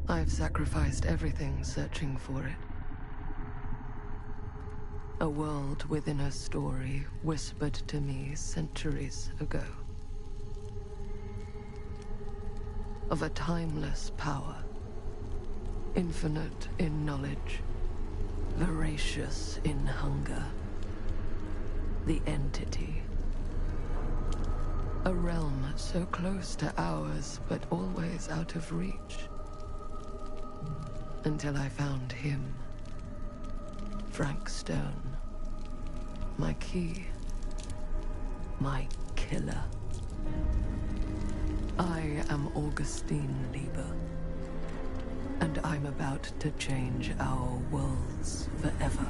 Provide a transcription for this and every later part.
I've sacrificed everything searching for it. A world within a story whispered to me centuries ago. Of a timeless power, infinite in knowledge, voracious in hunger. The Entity. A realm so close to ours, but always out of reach. Until I found him. Frank Stone. My key. My killer. I am Augustine Lieber. And I'm about to change our worlds forever.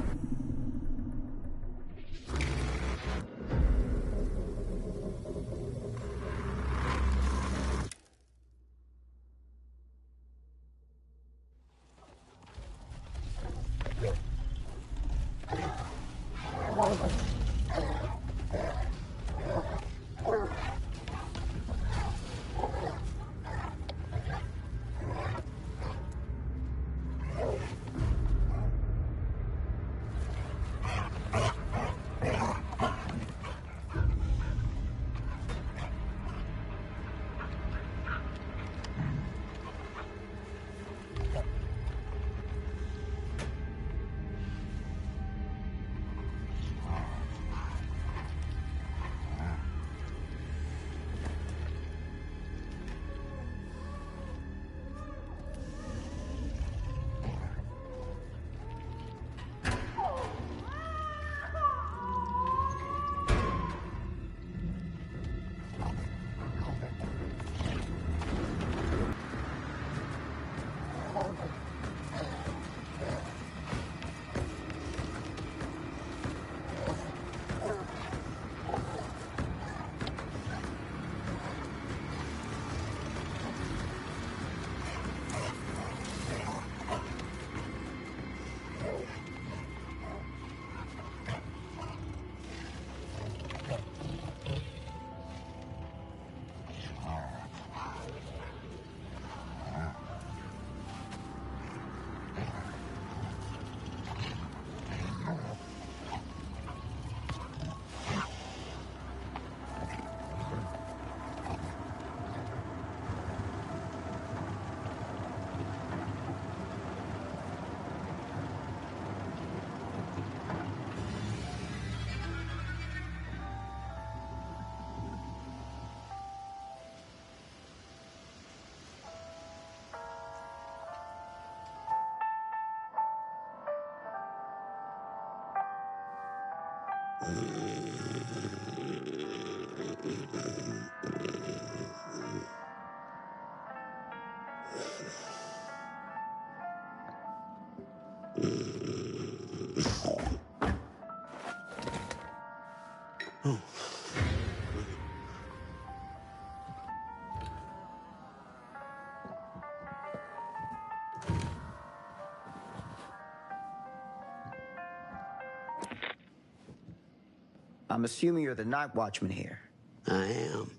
I'm assuming you're the night watchman here. I am.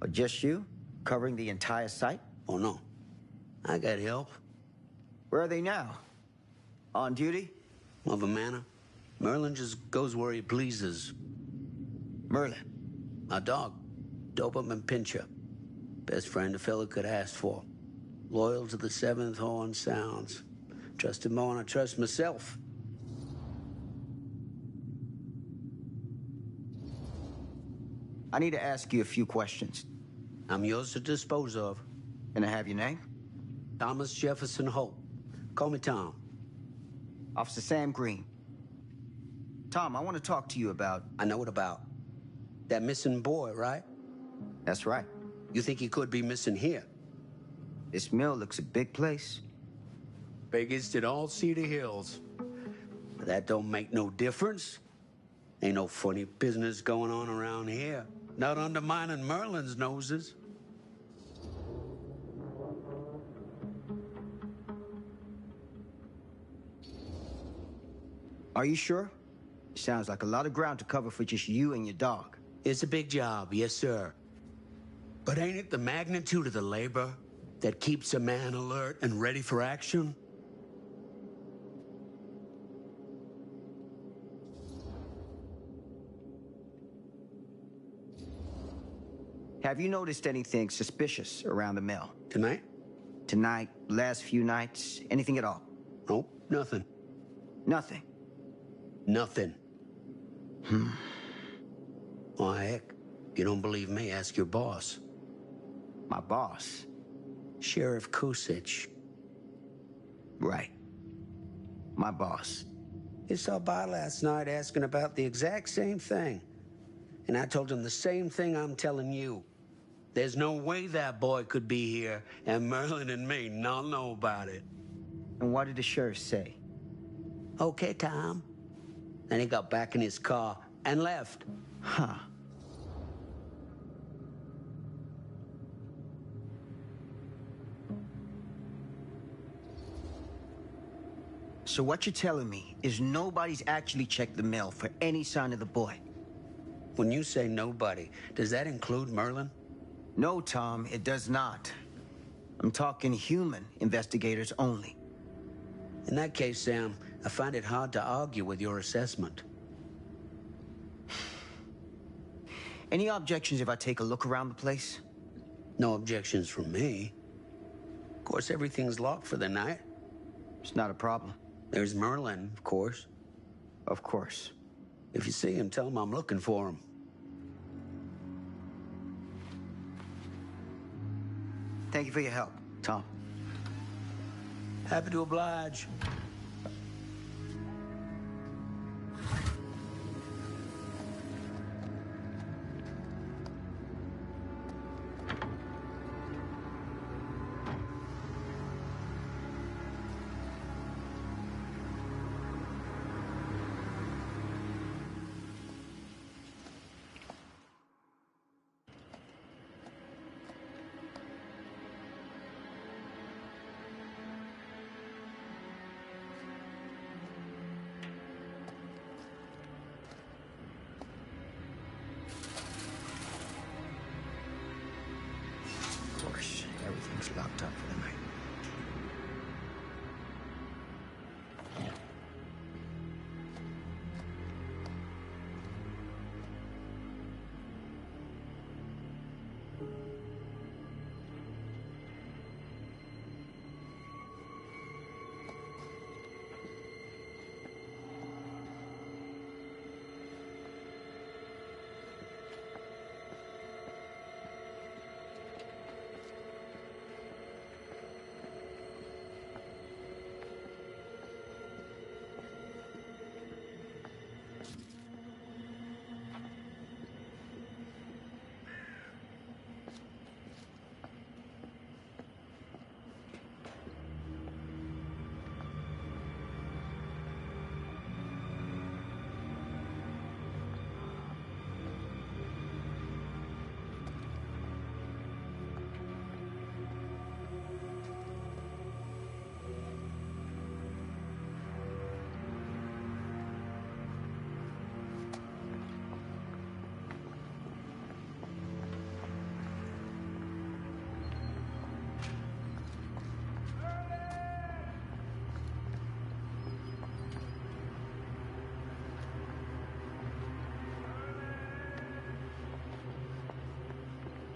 Or just you? Covering the entire site? Oh, no. I got help. Where are they now? On duty? Of a manner. Merlin just goes where he pleases. Merlin? My dog. Doberman Pinscher. Best friend a fella could ask for. Loyal to the seventh horn sounds. Trust him more than I trust myself. I need to ask you a few questions. I'm yours to dispose of. Can I have your name? Thomas Jefferson Hope. Call me Tom. Officer Sam Green. Tom, I want to talk to you about... I know what about. That missing boy, right? That's right. You think he could be missing here? This mill looks a big place. Biggest in all Cedar Hills. But that don't make no difference. Ain't no funny business going on around here. Not undermining Merlin's noses. Are you sure? Sounds like a lot of ground to cover for just you and your dog. It's a big job, yes, sir. But ain't it the magnitude of the labor? that keeps a man alert and ready for action? Have you noticed anything suspicious around the mill? Tonight? Tonight, last few nights, anything at all? Nope, nothing. Nothing. Nothing. Why, heck, you don't believe me, ask your boss. My boss? Sheriff Kusich. Right. My boss. He stopped by last night asking about the exact same thing. And I told him the same thing I'm telling you. There's no way that boy could be here and Merlin and me not know about it. And what did the sheriff say? Okay, Tom. Then he got back in his car and left. Huh. So what you're telling me is nobody's actually checked the mill for any sign of the boy? When you say nobody, does that include Merlin? No, Tom, it does not. I'm talking human investigators only. In that case, Sam, I find it hard to argue with your assessment. Any objections if I take a look around the place? No objections from me. Of course, everything's locked for the night. It's not a problem. There's Merlin, of course. Of course. If you see him, tell him I'm looking for him. Thank you for your help, Tom. Happy to oblige. Of course, everything's locked up for the night.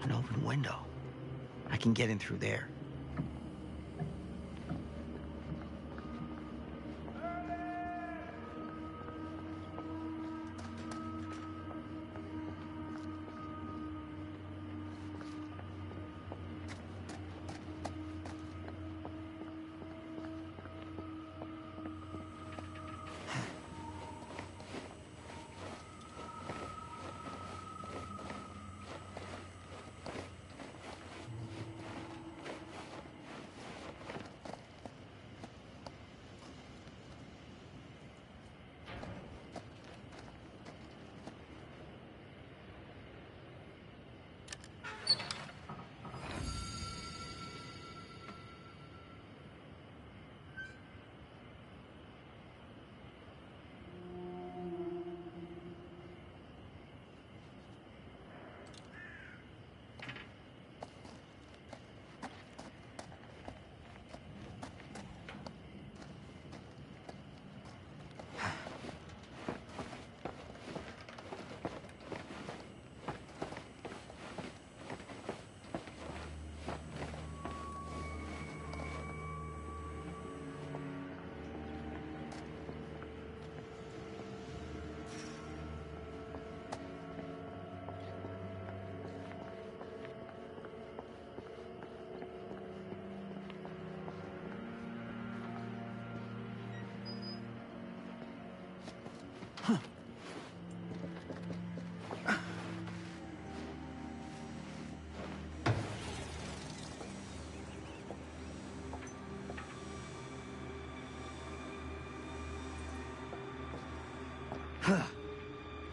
An open window. I can get in through there.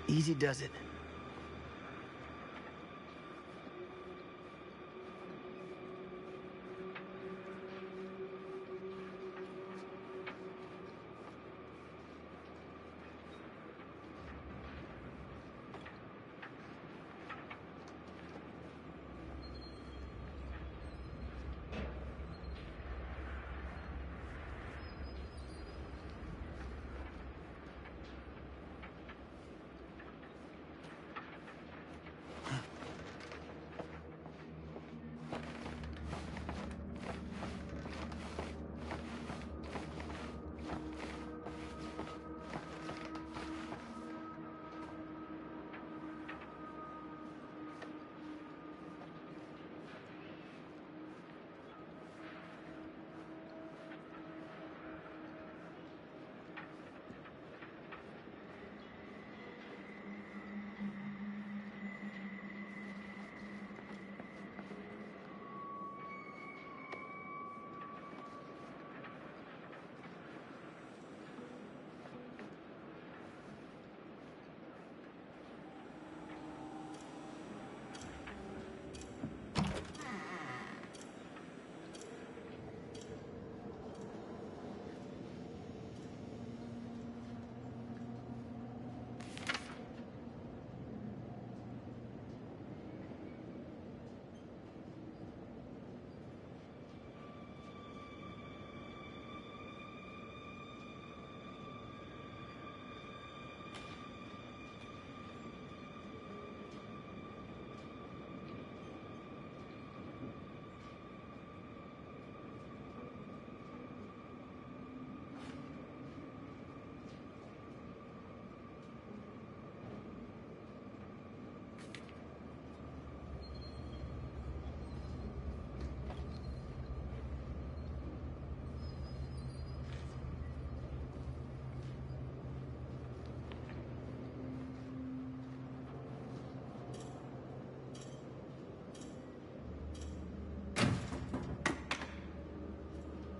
Easy does it.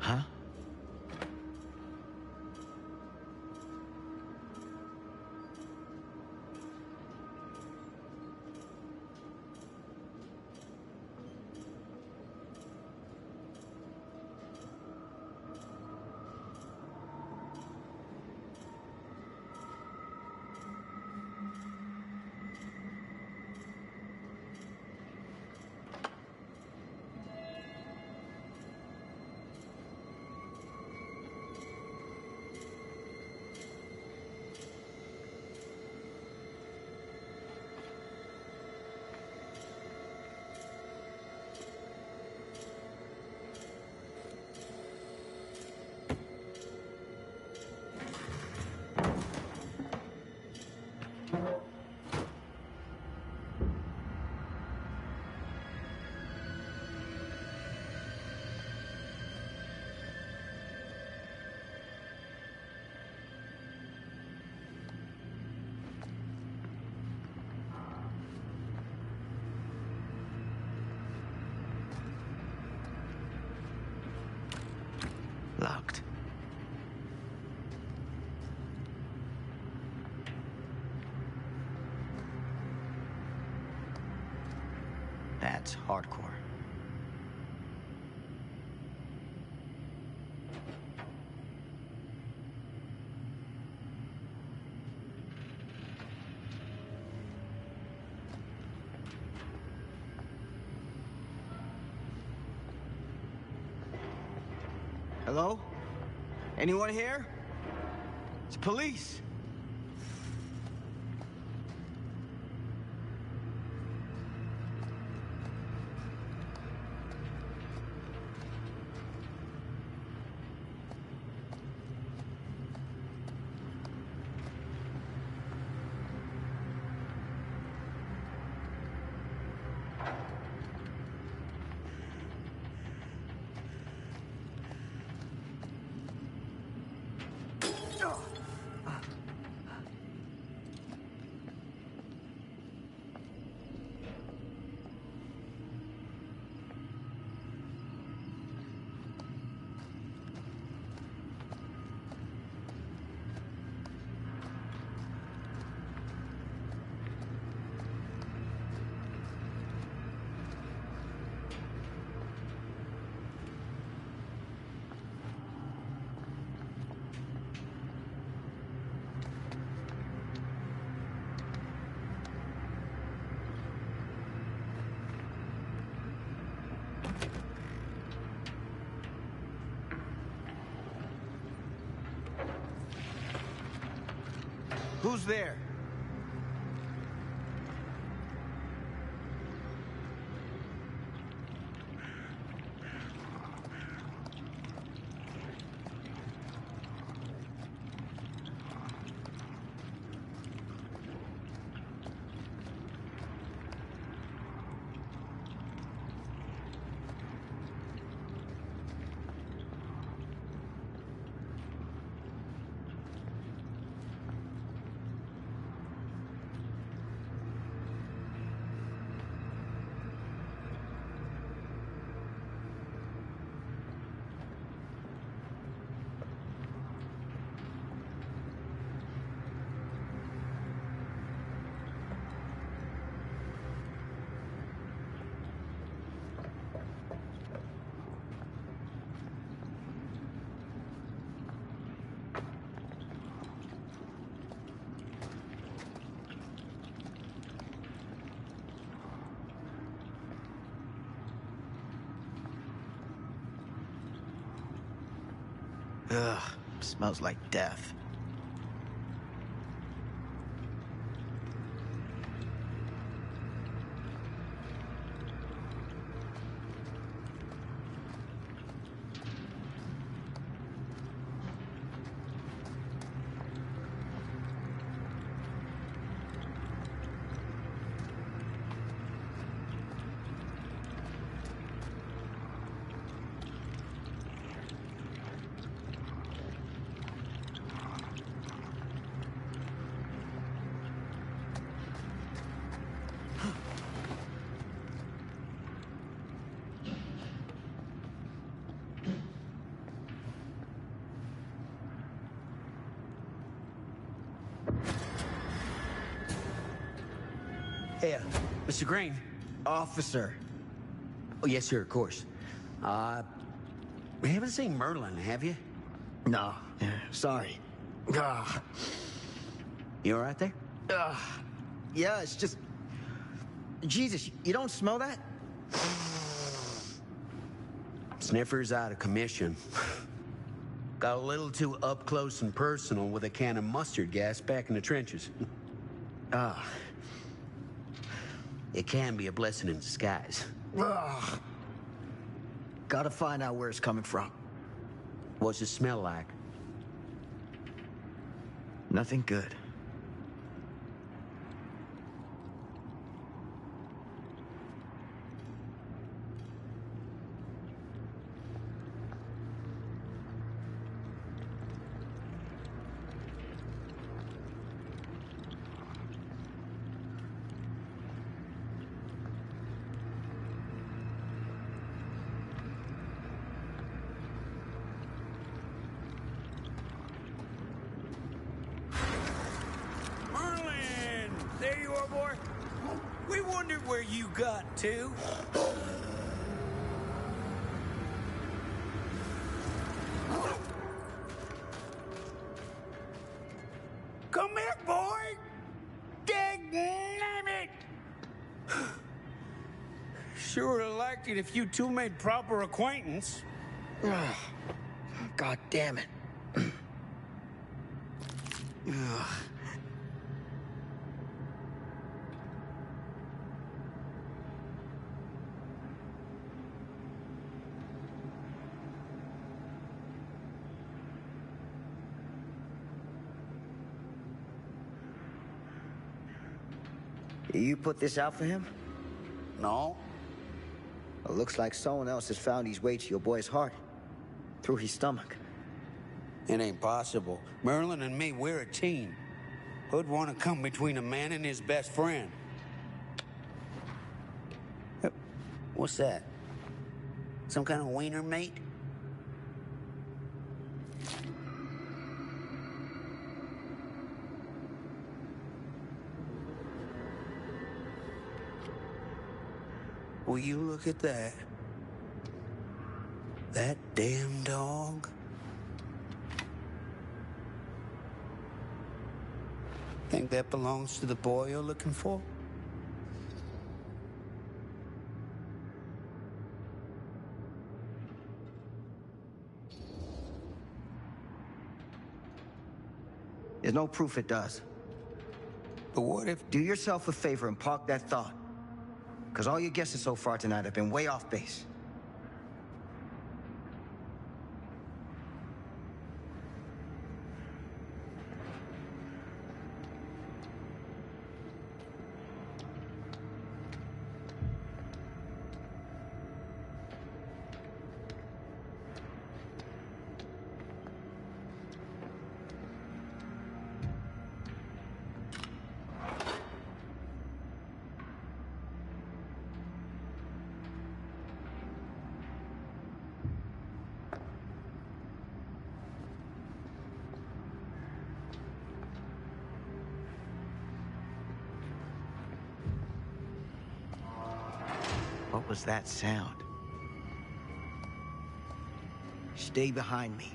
Huh? Locked. That's hardcore. Hello? Anyone here? It's police. Who's there? Ugh, smells like death. Hey, Mr. Green. Officer. Oh, yes, sir, of course. We haven't seen Merlin, have you? No, sorry. Ugh. You all right there? Yeah, it's just... Jesus, you don't smell that? Sniffer's out of commission. Got a little too up close and personal with a can of mustard gas back in the trenches. It can be a blessing in disguise. Ugh. Gotta find out where it's coming from. What's it smell like? Nothing good. There you are, boy. We wondered where you got to. Come here, boy. Dang it. Sure would have liked it if you two made proper acquaintance. God damn it. Ugh. You put this out for him? No. It looks like someone else has found his way to your boy's heart. Through his stomach. It ain't possible. Merlin and me, we're a team. Who'd want to come between a man and his best friend? What's that? Some kind of wiener mate? Will you look at that? That damn dog? Think that belongs to the boy you're looking for? There's no proof it does. But what if... Do yourself a favor and park that thought. Because all your guesses so far tonight have been way off base. What was that sound? Stay behind me.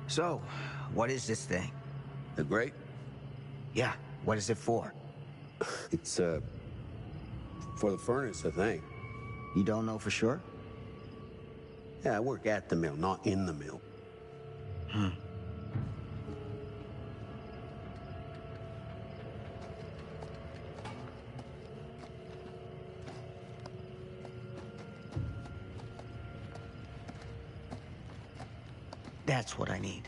So, what is this thing? The grate? Yeah, what is it for? It's, for the furnace, I think. You don't know for sure? Yeah, I work at the mill, not in the mill. That's what I need.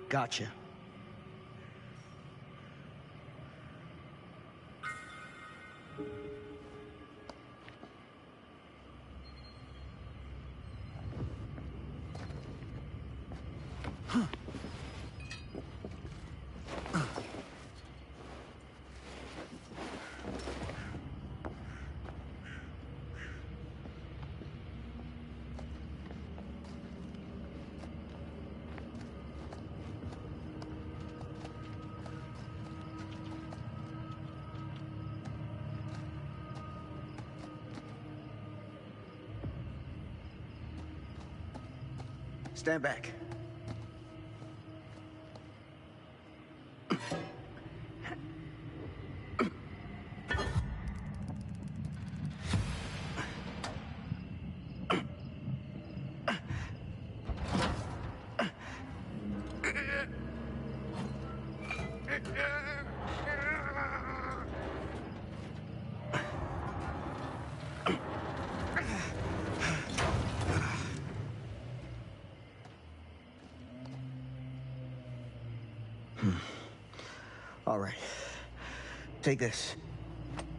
Gotcha. Stand back. All right. Take this.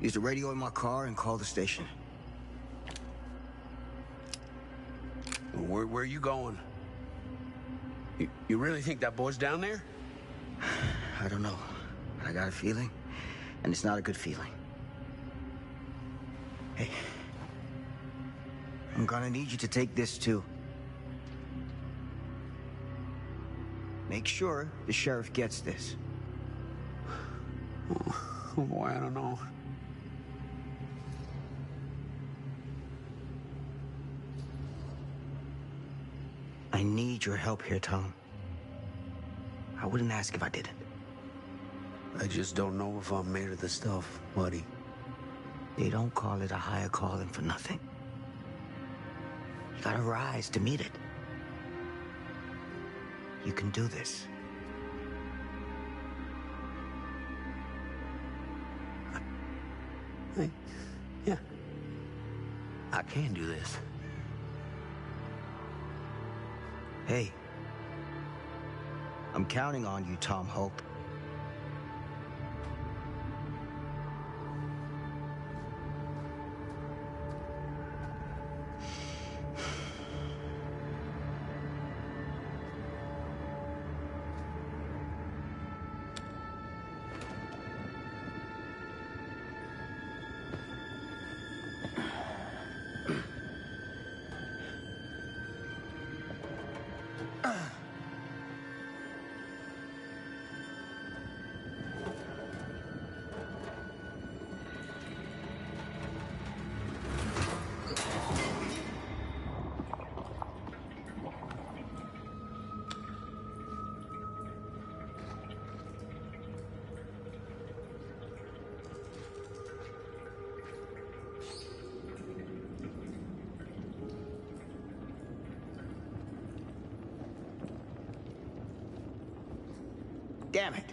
Use the radio in my car and call the station. Where are you going? You really think that boy's down there? I don't know. But I got a feeling, and it's not a good feeling. Hey. I'm gonna need you to take this too. Make sure the sheriff gets this. Oh boy, I don't know. I need your help here, Tom. I wouldn't ask if I didn't. I just don't know if I'm made of the stuff, buddy. They don't call it a higher calling for nothing. You gotta rise to meet it. You can do this. Yeah. I can do this. Hey, I'm counting on you, Tom Hulk. Damn it.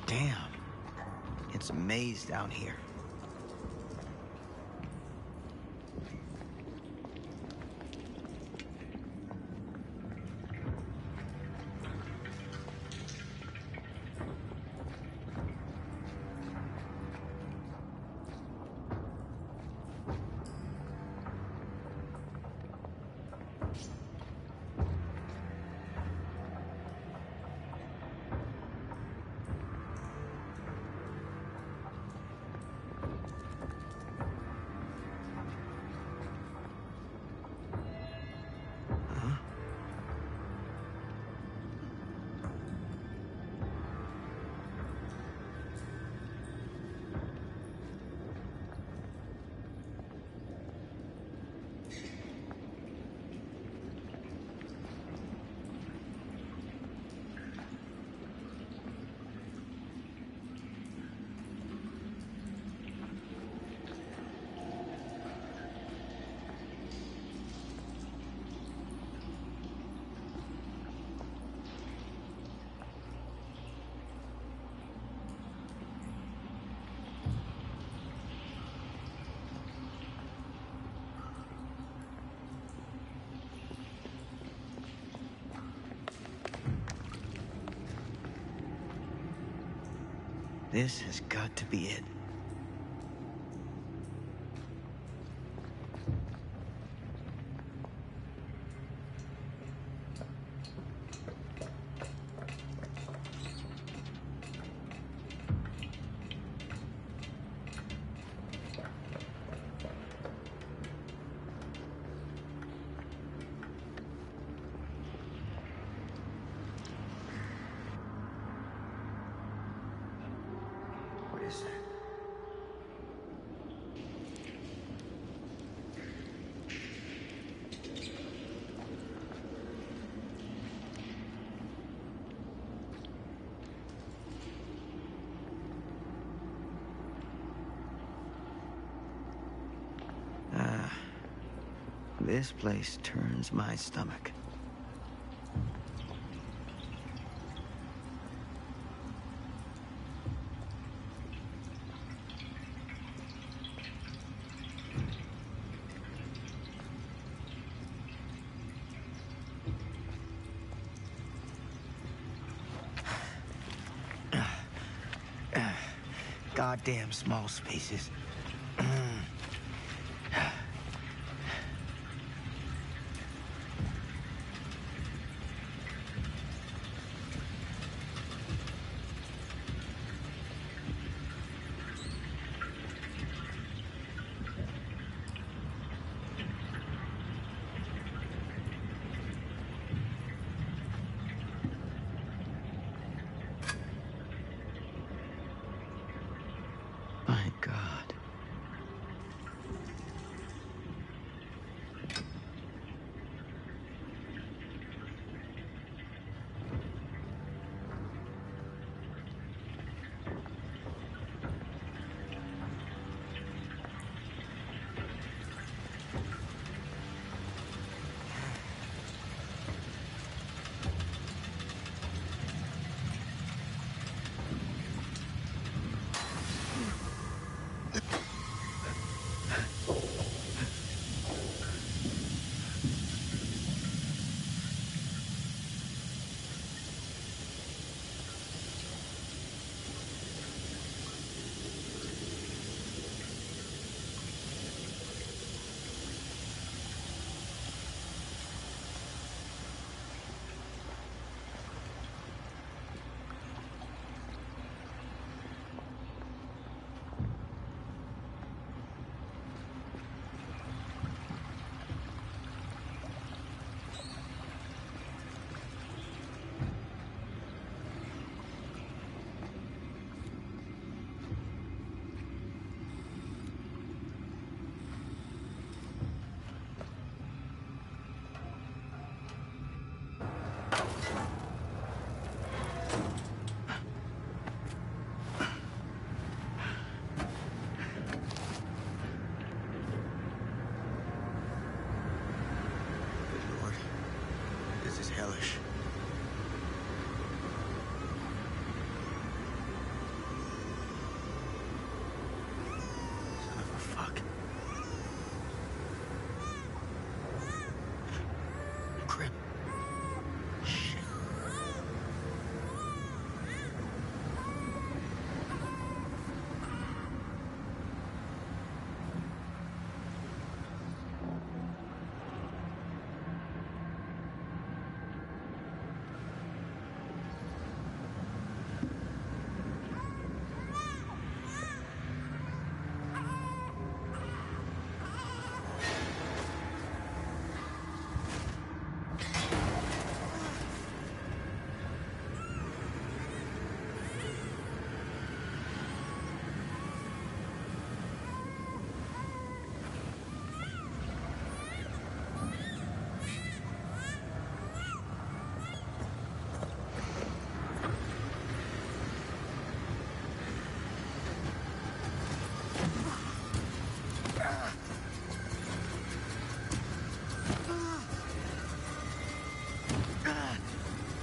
Damn. It's a maze down here. This has got to be it. What is that? This place turns my stomach. Goddamn small spaces. ambush. Son of a fuck. Crap. Shit.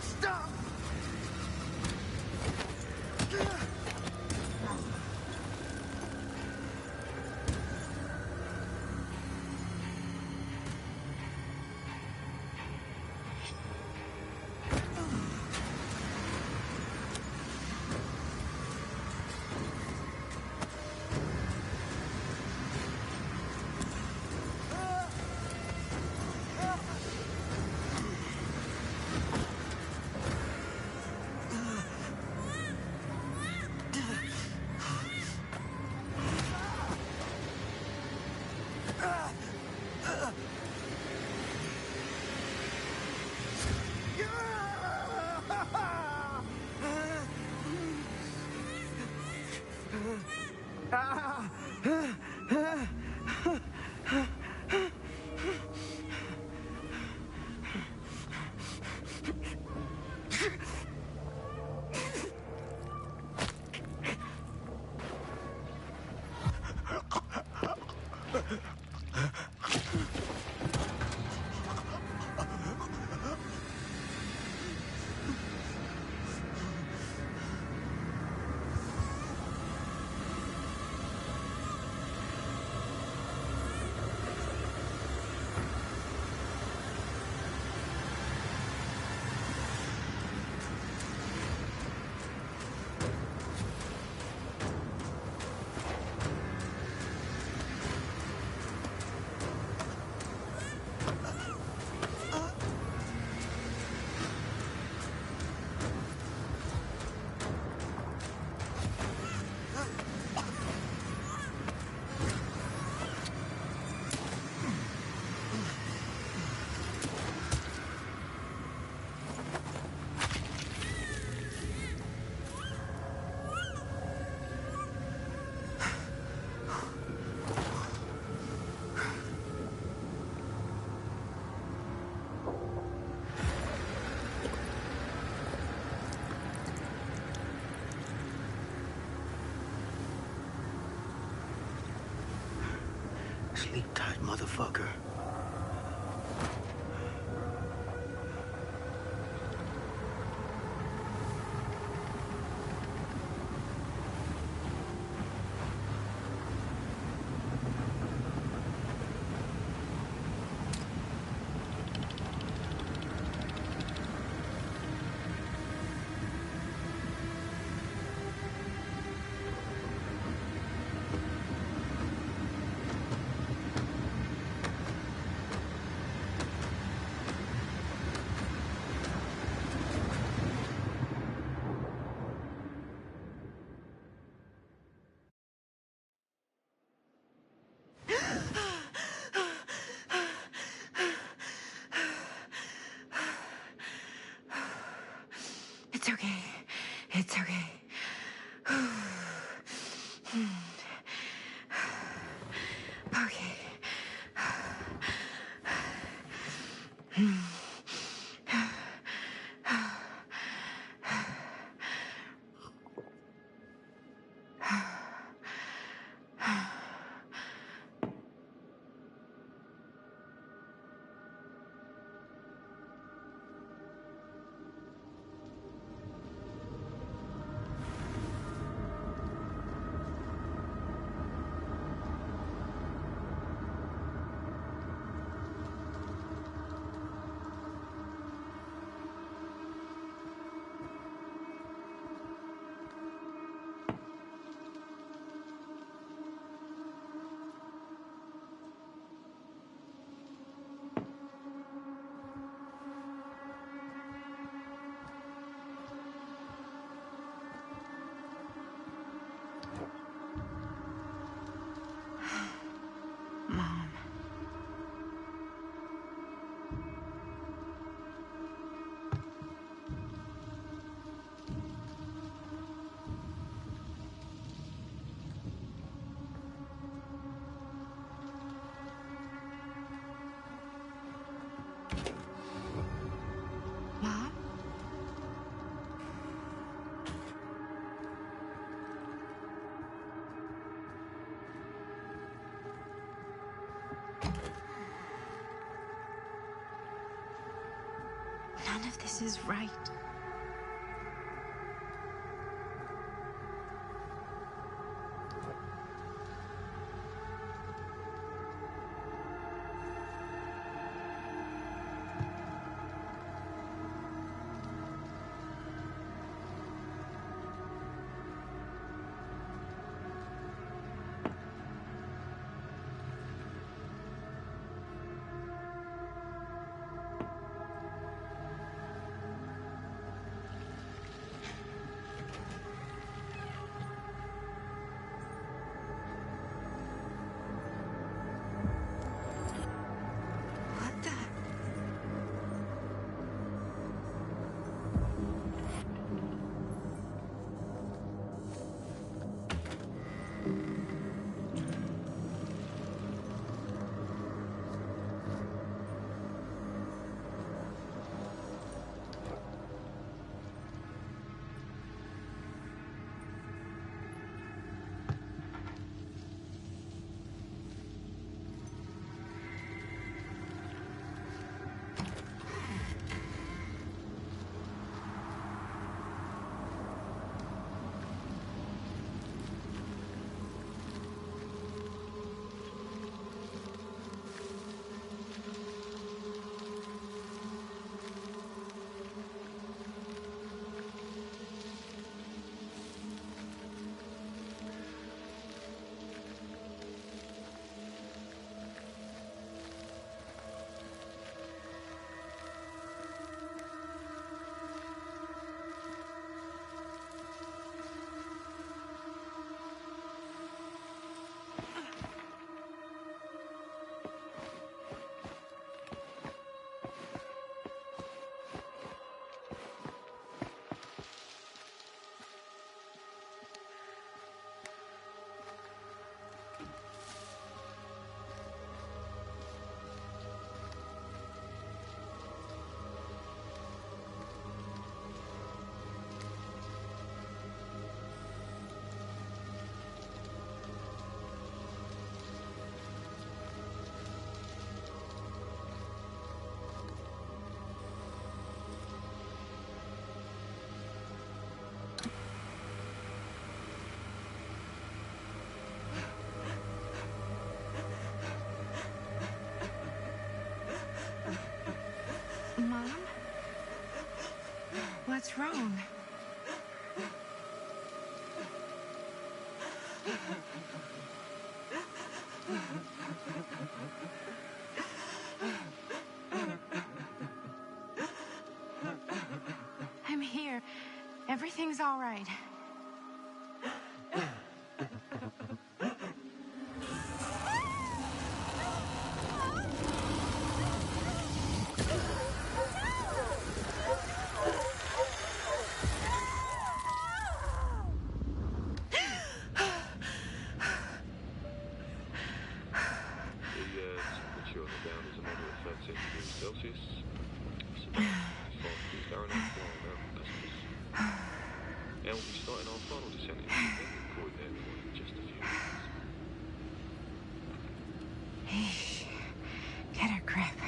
Stop! Sleep tight, motherfucker. It's okay. It's okay. Okay. None of this is right. What the? Mom? What's wrong? I'm here. Everything's all right. Temperature on the ground is a moderate 13 degrees Celsius. Fast Fahrenheit for our American customers. And we'll be starting our final descent into the Court Airport in just a few minutes. Eesh. Get a grip.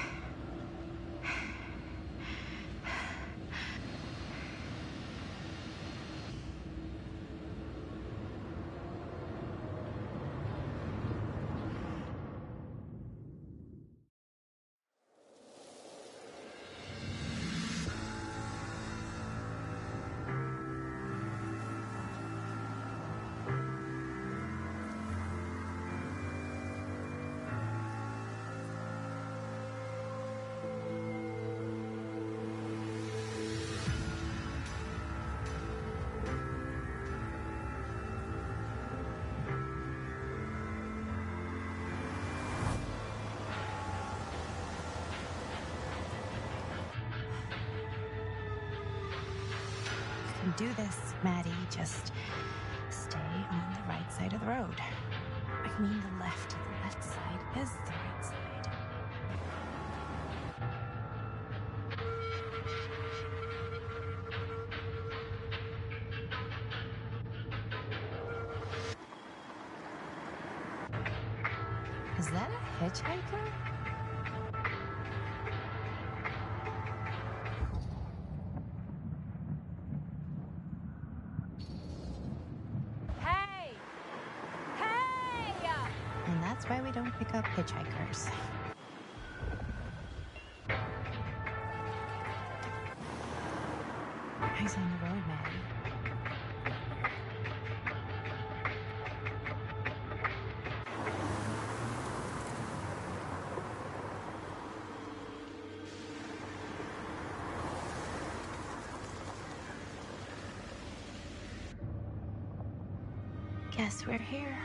You can do this, Maddie. Just stay on the right side of the road. I mean the left. The left side is the right side. Is that a hitchhiker? That's why we don't pick up hitchhikers. Eyes on the road, Maddie. Guess we're here.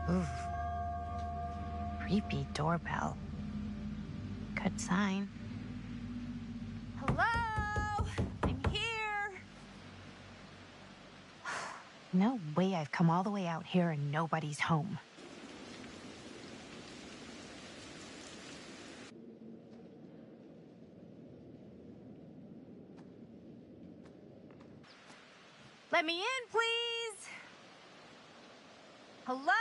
Ooh. Creepy doorbell. Good sign. Hello? I'm here. No way I've come all the way out here and nobody's home. Let me in, please. Hello?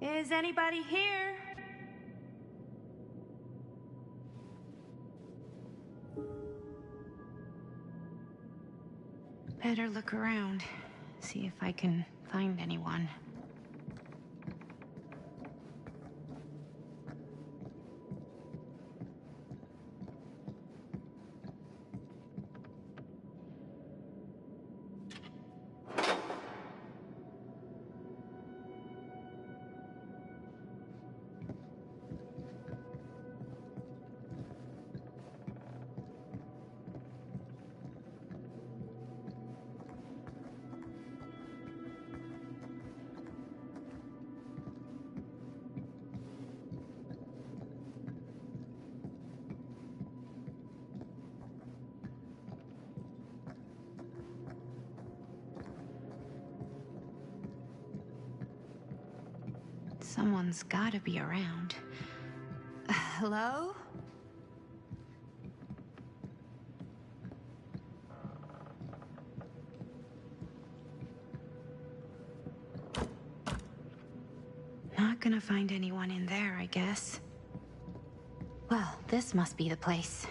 Is anybody here? Better look around, see if I can find anyone. Someone's gotta be around. Hello? Not gonna find anyone in there, I guess. Well, this must be the place.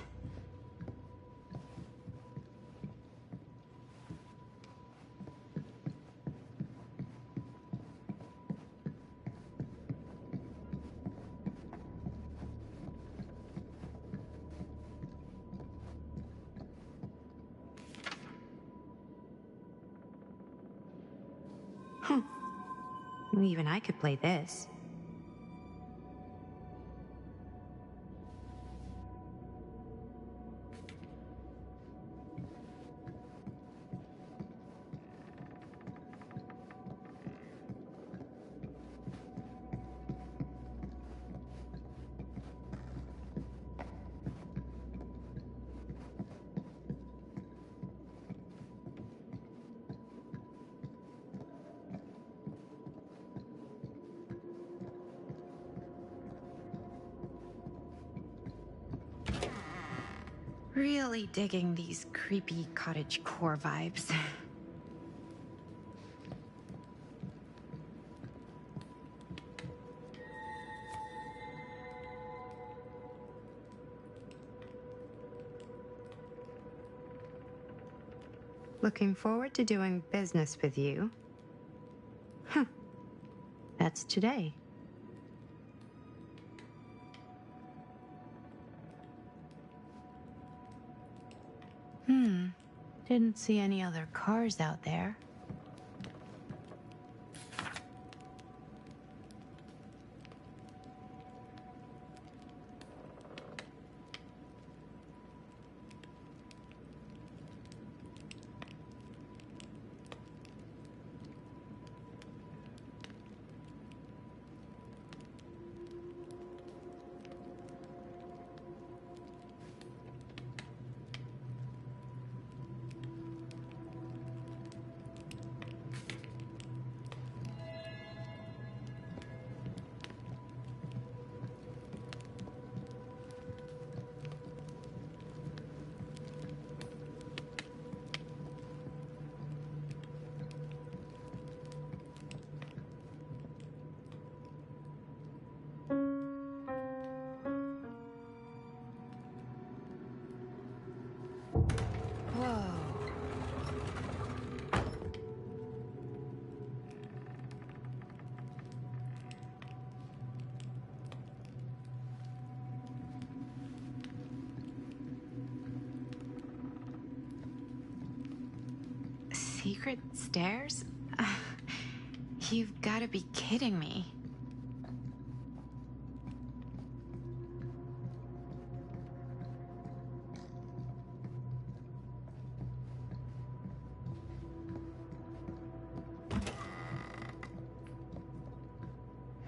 Even I could play this. Really digging these creepy cottagecore vibes. Looking forward to doing business with you. Huh. That's today. Didn't see any other cars out there. Secret stairs? You've got to be kidding me.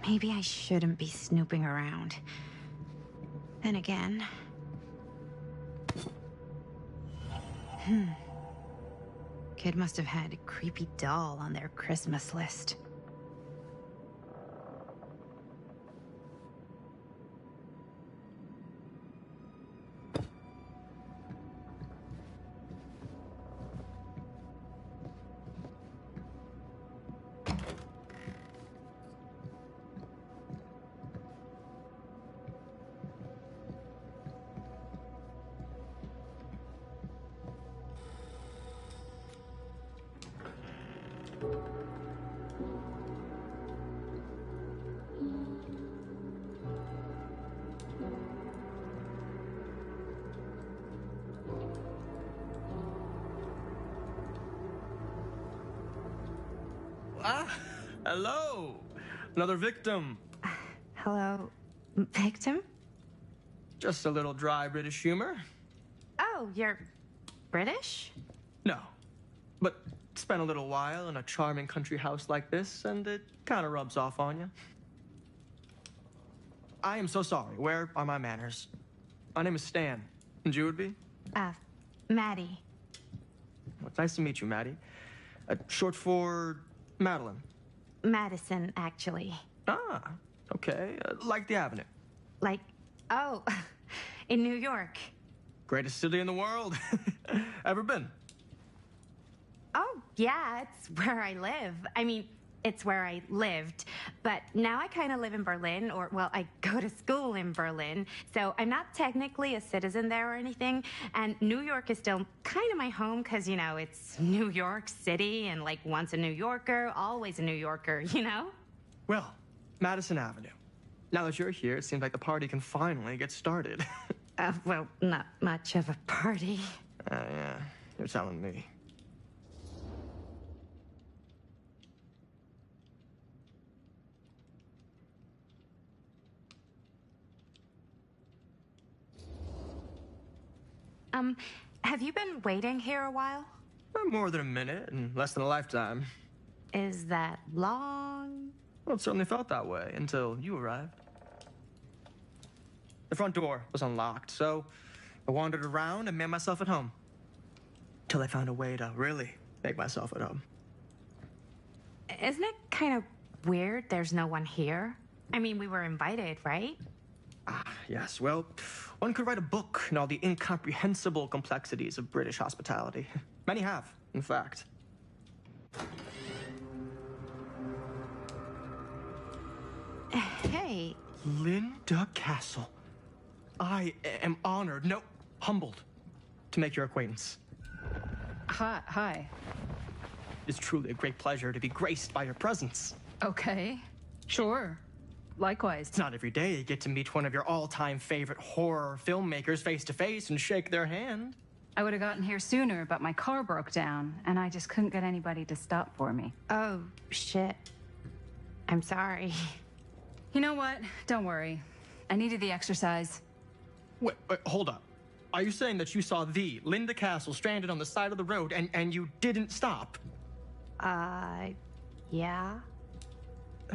Maybe I shouldn't be snooping around. Then again... Kid must have had a creepy doll on their Christmas list. Hello! Another victim. Hello, victim? Just a little dry British humor. Oh, you're British? No. But spent a little while in a charming country house like this, and it kind of rubs off on you. I am so sorry. Where are my manners? My name is Stan. And you would be? Maddie. Well, it's nice to meet you, Maddie. Short for Madeline. Madison, actually. Ah, okay. Like the Avenue. Like, oh, in New York. Greatest city in the world. Ever been? Oh, yeah, it's where I live. I mean, it's where I lived. But now I kind of live in Berlin, or, well, I go to school in Berlin. So I'm not technically a citizen there or anything. And New York is still kind of my home because, you know, it's New York City and, like, once a New Yorker, always a New Yorker, you know? Well, Madison Avenue. Now that you're here, it seems like the party can finally get started. Well, not much of a party. Yeah, you're telling me. Have you been waiting here a while? More than a minute and less than a lifetime. Is that long? Well, it certainly felt that way until you arrived. The front door was unlocked, so I wandered around and made myself at home. Till I found a way to really make myself at home. Isn't it kind of weird there's no one here? I mean, we were invited, right? Yes, well, one could write a book on all the incomprehensible complexities of British hospitality. Many have, in fact. Hey. Linda Castle. I am honored, no, humbled, to make your acquaintance. Hi. It's truly a great pleasure to be graced by your presence. Okay. Sure. Likewise. It's not every day you get to meet one of your all-time favorite horror filmmakers face to face and shake their hand. I would have gotten here sooner, but my car broke down, and I just couldn't get anybody to stop for me. Oh, shit. I'm sorry. You know what? Don't worry. I needed the exercise. Wait, hold up. Are you saying that you saw the Linda Castle stranded on the side of the road and you didn't stop? Yeah?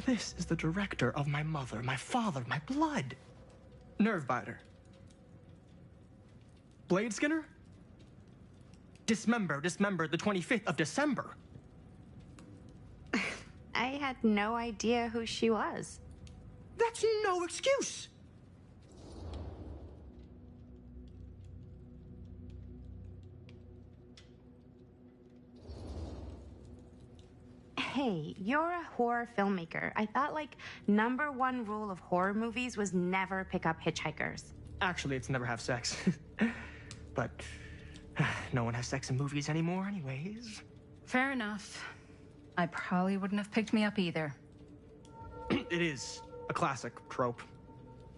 This is the director of my mother, my father, my blood. Nervebiter. Blade Skinner? Dismember, the 25th of December. I had no idea who she was. That's no excuse. Hey, you're a horror filmmaker. I thought, like, #1 rule of horror movies was never pick up hitchhikers. Actually, it's never have sex. But no one has sex in movies anymore anyways. Fair enough. I probably wouldn't have picked me up either. It is a classic trope.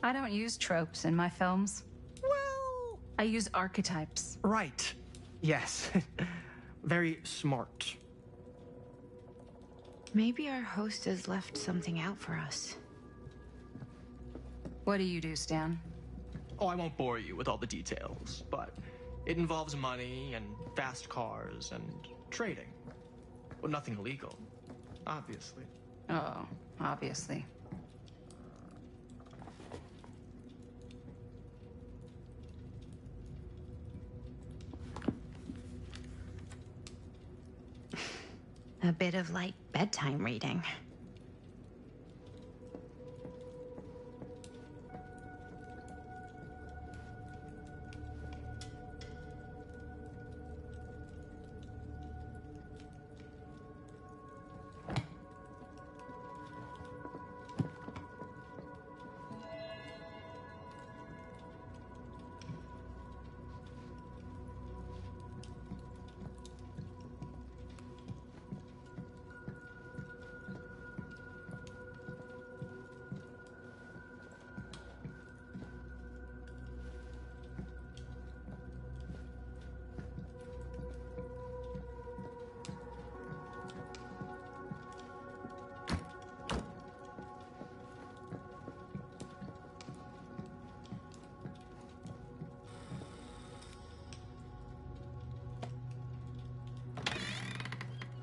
I don't use tropes in my films. Well, I use archetypes. right. Yes. Very smart. Maybe our host has left something out for us. What do you do, Stan? Oh, I won't bore you with all the details, but it involves money and fast cars and trading. Well, nothing illegal, obviously. Oh, obviously. A bit of, like, bedtime reading.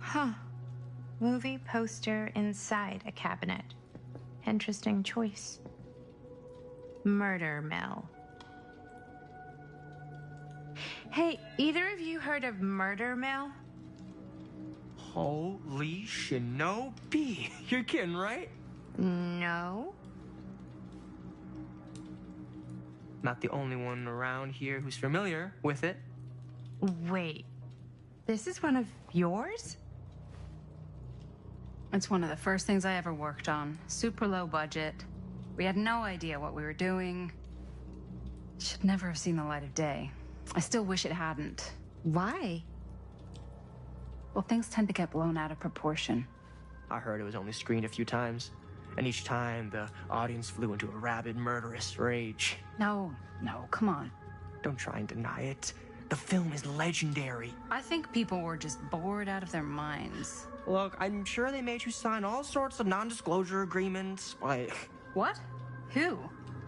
Huh. Movie poster inside a cabinet. Interesting choice. Murder Mill. Hey, either of you heard of Murder Mill? Holy shinobi. You're kidding, right? No. Not the only one around here who's familiar with it. Wait. This is one of yours? It's one of the first things I ever worked on. Super low budget. We had no idea what we were doing. Should never have seen the light of day. I still wish it hadn't. Why? Well, things tend to get blown out of proportion. I heard it was only screened a few times, and each time the audience flew into a rabid, murderous rage. No, come on. Don't try and deny it. The film is legendary. I think people were just bored out of their minds. Look, I'm sure they made you sign all sorts of non-disclosure agreements, like... What? Who?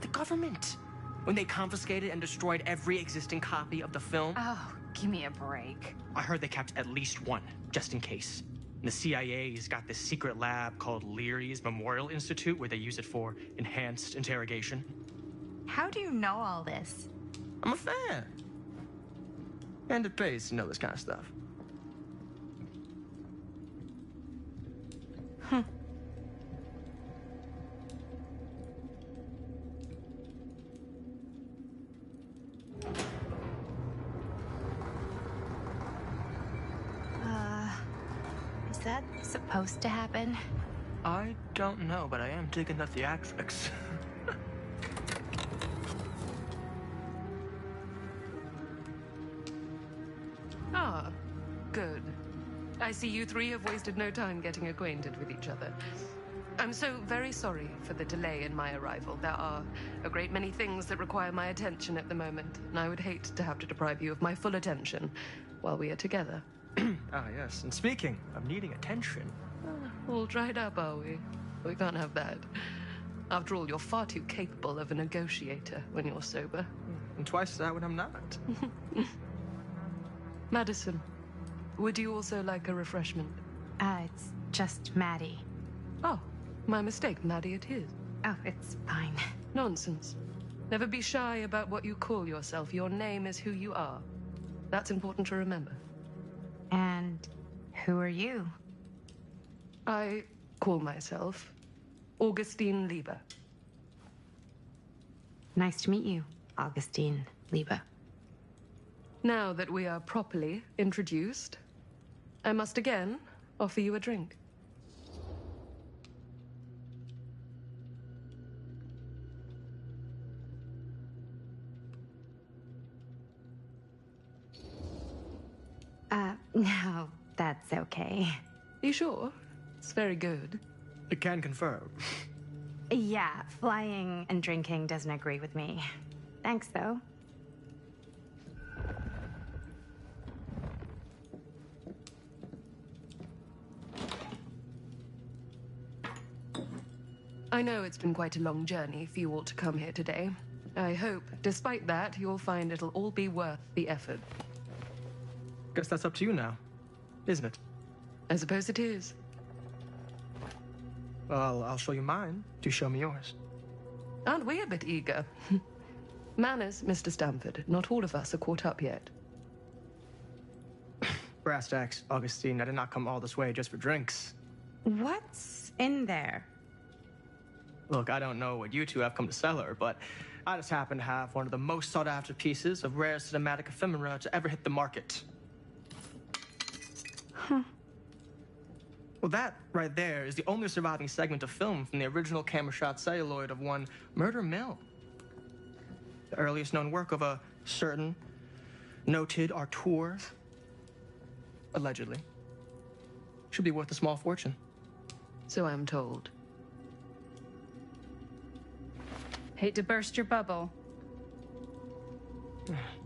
The government. When they confiscated and destroyed every existing copy of the film. Oh, give me a break. I heard they kept at least one, just in case. And the CIA's got this secret lab called Leary's Memorial Institute where they use it for enhanced interrogation. How do you know all this? I'm a fan. And it pays to know this kind of stuff. Is that supposed to happen? I don't know, but I am digging the theatrics. Ah, good. I see you three have wasted no time getting acquainted with each other. I'm so very sorry for the delay in my arrival. There are a great many things that require my attention at the moment, and I would hate to have to deprive you of my full attention while we are together. Ah, yes. And speaking of needing attention, All dried up, are we? We can't have that. After all, you're far too capable of a negotiator when you're sober. and twice that when I'm not. Madison, would you also like a refreshment? It's just Maddie. Oh, my mistake. Maddie it is. Oh, it's fine. Nonsense. Never be shy about what you call yourself. Your name is who you are. That's important to remember. And who are you? I call myself Augustine Lieber. Nice to meet you, Augustine Lieber. Now that we are properly introduced, I must again offer you a drink. No, that's okay. You sure? It's very good. I can confirm. Yeah, flying and drinking doesn't agree with me. Thanks, though. I know it's been quite a long journey for you all to come here today. I hope, despite that, you'll find it'll all be worth the effort. Guess that's up to you now, isn't it? I suppose it is. Well, I'll show you mine. Do show me yours. Aren't we a bit eager? Manners, Mr. Stamford. Not all of us are caught up yet. Brass tacks, Augustine. I did not come all this way just for drinks. What's in there? Look, I don't know what you two have come to cellar, but I just happen to have one of the most sought-after pieces of rare cinematic ephemera to ever hit the market. Well, that right there is the only surviving segment of film from the original camera shot celluloid of one Murder Mill. The earliest known work of a certain noted auteur, allegedly, should be worth a small fortune. So I'm told. Hate to burst your bubble.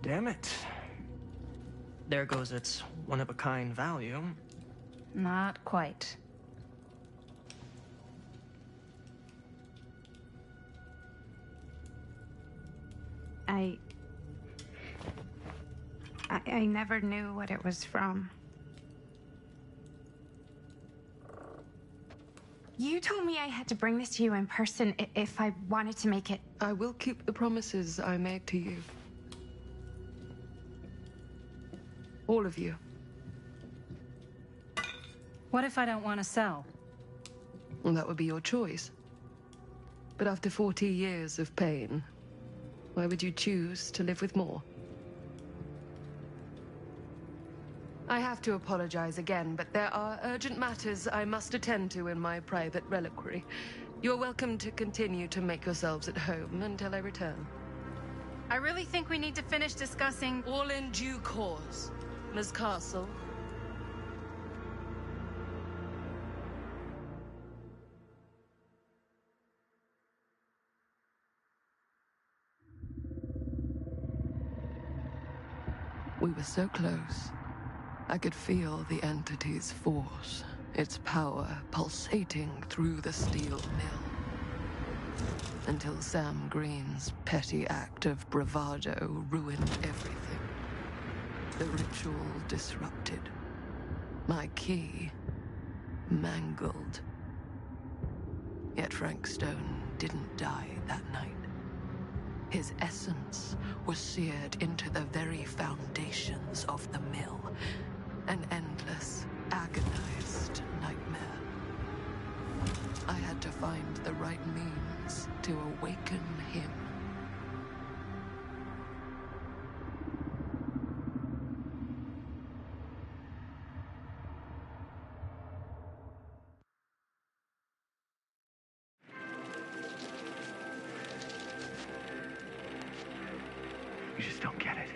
Damn it. There goes its one-of-a-kind value. Not quite. I never knew what it was from. You told me I had to bring this to you in person if I wanted to make it. I will keep the promises I made to you. All of you. What if I don't want to sell? Well, that would be your choice. But after 40 years of pain, why would you choose to live with more? I have to apologize again, but there are urgent matters I must attend to in my private reliquary. You're welcome to continue to make yourselves at home until I return. I really think we need to finish discussing. All in due course, Ms. Castle. We were so close. I could feel the entity's force, its power pulsating through the steel mill. Until Sam Green's petty act of bravado ruined everything. The ritual disrupted. My key mangled. Yet Frank Stone didn't die that night. His essence was seared into the very foundations of the mill. An endless, agonized nightmare. I had to find the right means to awaken him. You just don't get it,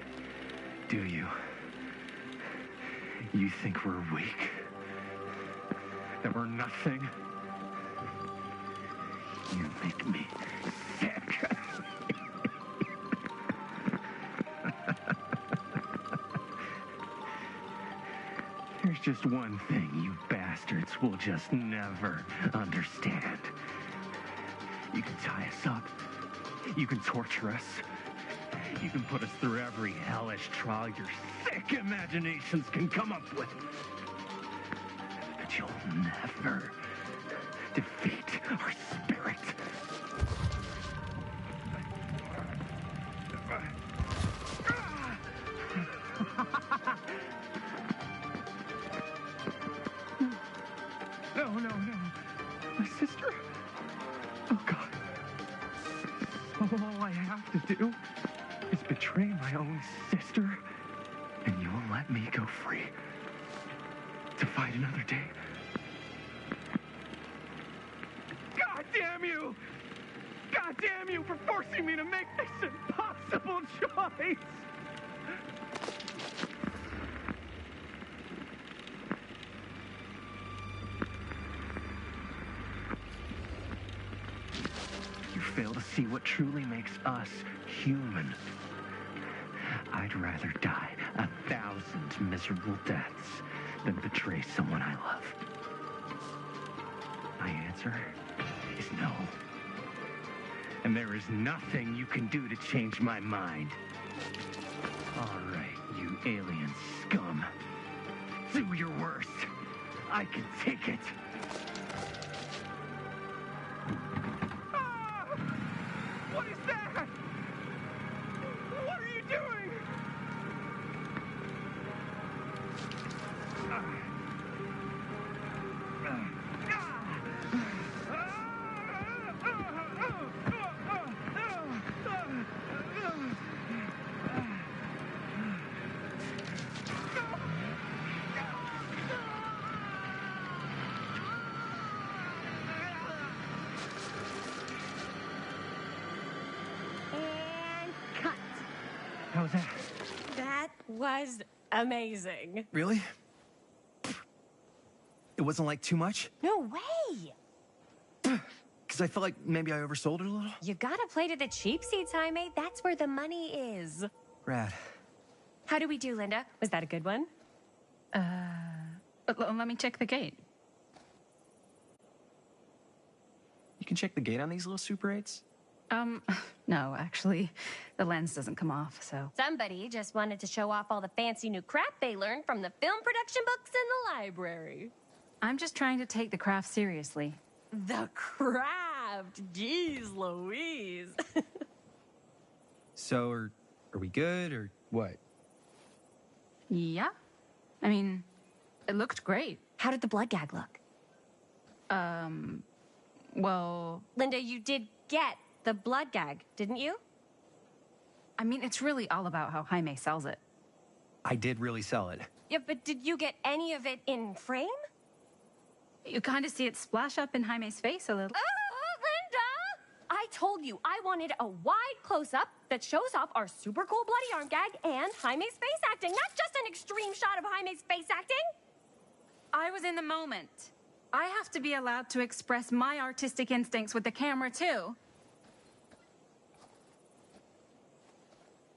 do you? You think we're weak? That we're nothing? You make me sick. There's just one thing you bastards will just never understand. You can tie us up. You can torture us. You can put us through every hellish trial your sick imaginations can come up with. But you'll never defeat our spirit. No, no, no. My sister? Oh, God. All I have to do is betray my own sister, and you will let me go free to fight another day. God damn you! God damn you for forcing me to make this impossible choice! You fail to see what truly makes us human. I'd rather die 1,000 miserable deaths than betray someone I love. My answer is no. And there is nothing you can do to change my mind. All right, you alien scum. Do your worst. I can take it. Ah! What is that? What are you doing? And cut. How was that? That was amazing. Really? It wasn't like too much? No way. Because I felt like maybe I oversold it a little? You gotta play to the cheap seats, Jaime. That's where the money is. Rad. How do we do, Linda? Was that a good one? Let me check the gate. You can check the gate on these little Super 8s? No, actually, the lens doesn't come off, so. Somebody just wanted to show off all the fancy new crap they learned from the film production books in the library. I'm just trying to take the craft seriously. The craft! Jeez Louise. So, are we good, or what? Yeah? I mean, it looked great. How did the blood gag look? Well, Linda, you did get the blood gag, didn't you? I mean, it's really all about how Jaime sells it. I did really sell it. Yeah, but did you get any of it in frame? You kind of see it splash up in Jaime's face a little. Linda! I told you I wanted a wide close-up that shows off our super cool bloody arm gag and Jaime's face acting, not just an extreme shot of Jaime's face acting. I was in the moment. I have to be allowed to express my artistic instincts with the camera, too.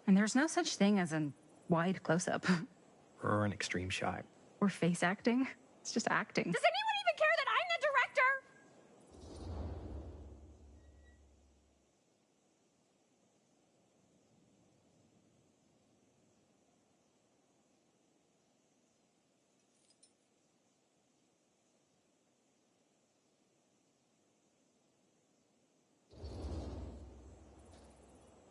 And there's no such thing as a wide close-up. Or an extreme shot. Or face acting. It's just acting. Does anyone even care that I'm the director?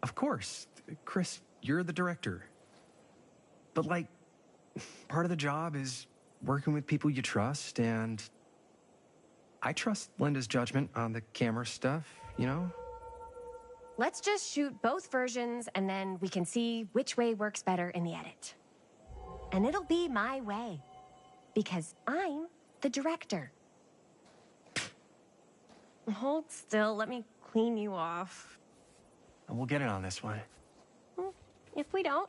Of course. Chris, you're the director. But, like, part of the job is working with people you trust, and I trust Linda's judgment on the camera stuff, you know? Let's just shoot both versions and then we can see which way works better in the edit. And it'll be my way. Because I'm the director. Hold still, let me clean you off. And we'll get it on this one. If we don't,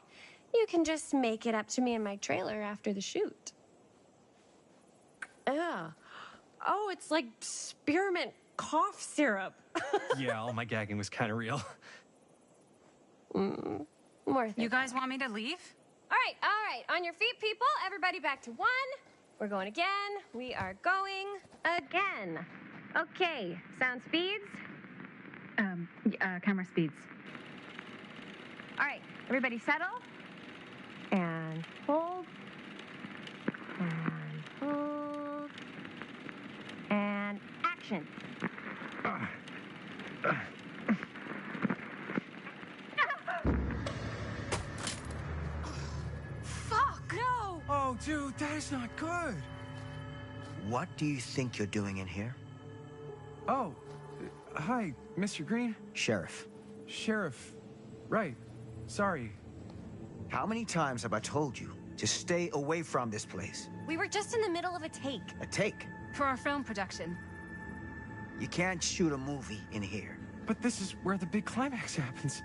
you can just make it up to me in my trailer after the shoot. Ugh. Oh, it's like spearmint cough syrup. Yeah, all my gagging was kind of real. Worth You it. guys want me to leave? All right. On your feet, people. Everybody back to one. We're going again. We are going again. Okay, sound speeds. Camera speeds. All right, everybody settle. And hold. And hold. And action. Fuck! No! Oh, dude, that is not good. What do you think you're doing in here? Oh, hi, Mr. Green. Sheriff, Sheriff. Right. Sorry. how many times have I told you to stay away from this place? We were just in the middle of a take. A take. For our film production. You can't shoot a movie in here. But this is where the big climax happens.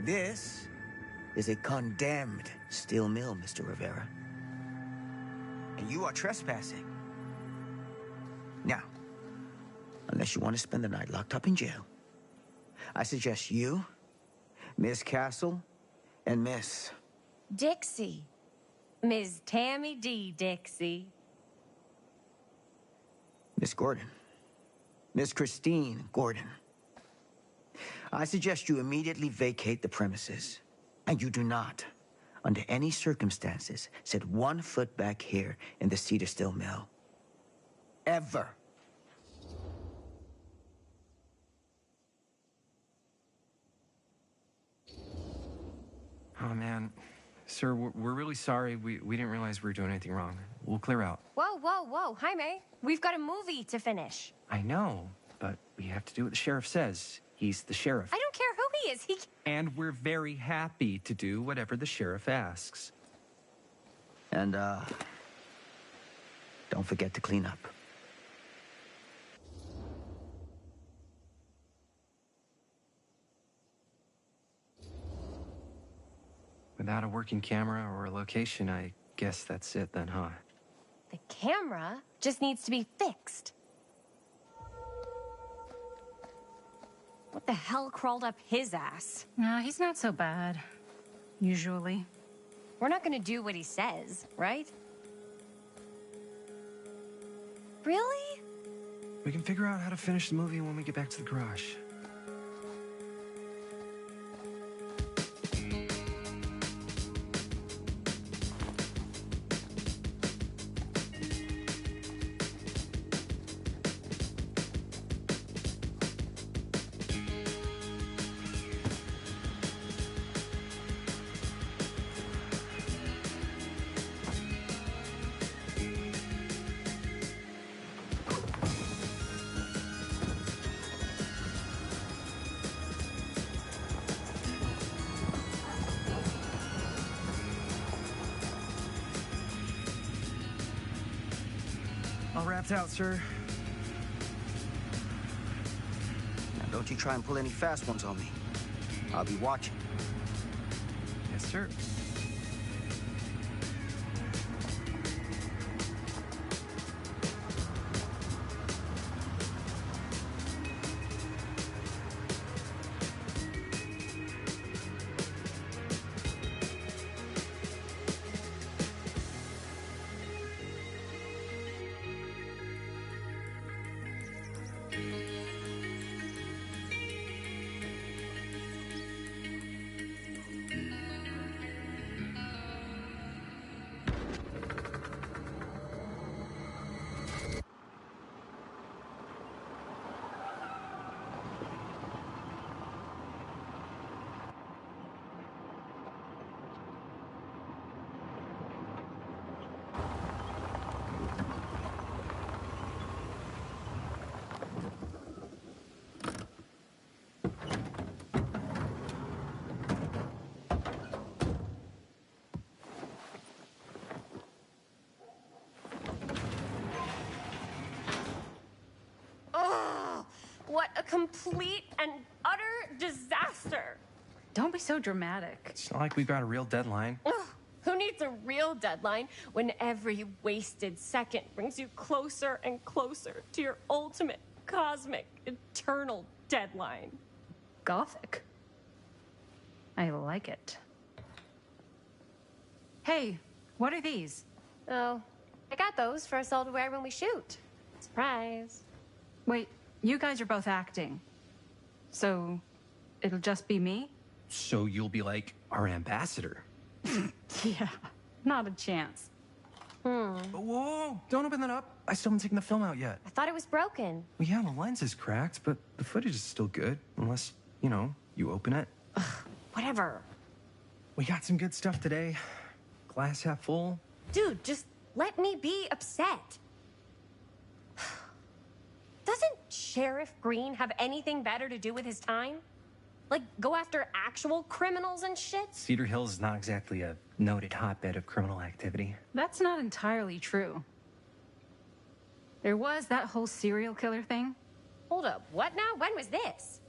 This is a condemned steel mill, Mr. Rivera. And you are trespassing. Now, unless you want to spend the night locked up in jail, I suggest you, Miss Castle, and Miss... Dixie. Ms. Tammy D. Dixie. Miss Gordon. Miss Christine Gordon. I suggest you immediately vacate the premises. And you do not, under any circumstances, set 1 foot back here in the Cedar Still Mill. Ever. Oh, man. Sir, we're really sorry. We didn't realize we were doing anything wrong. We'll clear out. Whoa. Jaime, we've got a movie to finish. I know, but we have to do what the sheriff says. He's the sheriff. I don't care who he is. And we're very happy to do whatever the sheriff asks. And, don't forget to clean up. Without a working camera or a location, I guess that's it then, huh? The camera just needs to be fixed. What the hell crawled up his ass? No, he's not so bad. Usually. We're not gonna do what he says, right? Really? We can figure out how to finish the movie when we get back to the garage. All wrapped out, sir. Now, don't you try and pull any fast ones on me. I'll be watching. Yes, sir. What a complete and utter disaster. Don't be so dramatic. It's not like we've got a real deadline. Ugh, who needs a real deadline when every wasted second brings you closer and closer to your ultimate cosmic, eternal deadline. Gothic. I like it. Hey, what are these? Oh, I got those for us all to wear when we shoot. Surprise. Wait, you guys are both acting. So, it'll just be me? So you'll be like our ambassador. Yeah, not a chance. Whoa, whoa, don't open that up. I still haven't taken the film out yet. I thought it was broken. Well, yeah, the lens is cracked, but the footage is still good. Unless, you open it. Whatever. We got some good stuff today. Glass half full. Dude, just let me be upset. Doesn't Sheriff Green have anything better to do with his time? Like, go after actual criminals and shit? Cedar Hills is not exactly a noted hotbed of criminal activity. That's not entirely true. There was that whole serial killer thing. Hold up, what now? When was this?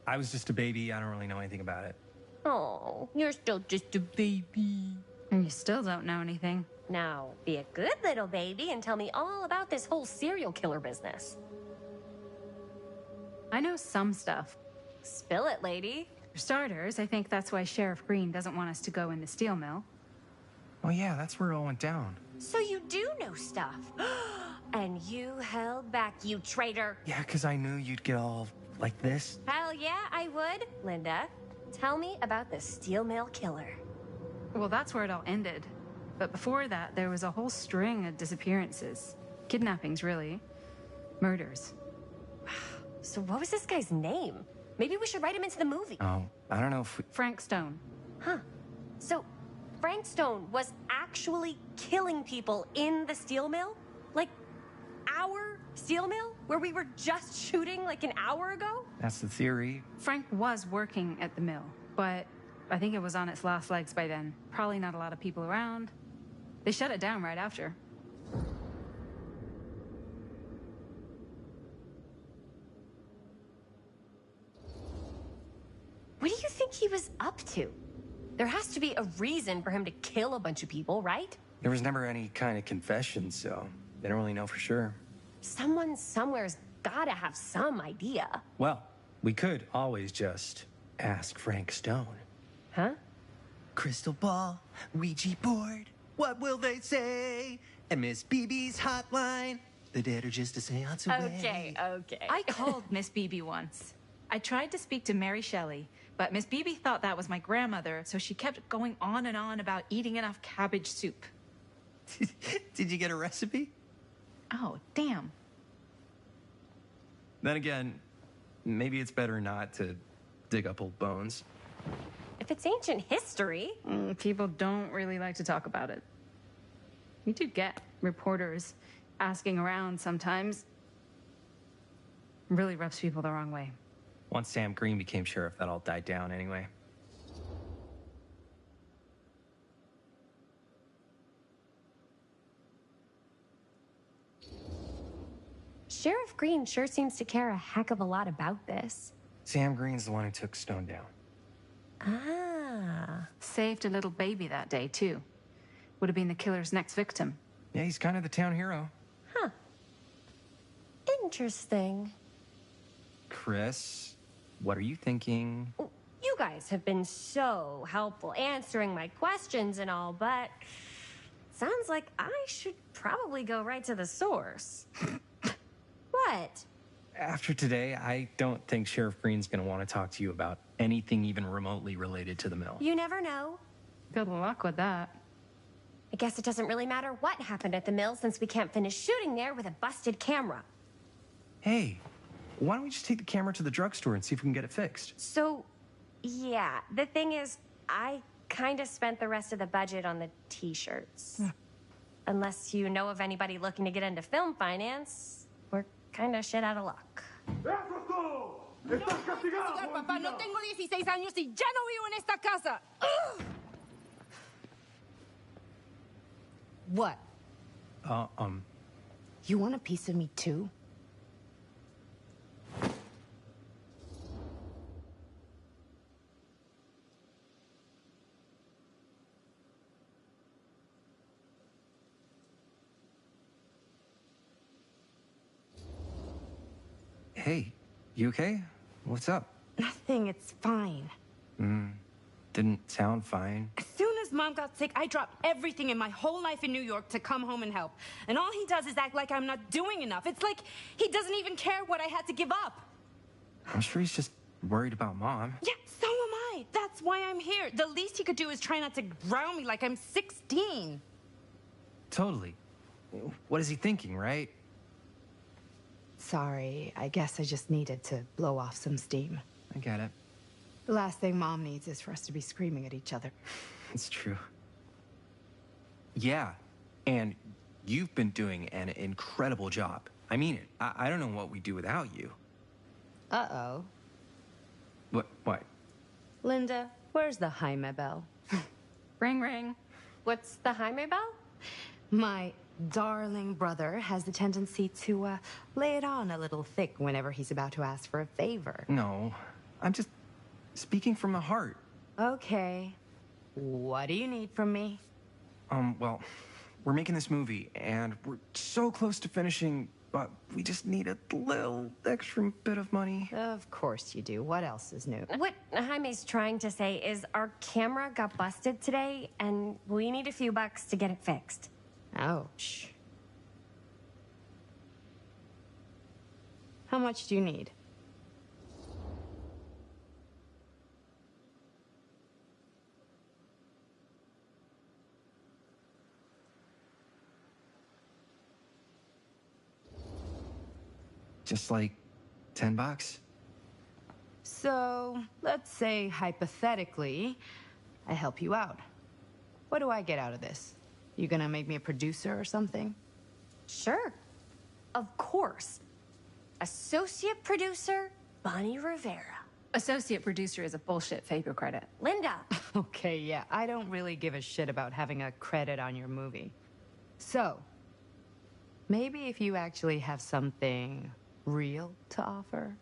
I was just a baby. I don't really know anything about it. Oh, you're still just a baby. And you still don't know anything. Now, be a good little baby and tell me all about this whole serial killer business. I know some stuff. Spill it, lady. For starters, I think that's why Sheriff Green doesn't want us to go in the steel mill. Oh, yeah, that's where it all went down. So you do know stuff. And you held back, you traitor. Yeah, because I knew you'd get all like this. Hell yeah, I would. Linda, tell me about the steel mill killer. Well, that's where it all ended. But before that, there was a whole string of disappearances. Kidnappings, really. Murders. So what was this guy's name? Maybe we should write him into the movie. Oh, I don't know if we... Frank Stone. Huh. So Frank Stone was actually killing people in the steel mill? Like, our steel mill? Where we were just shooting like an hour ago? That's the theory. Frank was working at the mill, but I think it was on its last legs by then. Probably not a lot of people around. They shut it down right after. What do you think he was up to? There has to be a reason for him to kill a bunch of people, right? There was never any kind of confession, so they don't really know for sure. Someone somewhere's gotta have some idea. Well, we could always just ask Frank Stone. Huh? Crystal ball, Ouija board, what will they say? And Miss BB's hotline, the dead are just a seance away. Okay. I called Miss Beebe once. I tried to speak to Mary Shelley, but Miss Beebe thought that was my grandmother, so she kept going on and on about eating enough cabbage soup. Did you get a recipe? Oh, damn. Then again, maybe it's better not to dig up old bones. If it's ancient history. People don't really like to talk about it. We do get reporters asking around sometimes. Really rubs people the wrong way. Once Sam Green became sheriff, that all died down anyway. Sheriff Green sure seems to care a heck of a lot about this. Sam Green's the one who took Stone down. Ah. Saved a little baby that day, too. Would have been the killer's next victim. Yeah, he's kind of the town hero. Huh. Interesting. Chris, what are you thinking? You guys have been so helpful answering my questions and all, but sounds like I should probably go right to the source. What? After today, I don't think Sheriff Green's going to want to talk to you about anything even remotely related to the mill. You never know. Good luck with that. I guess it doesn't really matter what happened at the mill since we can't finish shooting there with a busted camera. Hey, why don't we just take the camera to the drugstore and see if we can get it fixed? So, yeah, the thing is, I kind of spent the rest of the budget on the t-shirts. Unless you know of anybody looking to get into film finance, we're kind of shit out of luck. Papá, no tengo 16 años y ya no vivo en esta casa. What? You want a piece of me too? Hey, you okay? What's up? Nothing, it's fine. Didn't sound fine. As soon as Mom got sick, I dropped everything in my whole life in New York to come home and help. And all he does is act like I'm not doing enough. It's like he doesn't even care what I had to give up. I'm sure he's just worried about Mom. Yeah, so am I. That's why I'm here. The least he could do is try not to ground me like I'm 16. Totally. What is he thinking, right? Sorry, I guess I just needed to blow off some steam. I get it. The last thing Mom needs is for us to be screaming at each other. It's true. Yeah, and you've been doing an incredible job. I mean it. I don't know what we'd do without you. Uh-oh. What? Linda, where's the Jaime bell? Ring, ring. What's the Jaime bell? My darling brother has the tendency to lay it on a little thick whenever he's about to ask for a favor. No, I'm just speaking from the heart. Okay. What do you need from me? Well, we're making this movie, and we're so close to finishing, but we just need a little extra bit of money. Of course you do. What else is new? What Jaime's trying to say is our camera got busted today, and we need a few bucks to get it fixed. Ouch. How much do you need? Just like $10. So, let's say hypothetically, I help you out. What do I get out of this? You gonna make me a producer or something? Sure. Of course. Associate producer, Bonnie Rivera. Associate producer is a bullshit FAPO credit. Linda. Okay, yeah, I don't really give a shit about having a credit on your movie. So, maybe if you actually have something real to offer?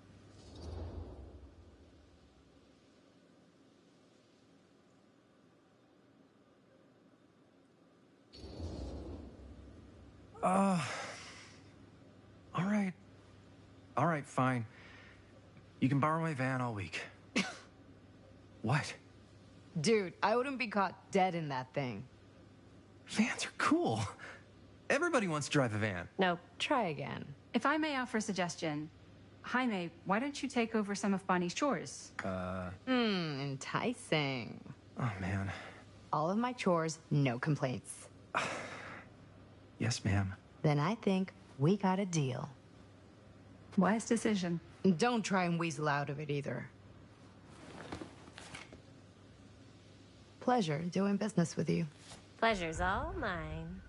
All right, fine. You can borrow my van all week. What? Dude, I wouldn't be caught dead in that thing. Vans are cool. Everybody wants to drive a van. No. Try again. If I may offer a suggestion, Jaime, why don't you take over some of Bonnie's chores? Enticing. Oh, man. All of my chores, no complaints. Yes, ma'am. Then I think we got a deal. Wise decision. Don't try and weasel out of it either. Pleasure doing business with you. Pleasure's all mine.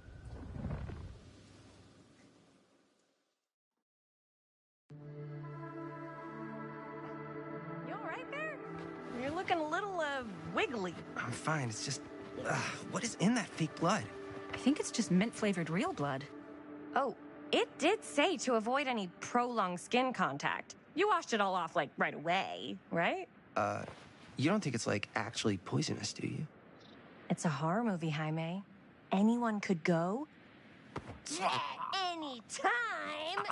You all right there? You're looking a little, wiggly. I'm fine. It's just, what is in that fake blood? I think it's just mint-flavored real blood. Oh, it did say to avoid any prolonged skin contact. You washed it all off, like, right away, right? You don't think it's, like, actually poisonous, do you? It's a horror movie, Jaime. Anyone could go. At any time!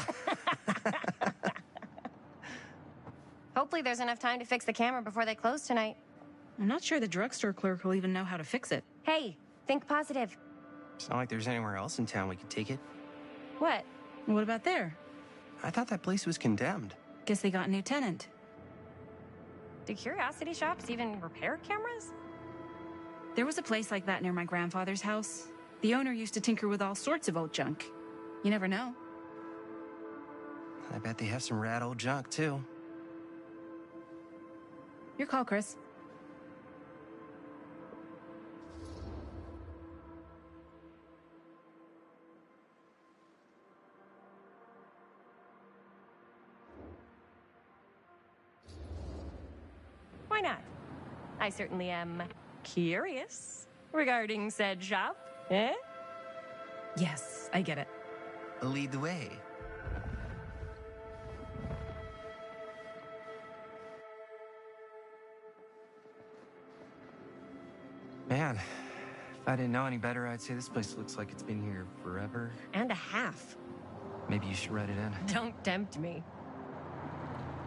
Hopefully there's enough time to fix the camera before they close tonight. I'm not sure the drugstore clerk will even know how to fix it. Hey, think positive. It's not like there's anywhere else in town we could take it. What? What about there? I thought that place was condemned. Guess they got a new tenant. Do curiosity shops even repair cameras? There was a place like that near my grandfather's house. The owner used to tinker with all sorts of old junk. You never know. I bet they have some rad old junk, too. Your call, Chris. Why not? I certainly am curious regarding said shop. Eh? Yes, I get it. Lead the way. Man, if I didn't know any better, I'd say this place looks like it's been here forever. And a half. Maybe you should write it in. Don't tempt me.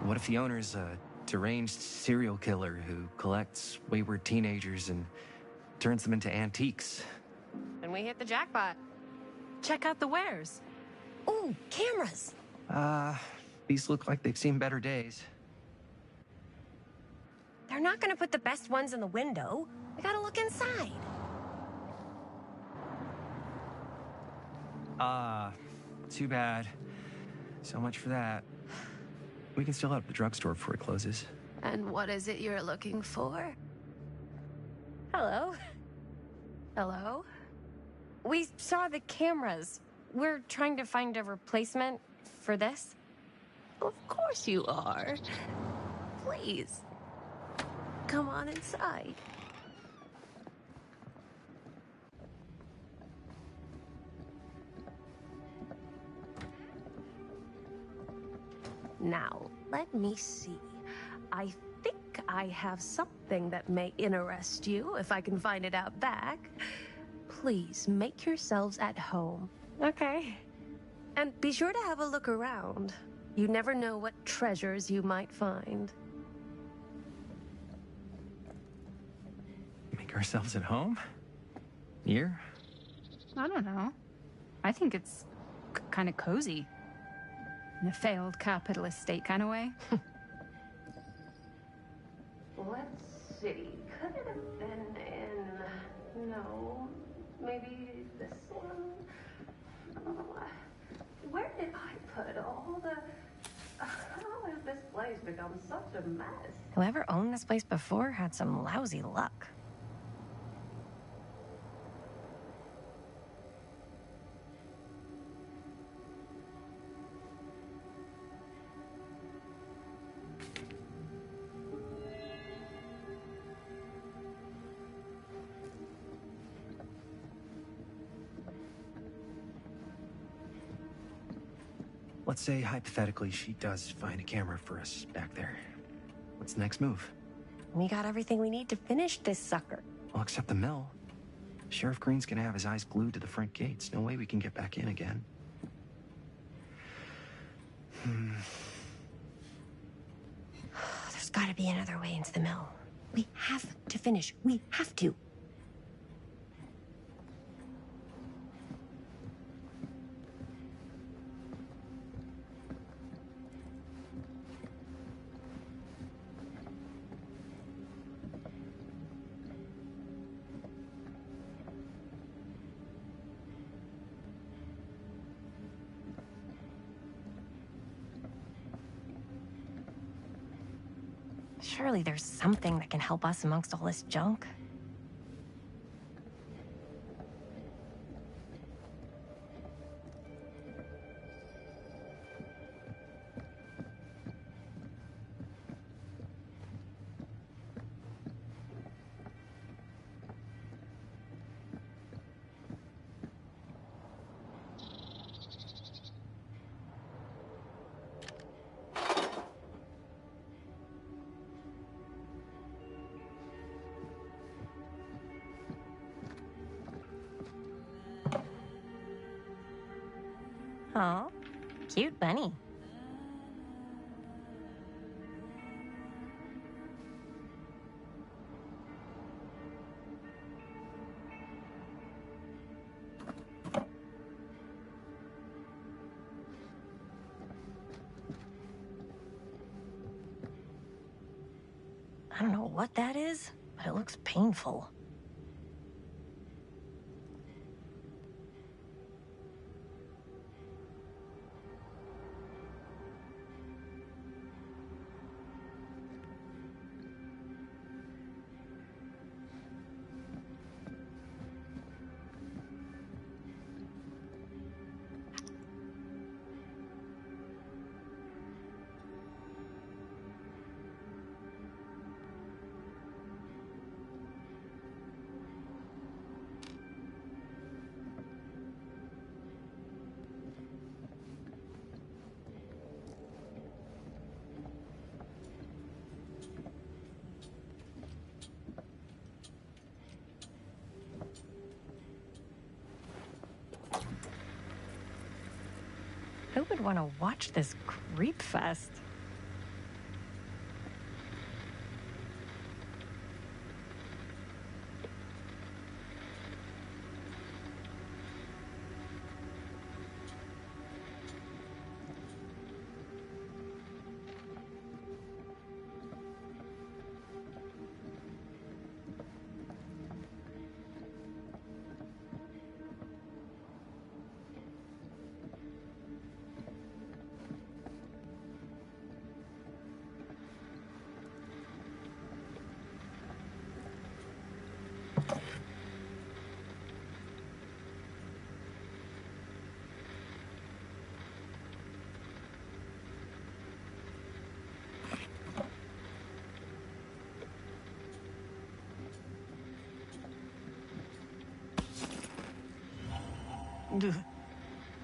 What if the owner's a deranged serial killer who collects wayward teenagers and turns them into antiques? And we hit the jackpot. Check out the wares. Ooh, cameras. These look like they've seen better days. They're not gonna put the best ones in the window. We gotta look inside. Too bad. So much for that. We can still out the drugstore before it closes. And what is it you're looking for? Hello. Hello? We saw the cameras. We're trying to find a replacement for this. Of course you are. Please. Come on inside. Now, let me see. I think I have something that may interest you, if I can find it out back. Please make yourselves at home. Okay. And be sure to have a look around. You never know what treasures you might find. Make ourselves at home? Here? I don't know. I think it's kind of cozy. In a failed capitalist state kind of way. Let's see. Could it have been in... No. Maybe this one? Oh, where did I put all the... How has this place become such a mess? Whoever owned this place before had some lousy luck. Let's say, hypothetically, she does find a camera for us back there. What's the next move? We got everything we need to finish this sucker. Well, except the mill. Sheriff Green's gonna have his eyes glued to the front gates. No way we can get back in again. There's gotta be another way into the mill. We have to finish. We have to. Surely there's something that can help us amongst all this junk. Oh, cute bunny. I don't know what that is, but it looks painful. Who would want to watch this creep fest?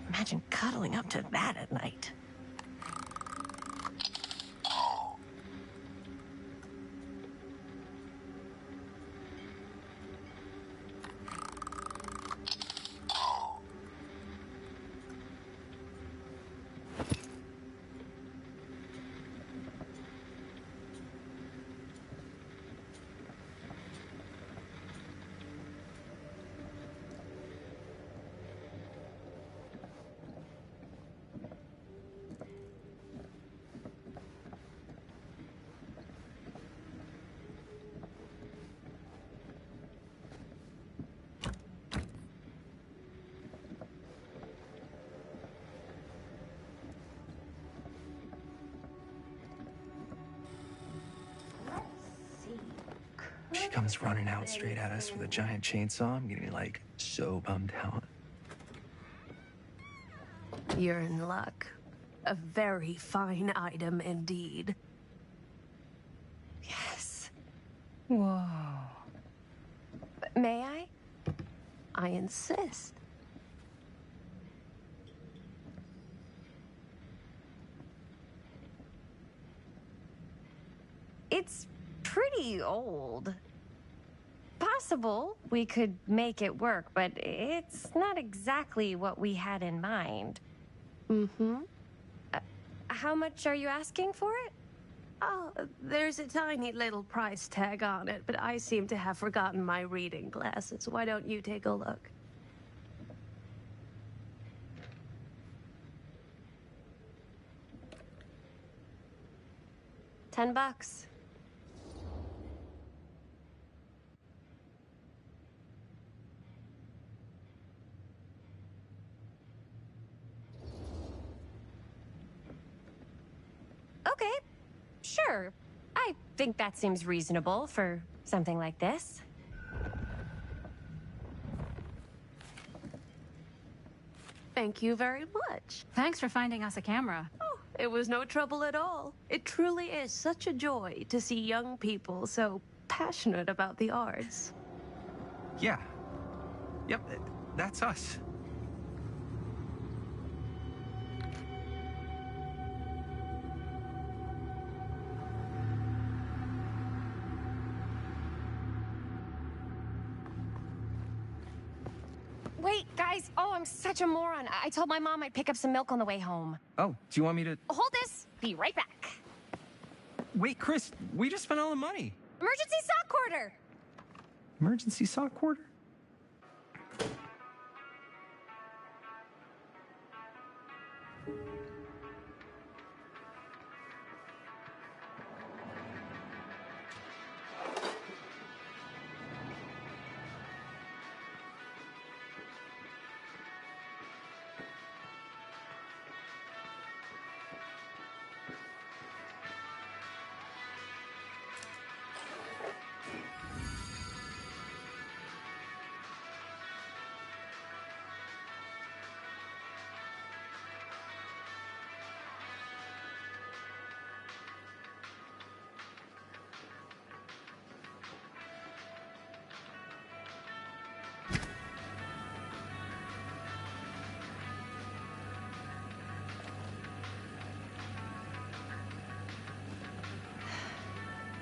Imagine cuddling up to that at night. She comes running out straight at us with a giant chainsaw. I'm gonna be like so bummed out. You're in luck. A very fine item indeed. Yes. Whoa. May I? I insist. It's pretty old. Possible we could make it work, but it's not exactly what we had in mind. Mm-hmm. How much are you asking for it? Oh, there's a tiny little price tag on it, but I seem to have forgotten my reading glasses. Why don't you take a look? $10. Okay, sure. I think that seems reasonable for something like this. Thank you very much. Thanks for finding us a camera. Oh, it was no trouble at all. It truly is such a joy to see young people so passionate about the arts. Yeah. Yep, that's us. Wait, guys. Oh, I'm such a moron. I told my mom I'd pick up some milk on the way home. Oh, do you want me to... Hold this. Be right back. Wait, Chris, we just spent all the money. Emergency sock order. Emergency sock order?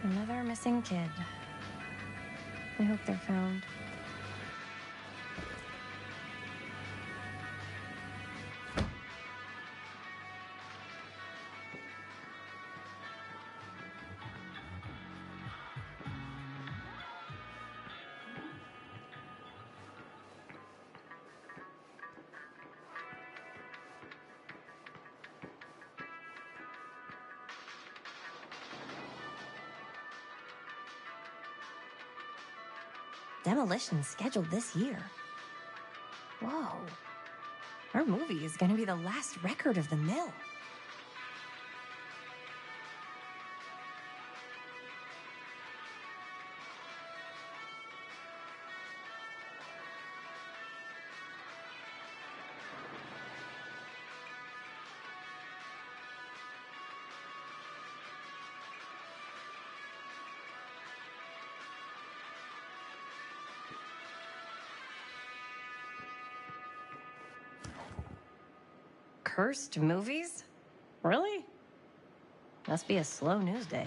Another missing kid. I hope they're found. Demolition scheduled this year. Whoa. Our movie is gonna be the last record of the mill. Cursed movies? Really? Must be a slow news day.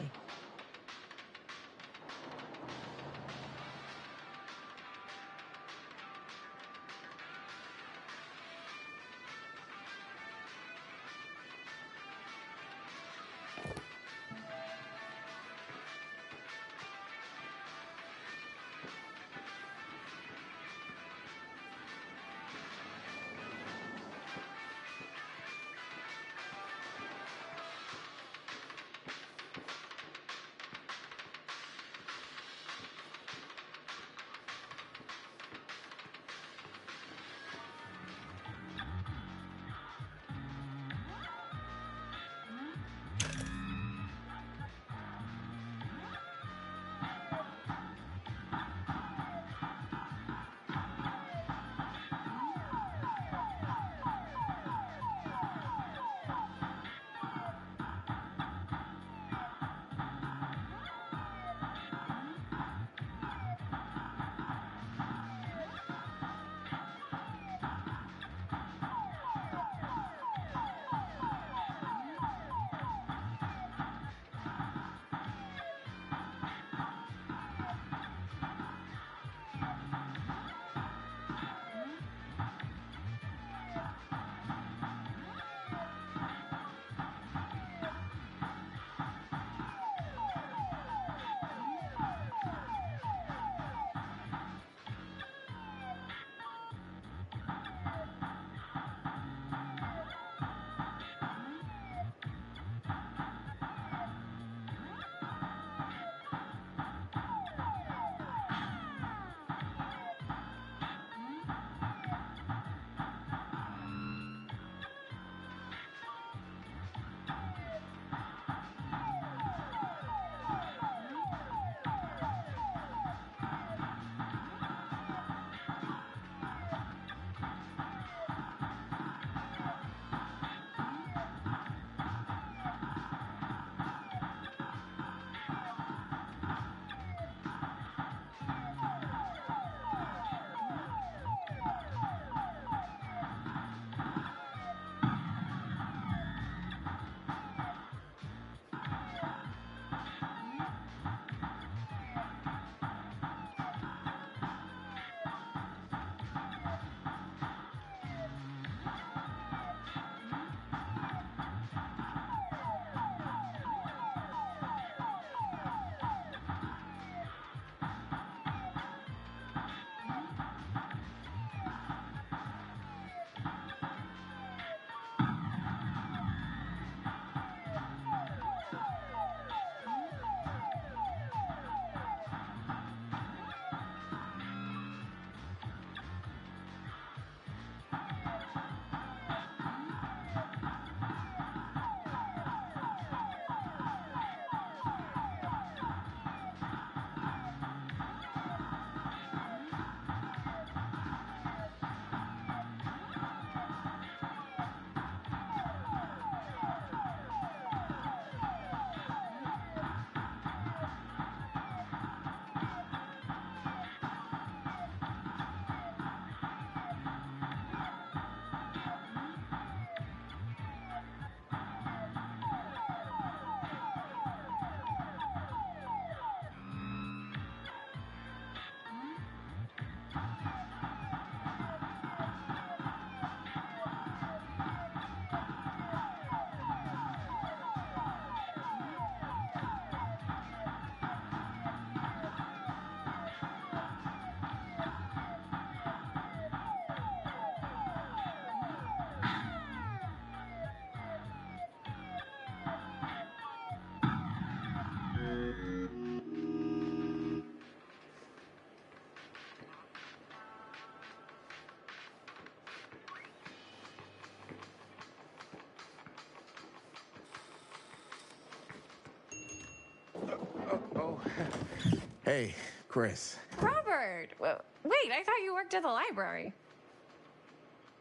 Hey, Chris. Robert! Wait, I thought you worked at the library.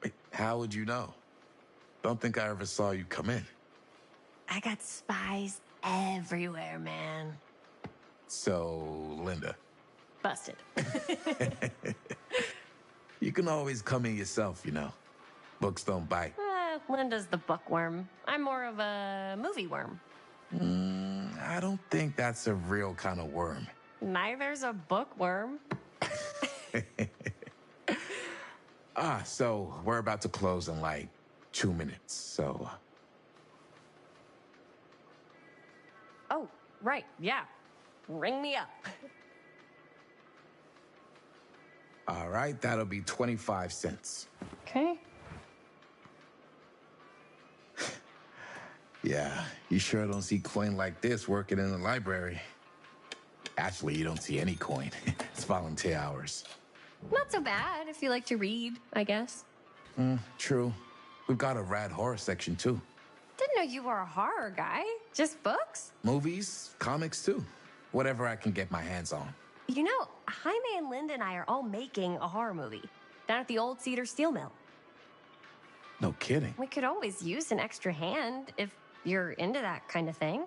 Wait, how would you know? Don't think I ever saw you come in. I got spies everywhere, man. So, Linda. Busted. You can always come in yourself, you know. Books don't bite. Linda's the bookworm. I'm more of a movie worm. I don't think that's a real kind of worm. Neither's a bookworm. So we're about to close in like 2 minutes, so... Oh, right, yeah. Ring me up. All right, that'll be 25 cents. Okay. Yeah, you sure don't see coin like this working in the library. Actually, you don't see any coin. It's volunteer hours. Not so bad if you like to read, I guess. True. We've got a rad horror section, too. Didn't know you were a horror guy. Just books? Movies, comics, too. Whatever I can get my hands on. You know, Jaime and Linda and I are all making a horror movie down at the old Cedar Steel Mill. No kidding. We could always use an extra hand if you're into that kind of thing.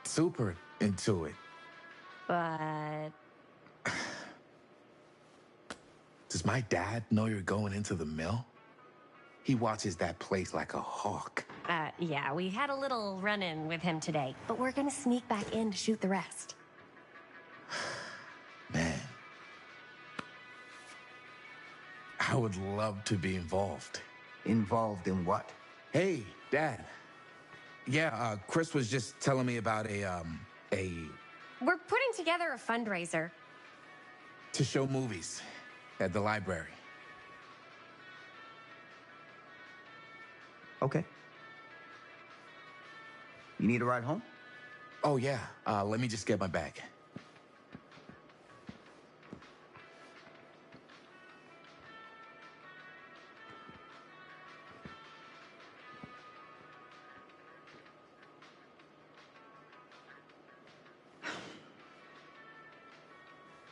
Super into it. But... Does my dad know you're going into the mill? He watches that place like a hawk. Yeah, we had a little run-in with him today, but we're gonna sneak back in to shoot the rest. Man. I would love to be involved. Involved in what? Hey, Dad. Yeah, Chris was just telling me about a... We're putting together a fundraiser. to show movies at the library. Okay. You need a ride home? Oh, yeah. Let me just get my bag.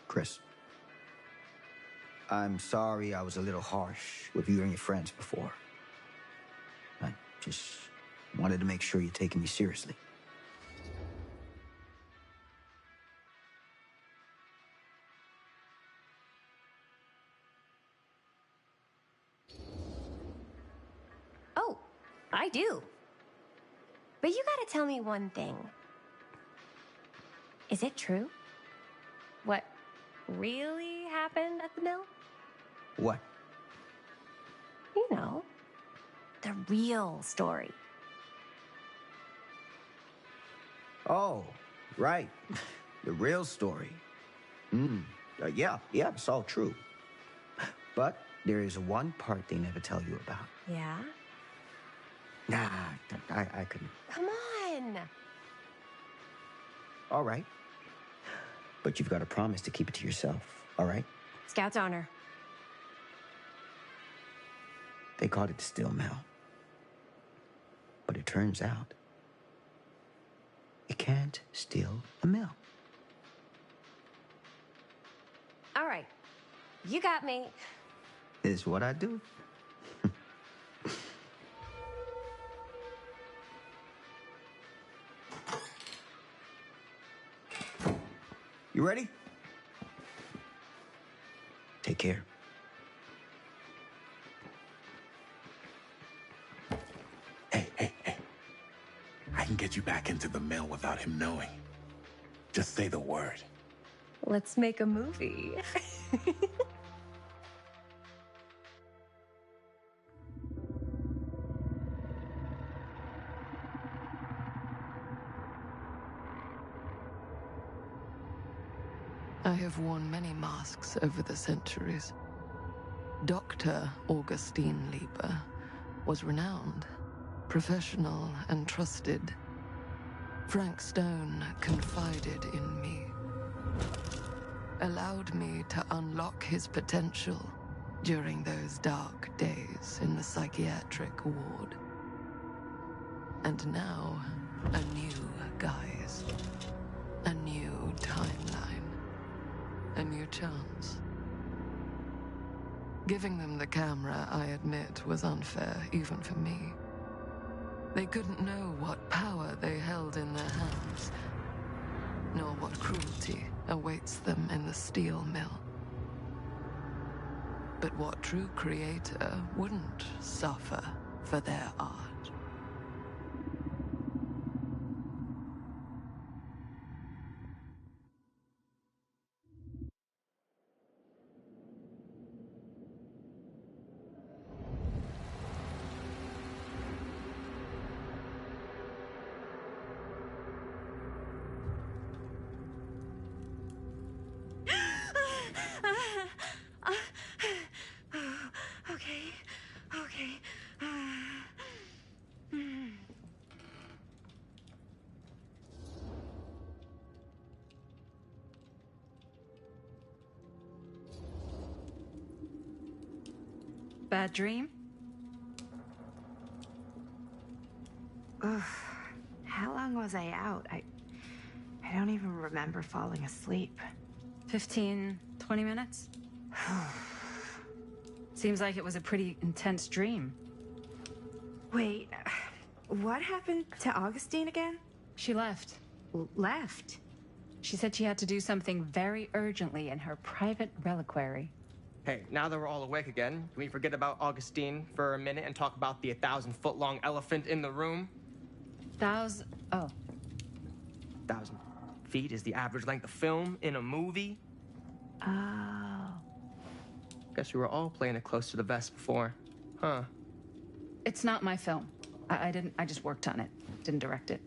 Chris, I'm sorry I was a little harsh with you and your friends before. I just wanted to make sure you're taking me seriously. Oh, I do. But you gotta tell me one thing. Is it true? What really happened at the mill? What? You know, the real story. Oh, right. The real story. Yeah, it's all true. But there is one part they never tell you about. Yeah? Nah, I couldn't. Come on! All right. But you've got to promise to keep it to yourself, all right? Scout's honor. They called it the Steel Mill. But it turns out, you can't steal a mill. All right. You got me. Is what I do. You ready? Take care. Hey. I can get you back into the mill without him knowing. Just say the word. Let's make a movie. I have worn many masks over the centuries. Dr. Augustine Lieber was renowned, professional, and trusted. Frank Stone confided in me, allowed me to unlock his potential during those dark days in the psychiatric ward. And now, a new guise, a new timeline. A new chance. Giving them the camera, I admit, was unfair, even for me. They couldn't know what power they held in their hands, nor what cruelty awaits them in the steel mill. But what true creator wouldn't suffer for their art? Okay, okay. Bad dream? Ugh. How long was I out? I don't even remember falling asleep. 15, 20 minutes? Seems like it was a pretty intense dream. Wait, what happened to Augustine again? She left. Left? She said she had to do something very urgently in her private reliquary. Hey, now that we're all awake again, can we forget about Augustine for a minute and talk about the 1,000-foot-long elephant in the room? Oh. 1,000 feet is the average length of film in a movie. Oh. Guess we were all playing it close to the vest before, huh? It's not my film. I just worked on it. Didn't direct it.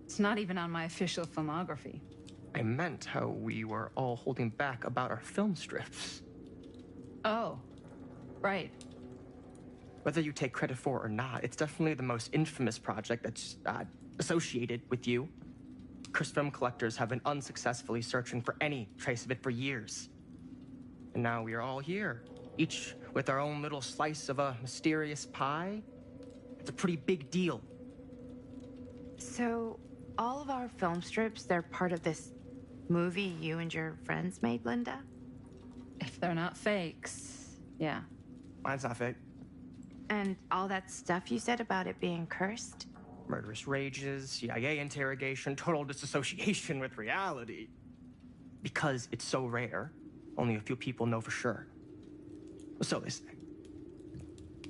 It's not even on my official filmography. I meant how we were all holding back about our film strips. Oh, right. Whether you take credit for it or not, it's definitely the most infamous project that's associated with you. Cursed film collectors have been unsuccessfully searching for any trace of it for years. And now we are all here, each with our own little slice of a mysterious pie. It's a pretty big deal. So, all of our film strips, they're part of this movie you and your friends made, Linda? If they're not fakes, yeah. Mine's not fake. And all that stuff you said about it being cursed? Murderous rages, CIA interrogation, total disassociation with reality. Because it's so rare, only a few people know for sure. So they say.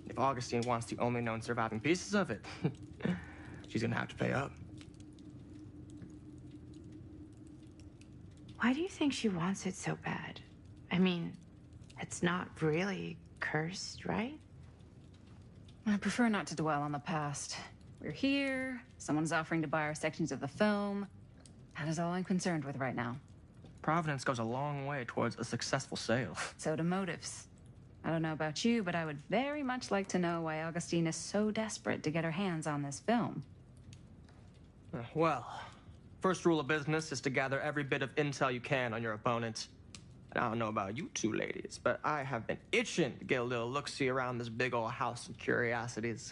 If Augustine wants the only known surviving pieces of it, she's gonna have to pay up. Why do you think she wants it so bad? I mean, it's not really cursed, right? I prefer not to dwell on the past. We're here, someone's offering to buy our sections of the film. That is all I'm concerned with right now. Providence goes a long way towards a successful sale. So do motives. I don't know about you, but I would very much like to know why Augustine is so desperate to get her hands on this film. Well, first rule of business is to gather every bit of intel you can on your opponent. And I don't know about you two ladies, but I have been itching to get a little look-see around this big old house of curiosities.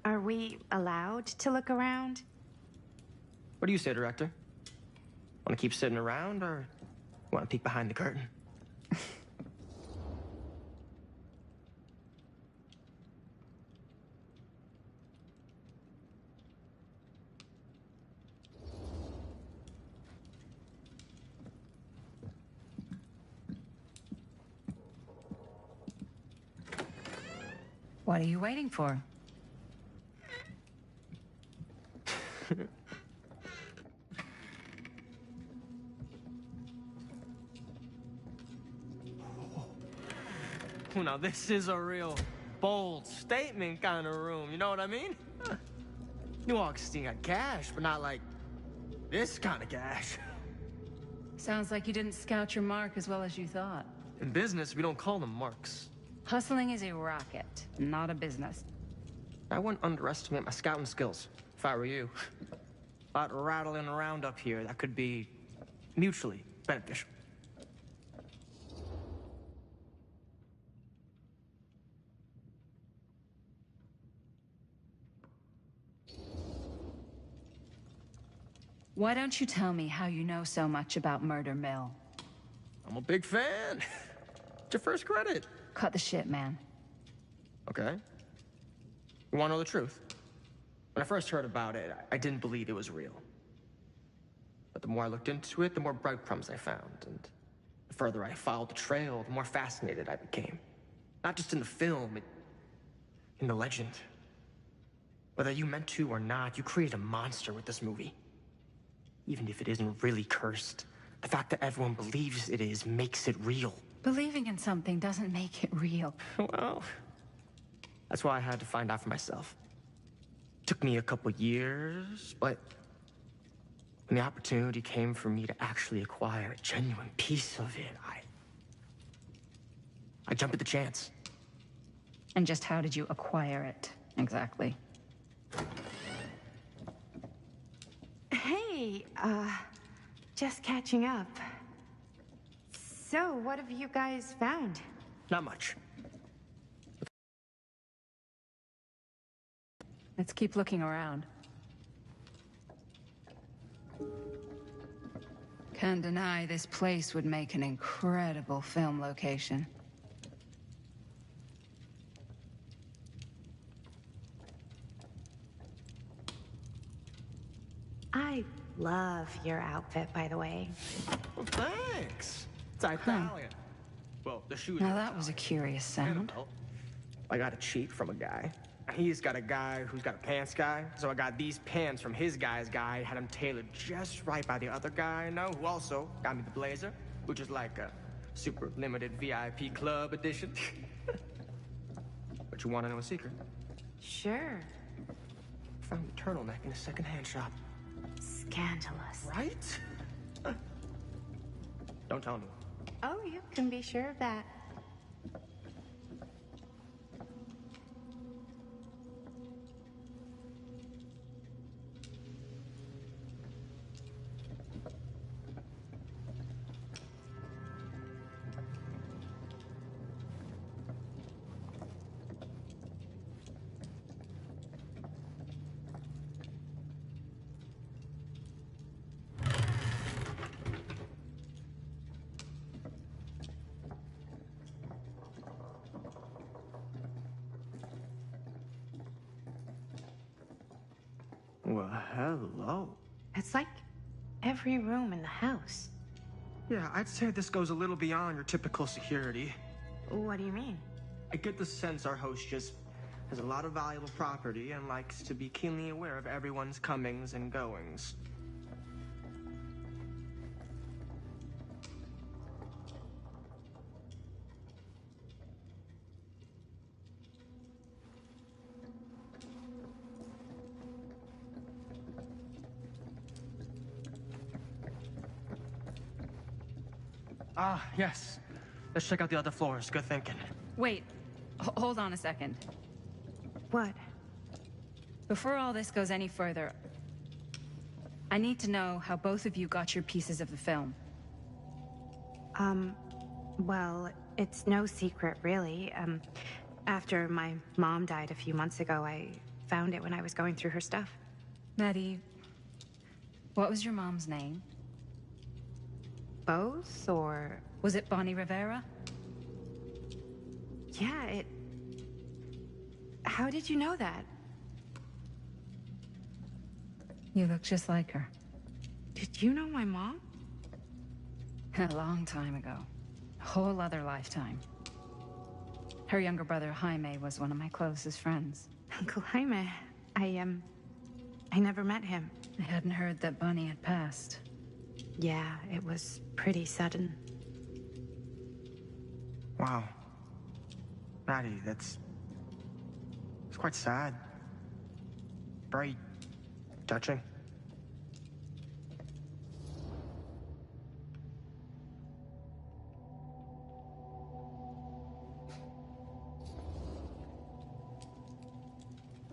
Are we allowed to look around? What do you say, director? Want to keep sitting around, or want to peek behind the curtain? What are you waiting for? Oh, now this is a real bold statement kind of room, you know what I mean? New Augustine got cash, but not like this kind of cash. Sounds like you didn't scout your mark as well as you thought. In business, we don't call them marks. Hustling is a racket, not a business. I wouldn't underestimate my scouting skills, if I were you. A lot rattling around up here that could be mutually beneficial. Why don't you tell me how you know so much about Murder Mill? I'm a big fan. It's your first credit. Cut the shit, man. Okay. You want to know the truth? When I first heard about it, I didn't believe it was real. But the more I looked into it, the more breadcrumbs I found. And the further I followed the trail, the more fascinated I became. Not just in the film, in the legend. Whether you meant to or not, you created a monster with this movie. Even if it isn't really cursed, the fact that everyone believes it is makes it real. Believing in something doesn't make it real. Well, that's why I had to find out for myself. Took me a couple years, but when the opportunity came for me to actually acquire a genuine piece of it, I jumped at the chance. And just how did you acquire it, exactly? Hey, just catching up. So, what have you guys found? Not much. Let's keep looking around. Can't deny this place would make an incredible film location. I love your outfit, by the way. Well, thanks. It's Italian. Well, the shoes. Now that was a curious sound. I got a cheat from a guy. He's got a guy who's got a pants guy, so I got these pants from his guy's guy, had them tailored just right by the other guy I know, who also got me the blazer, which is like a super limited VIP club edition. But you want to know a secret? Sure. Found a turtleneck in a secondhand shop. Scandalous. Right? Don't tell anyone. Oh, you can be sure of that. Well, hello. It's like every room in the house. Yeah, I'd say this goes a little beyond your typical security. What do you mean? I get the sense our host just has a lot of valuable property and likes to be keenly aware of everyone's comings and goings. Ah, yes. Let's check out the other floors. Good thinking. Wait, hold on a second. What? Before all this goes any further, I need to know how both of you got your pieces of the film. Well, it's no secret, really. After my mom died a few months ago, I found it when I was going through her stuff. Maddie, what was your mom's name? Both, or... Was it Bonnie Rivera? Yeah, it... How did you know that? You look just like her. Did you know my mom? A long time ago. A whole other lifetime. Her younger brother, Jaime, was one of my closest friends. Uncle Jaime. I never met him. I hadn't heard that Bonnie had passed. Yeah, it was pretty sudden. Wow. Maddie, it's quite sad. Very touching.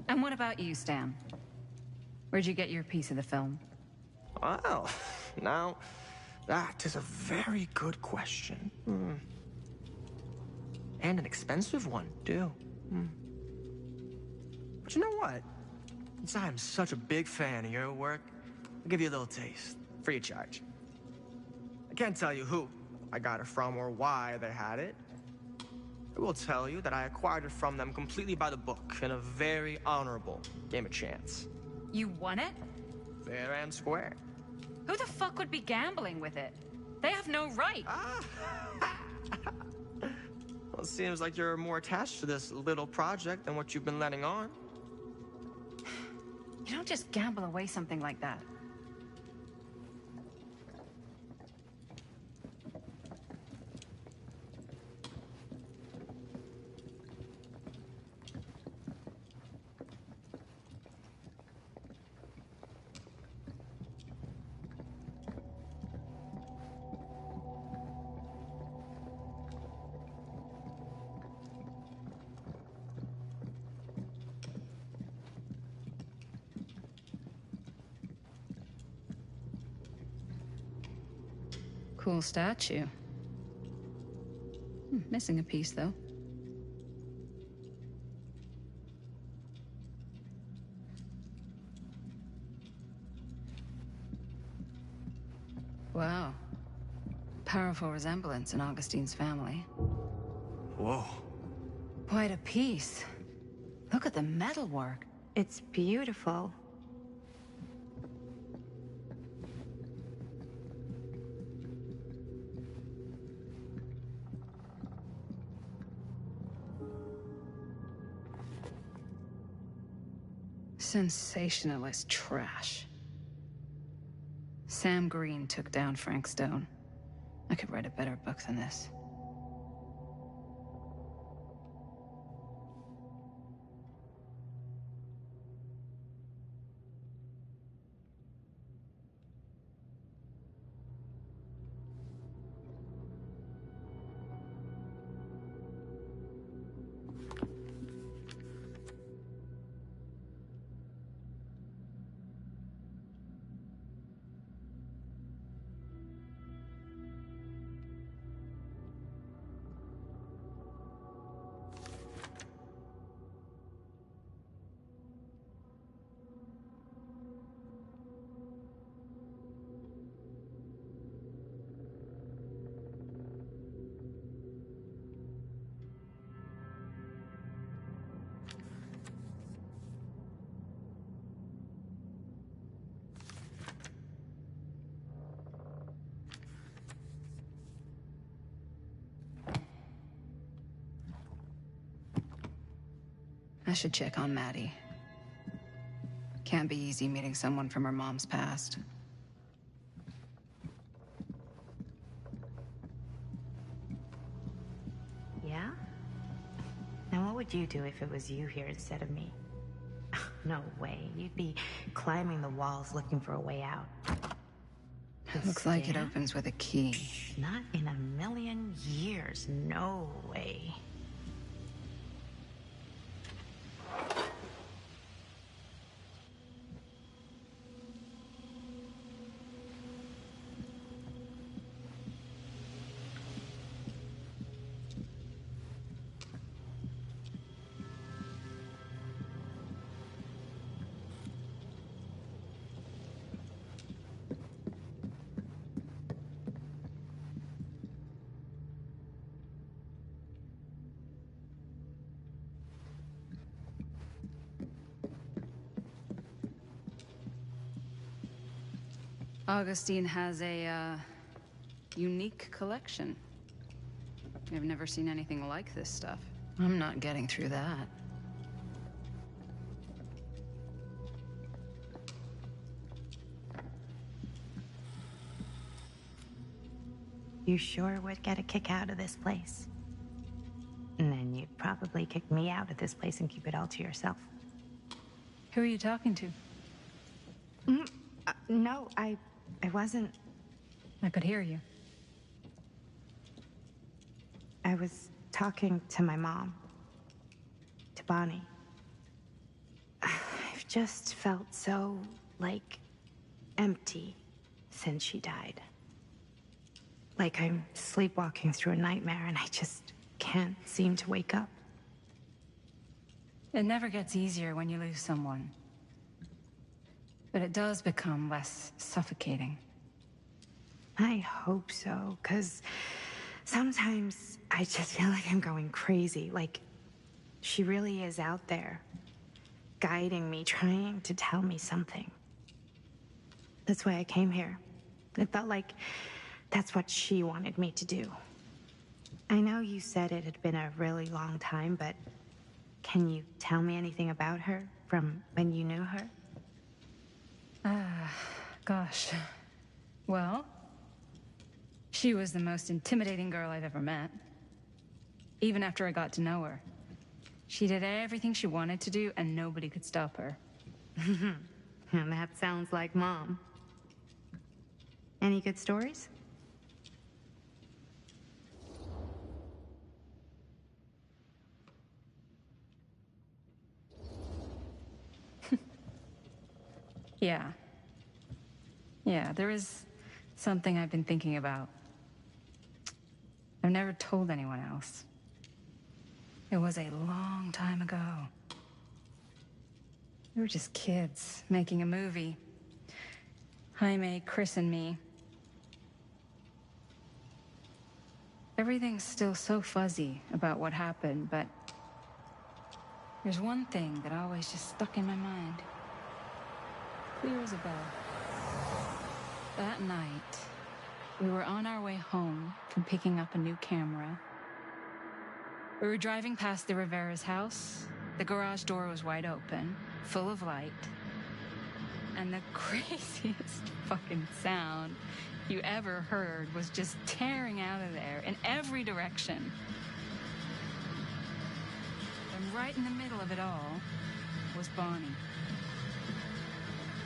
And what about you, Stan? Where'd you get your piece of the film? Well, now, that is a very good question. And an expensive one, too. But you know what? Since I'm such a big fan of your work, I'll give you a little taste, free of charge. I can't tell you who I got it from or why they had it. I will tell you that I acquired it from them completely by the book in a very honorable game of chance. You won it? Fair and square. Who the fuck would be gambling with it? They have no right. Well, it seems like you're more attached to this little project than what you've been letting on. You don't just gamble away something like that. Cool statue. Missing a piece, though. Wow. Powerful resemblance in Augustine's family. Whoa. Quite a piece. Look at the metalwork. It's beautiful. Sensationalist trash. Sam Green took down Frank Stone. I could write a better book than this. I should check on Maddie. Can't be easy meeting someone from her mom's past. Yeah? Now what would you do if it was you here instead of me? No way. You'd be climbing the walls looking for a way out. Looks like it opens with a key. Not in a million years. No way. Augustine has a, unique collection. I've never seen anything like this stuff. I'm not getting through that. You sure would get a kick out of this place. And then you'd probably kick me out of this place and keep it all to yourself. Who are you talking to? No, I wasn't. I could hear you. I was talking to my mom. To Bonnie. I've just felt so, like, empty since she died. Like I'm sleepwalking through a nightmare and I just can't seem to wake up. It never gets easier when you lose someone. But it does become less suffocating. I hope so, because sometimes I just feel like I'm going crazy. Like, she really is out there, guiding me, trying to tell me something. That's why I came here. It felt like That's what she wanted me to do. I know you said it had been a really long time, but can you tell me anything about her from when you knew her? Gosh. Well, she was the most intimidating girl I've ever met. Even after I got to know her. She did everything she wanted to do, and nobody could stop her. And that sounds like Mom. Any good stories? Yeah. Yeah, there is something I've been thinking about. I've never told anyone else. It was a long time ago. We were just kids making a movie. Jaime, Chris, and me. Everything's still so fuzzy about what happened, but there's one thing that always just stuck in my mind. Clear as a bell. That night, we were on our way home from picking up a new camera. We were driving past the Rivera's house. The garage door was wide open, full of light. And the craziest fucking sound you ever heard was just tearing out of there in every direction. And right in the middle of it all was Bonnie.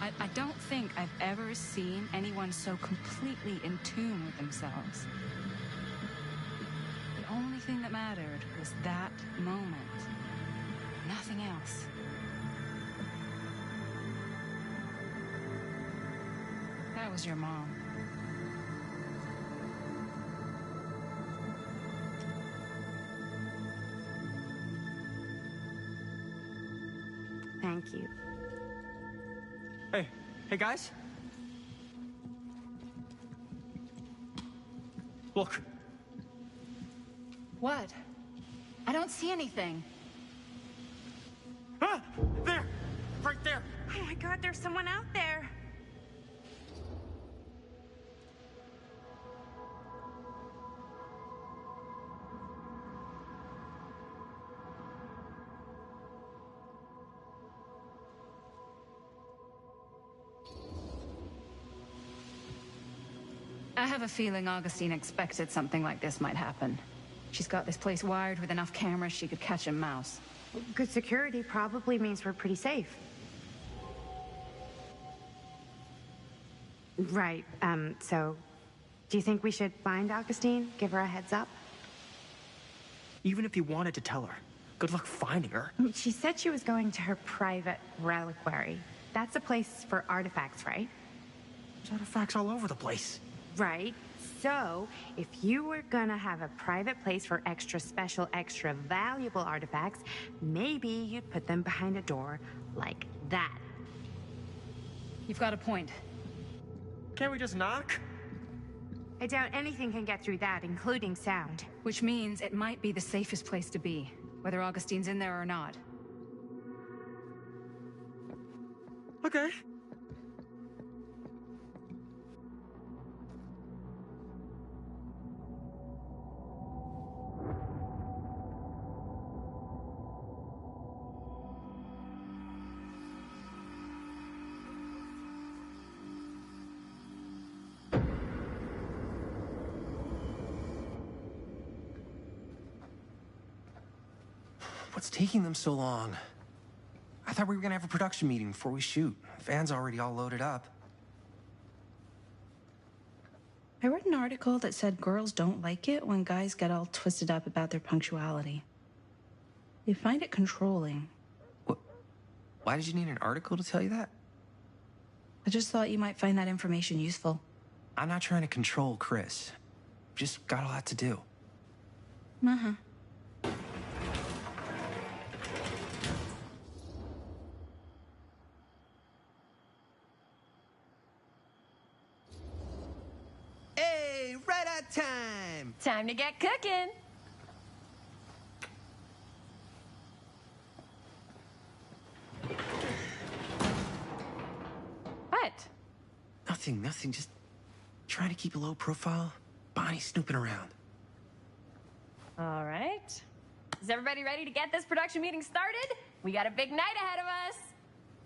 I don't think I've ever seen anyone so completely in tune with themselves. The only thing that mattered was that moment. Nothing else. That was your mom. Thank you. Hey guys. Look. What? I don't see anything. Ah! There! Right there! Oh my God, there's someone out there. I have a feeling Augustine expected something like this might happen. She's got this place wired with enough cameras she could catch a mouse. Good security probably means we're pretty safe. Right, so do you think we should find Augustine? Give her a heads up? Even if you wanted to tell her, good luck finding her. She said she was going to her private reliquary. That's a place for artifacts, right? There's artifacts all over the place. Right. So, if you were gonna have a private place for extra special, extra valuable artifacts, maybe you'd put them behind a door like that. You've got a point. Can't we just knock? I doubt anything can get through that, including sound. Which means it might be the safest place to be, whether Augustine's in there or not. Okay. What's taking them so long? I thought we were gonna have a production meeting before we shoot. Van's already all loaded up. I read an article that said girls don't like it when guys get all twisted up about their punctuality. They find it controlling. What? Why did you need an article to tell you that? I just thought you might find that information useful. I'm not trying to control Chris. Just got a lot to do. Uh-huh. Hey, right on time! Time to get cooking. What? Nothing, just trying to keep a low profile. Bonnie's snooping around. All right. Is everybody ready to get this production meeting started? We got a big night ahead of us.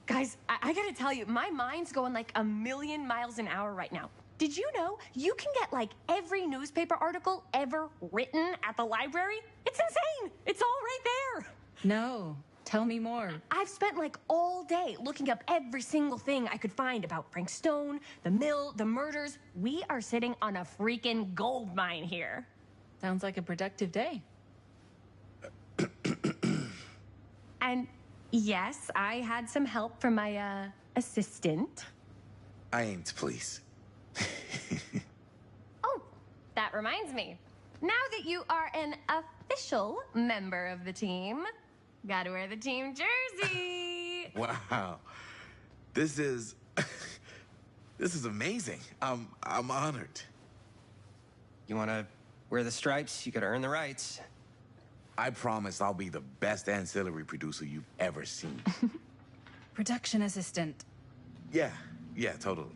Guys, I gotta tell you, my mind's going like a million miles an hour right now. Did you know you can get like every newspaper article ever written at the library? It's insane. It's all right there. No. Tell me more. I've spent like all day looking up every single thing I could find about Frank Stone, the mill, the murders. We are sitting on a freaking gold mine here. Sounds like a productive day. And yes, I had some help from my assistant. I aim to please. Oh, that reminds me. Now that you are an official member of the team, gotta wear the team jersey. Wow. This is... this is amazing. I'm honored. You want to wear the stripes? You gotta earn the rights. I promise I'll be the best ancillary producer you've ever seen. Production assistant. Yeah, totally.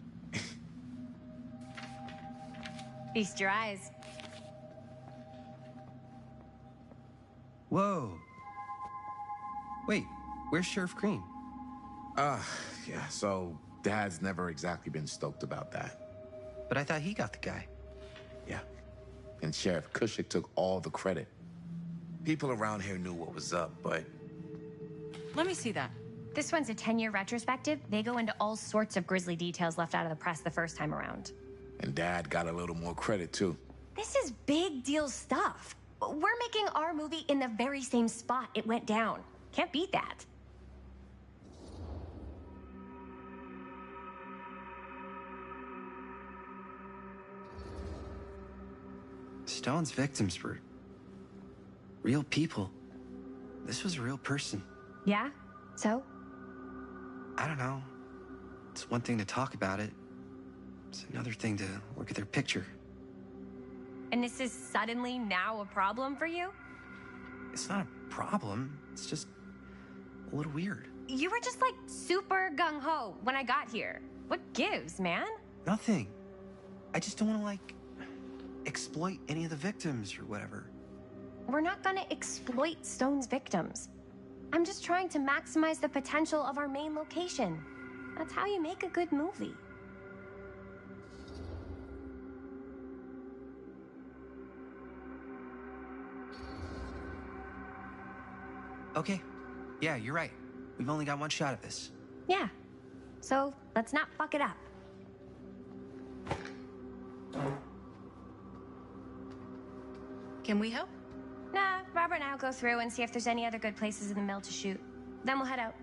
Feast your eyes. Whoa. Wait, where's Sheriff Green? Yeah, so Dad's never exactly been stoked about that. But I thought he got the guy. Yeah, and Sheriff Cushik took all the credit. People around here knew what was up, but... Let me see that. This one's a 10-year retrospective. They go into all sorts of grisly details left out of the press the first time around. And Dad got a little more credit, too. This is big deal stuff. We're making our movie in the very same spot it went down. Can't beat that. Stone's victims were real people. This was a real person. Yeah? So? I don't know. It's one thing to talk about it. It's another thing to look at their picture. And this is suddenly now a problem for you? It's not a problem. It's just a little weird. You were just like super gung-ho when I got here. What gives, man? Nothing. I just don't want to, like, exploit any of the victims or whatever. We're not gonna exploit Stone's victims. I'm just trying to maximize the potential of our main location. That's how you make a good movie. Okay. Yeah, you're right. We've only got one shot at this. Yeah. So let's not fuck it up. Can we help? Nah, Robert and I'll go through and see if there's any other good places in the mill to shoot. Then we'll head out.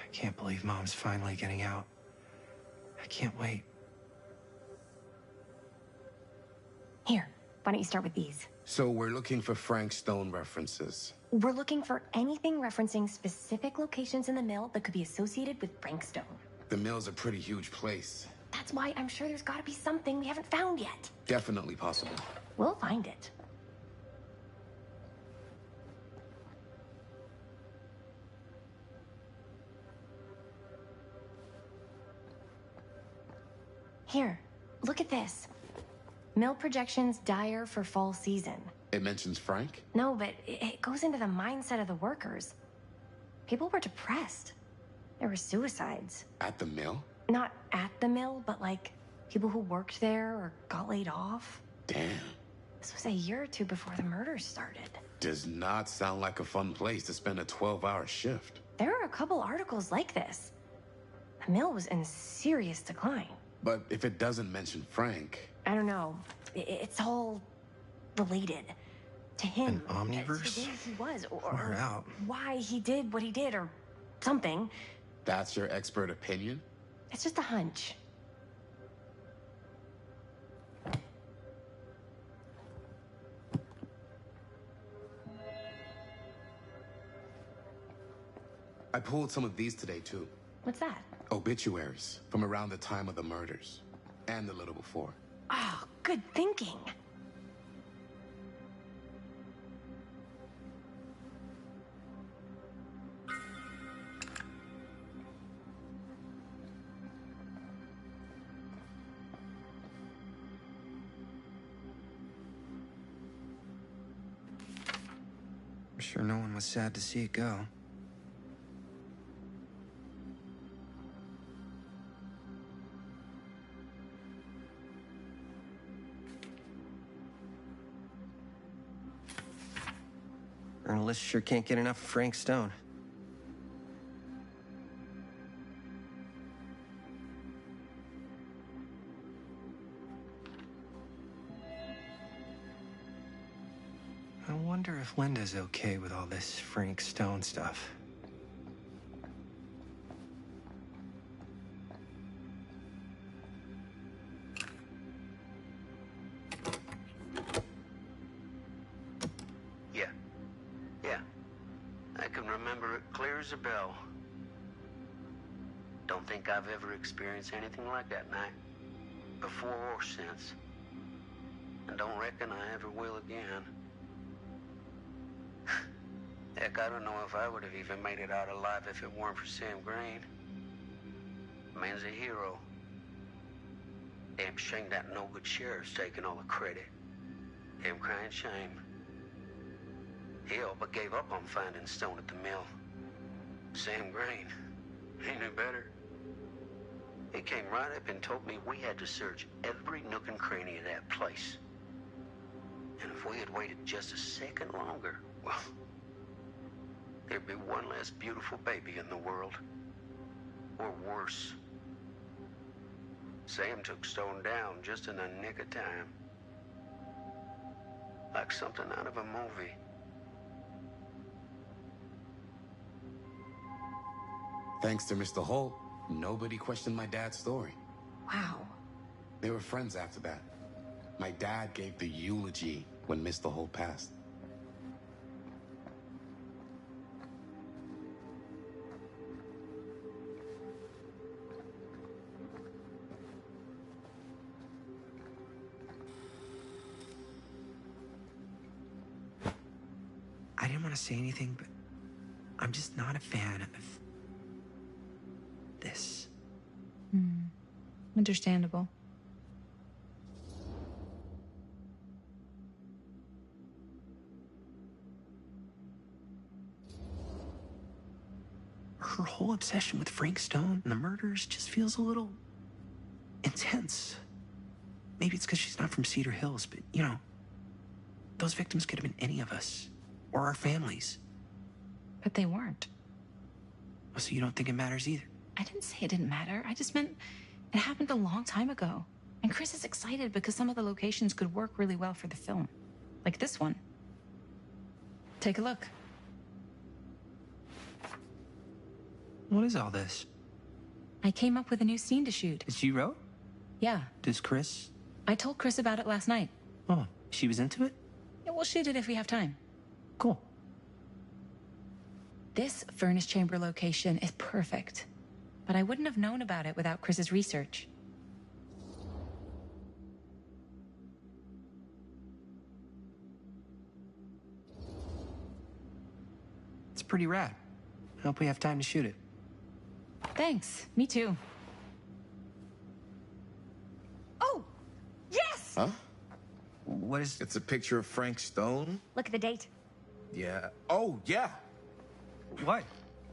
I can't believe Mom's finally getting out. I can't wait. Here, why don't you start with these? So we're looking for Frank Stone references. We're looking for anything referencing specific locations in the mill that could be associated with Frank Stone. The mill's a pretty huge place. That's why I'm sure there's gotta be something we haven't found yet. Definitely possible. We'll find it. Here, look at this. Mill projections dire for fall season. It mentions Frank? No, but it goes into the mindset of the workers. People were depressed. There were suicides. At the mill? Not at the mill, but like people who worked there or got laid off. Damn. This was a year or two before the murders started. Does not sound like a fun place to spend a 12-hour shift. There are a couple articles like this. The mill was in serious decline. But if it doesn't mention Frank... I don't know. It's all related to him. An omniverse? To who he was, Far out. why he did what he did, or something. That's your expert opinion? It's just a hunch. I pulled some of these today, too. What's that? Obituaries from around the time of the murders. And a little before. Oh, good thinking. I'm sure no one was sad to see it go. Journalists sure can't get enough of Frank Stone. I wonder if Linda's okay with all this Frank Stone stuff. Yeah. Yeah. I can remember it clear as a bell. Don't think I've ever experienced anything like that night. Before or since. And don't reckon I ever will again. Heck, I don't know if I would have even made it out alive if it weren't for Sam Green. Man's a hero. Damn shame that no-good sheriff's taking all the credit. Damn crying shame. He all but gave up on finding Stone at the mill. Sam Green, he knew better. He came right up and told me we had to search every nook and cranny of that place. And if we had waited just a second longer, well, there'd be one less beautiful baby in the world. Or worse. Sam took Stone down just in the nick of time. Like something out of a movie. Thanks to Mr. Holt, nobody questioned my dad's story. Wow. They were friends after that. My dad gave the eulogy when Mr. Holt passed. I didn't want to say anything, but I'm just not a fan of this. Understandable. Her whole obsession with Frank Stone and the murders just feels a little intense. Maybe it's because she's not from Cedar Hills, but, you know, those victims could have been any of us, or our families. But they weren't. Oh, so you don't think it matters either? I didn't say it didn't matter. I just meant it happened a long time ago. And Chris is excited because some of the locations could work really well for the film. Like this one. Take a look. What is all this? I came up with a new scene to shoot. That you wrote? Yeah. Does Chris? I told Chris about it last night. Oh, she was into it? Yeah, we'll shoot it if we have time. Cool. This furnace chamber location is perfect. But I wouldn't have known about it without Chris's research. It's pretty rad. I hope we have time to shoot it. Thanks. Me too. Oh! Yes! Huh? What is... It's a picture of Frank Stone? Look at the date. Yeah. Oh, yeah. What?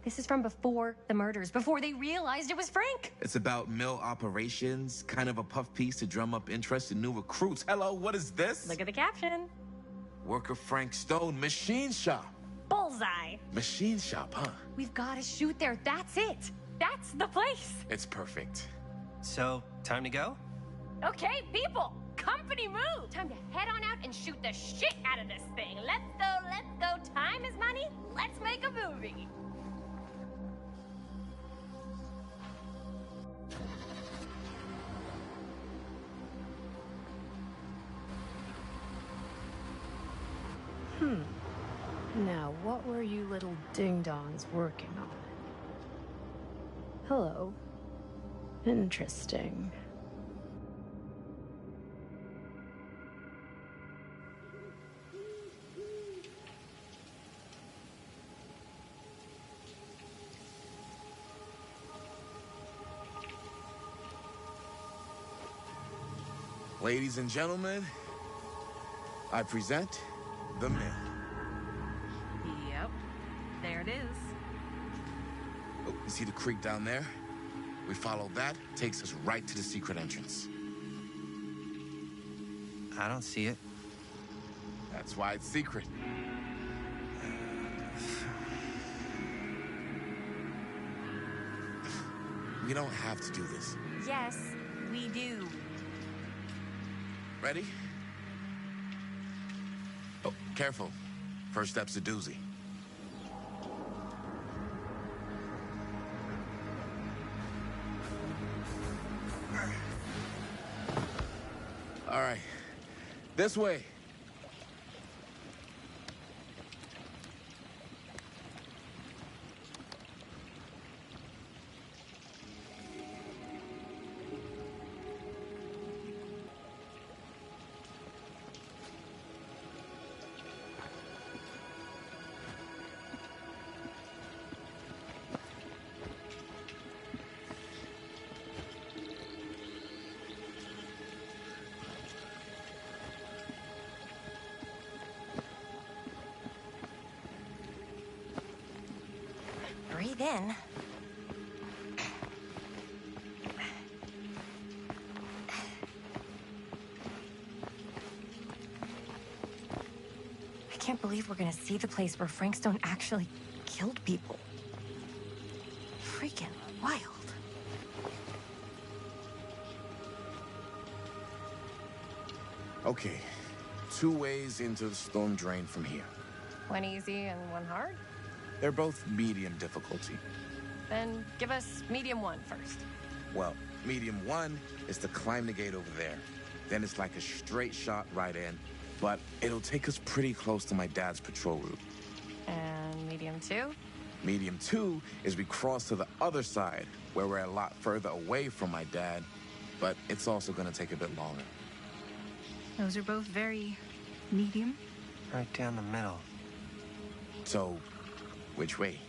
This is from before the murders, before they realized it was Frank. It's about mill operations, kind of a puff piece to drum up interest in new recruits. Hello, what is this? Look at the caption. Worker Frank Stone, machine shop. Bullseye. Machine shop, huh? We've got to shoot there. That's it. That's the place. It's perfect. So, time to go? Okay, people, company move. Time to head on out and shoot the shit out of this thing. Let's go, let's go. Time is money. Let's make a movie. Now, what were you little ding-dongs working on? Hello. Interesting. Ladies and gentlemen, I present the Mill. Yep. There it is. Oh, you see the creek down there? We follow that, takes us right to the secret entrance. I don't see it. That's why it's secret. We don't have to do this. Yes, we do. Ready? Oh, careful. First step's a doozy. All right. This way. Breathe in. I can't believe we're gonna see the place where Frank Stone actually killed people. Freaking wild. Okay. 2 ways into the storm drain from here. One easy and one hard? They're both medium difficulty. Then give us medium one first. Well, medium 1 is to climb the gate over there. Then it's like a straight shot right in, but it'll take us pretty close to my dad's patrol route. And medium two? Medium 2 is we cross to the other side, where we're a lot further away from my dad, but it's also gonna take a bit longer. Those are both very medium. Right down the middle. So, which way?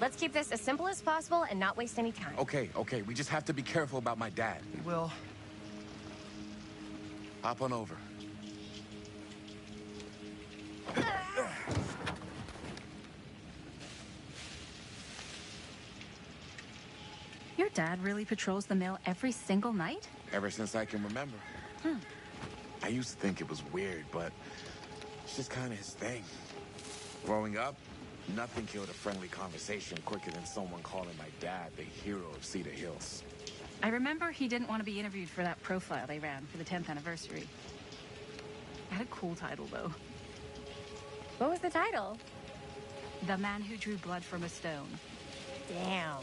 Let's keep this as simple as possible and not waste any time. Okay, we just have to be careful about my dad. We will. Hop on over. Your dad really patrols the mill every single night? Ever since I can remember. I used to think it was weird, but it's just kind of his thing. Growing up, nothing killed a friendly conversation quicker than someone calling my dad the hero of Cedar Hills. I remember he didn't want to be interviewed for that profile they ran for the 10th anniversary. It had a cool title, though. What was the title? The Man Who Drew Blood from a Stone. Damn.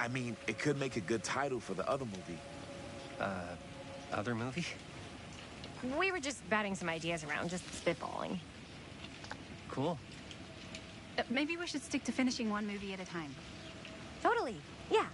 I mean, it could make a good title for the other movie. Other movie? We were just batting some ideas around, just spitballing. Cool. Maybe we should stick to finishing one movie at a time. Totally. Yeah.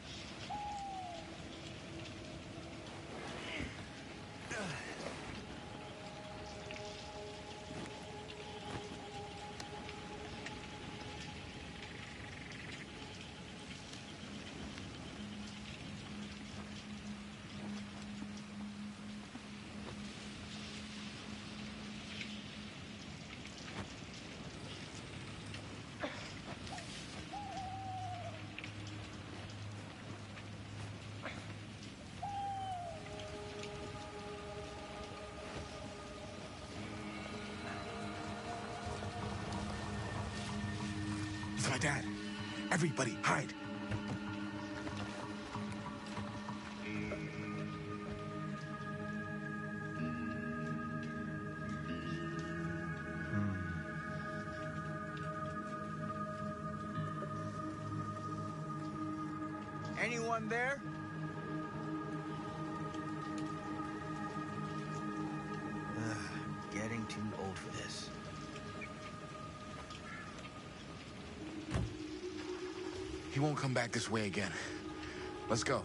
It's my dad. Everybody, hide. Anyone there? Getting too old for this. He won't come back this way again. Let's go.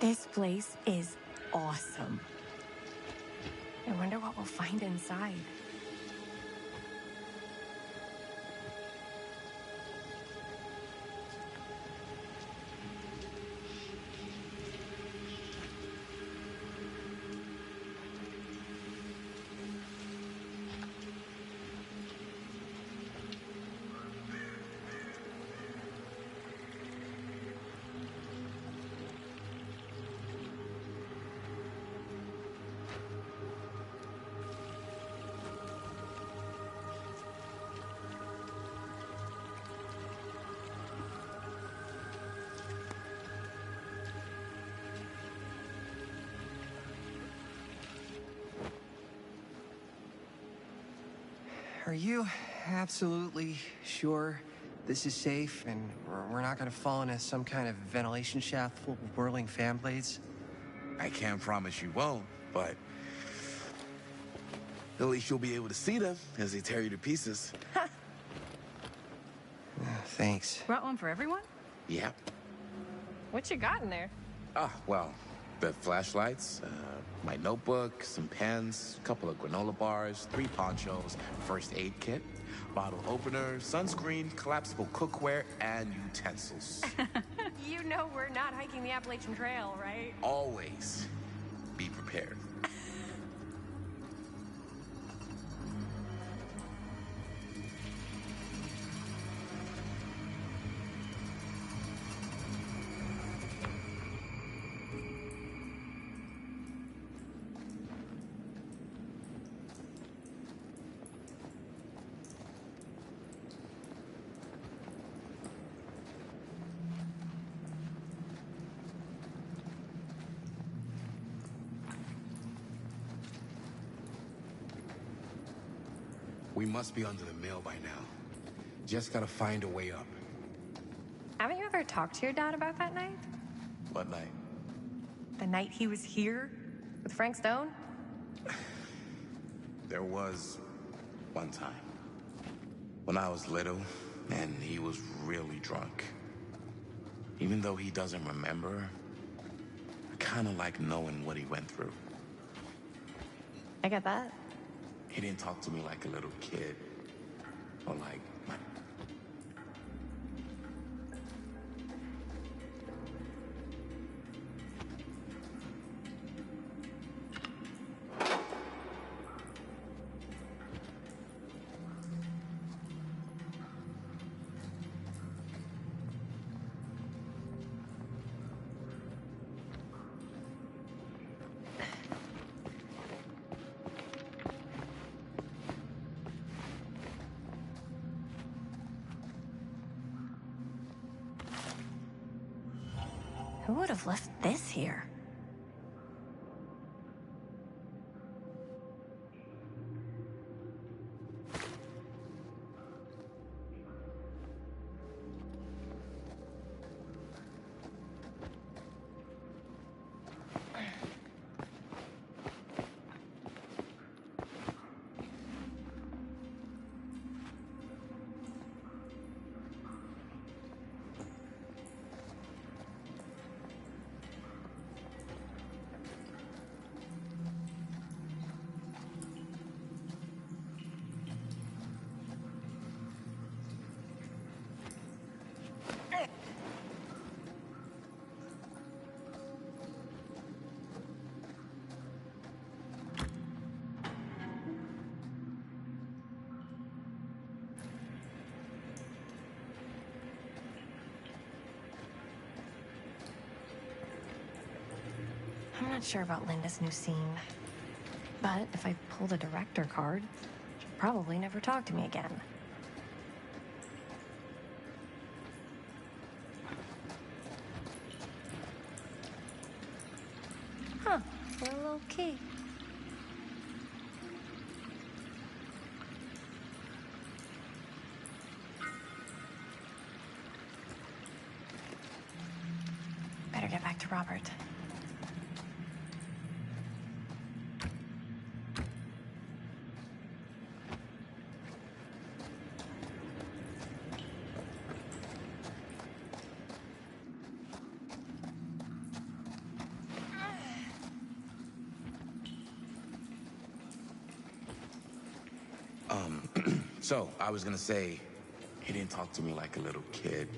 This place is awesome. I wonder what we'll find inside. Are you absolutely sure this is safe and we're not gonna fall into some kind of ventilation shaft full of whirling fan blades? I can't promise you won't, but at least you'll be able to see them as they tear you to pieces. Thanks. Brought one for everyone? Yep. What you got in there? Well, the flashlights, my notebook, some pens, a couple of granola bars, 3 ponchos, first aid kit, bottle opener, sunscreen, collapsible cookware, and utensils. You know we're not hiking the Appalachian Trail, right? Always be prepared. We must be under the mill by now. Just gotta find a way up. Haven't you ever talked to your dad about that night? What night? The night he was here with Frank Stone? There was one time when I was little and he was really drunk. Even though he doesn't remember, I kind of like knowing what he went through. I get that. He didn't talk to me like a little kid or like my... Who would have left this here? I'm not sure about Linda's new scene. But if I pull the director card, she'll probably never talk to me again. Huh, a little key. Better get back to Robert. So I was gonna say, he didn't talk to me like a little kid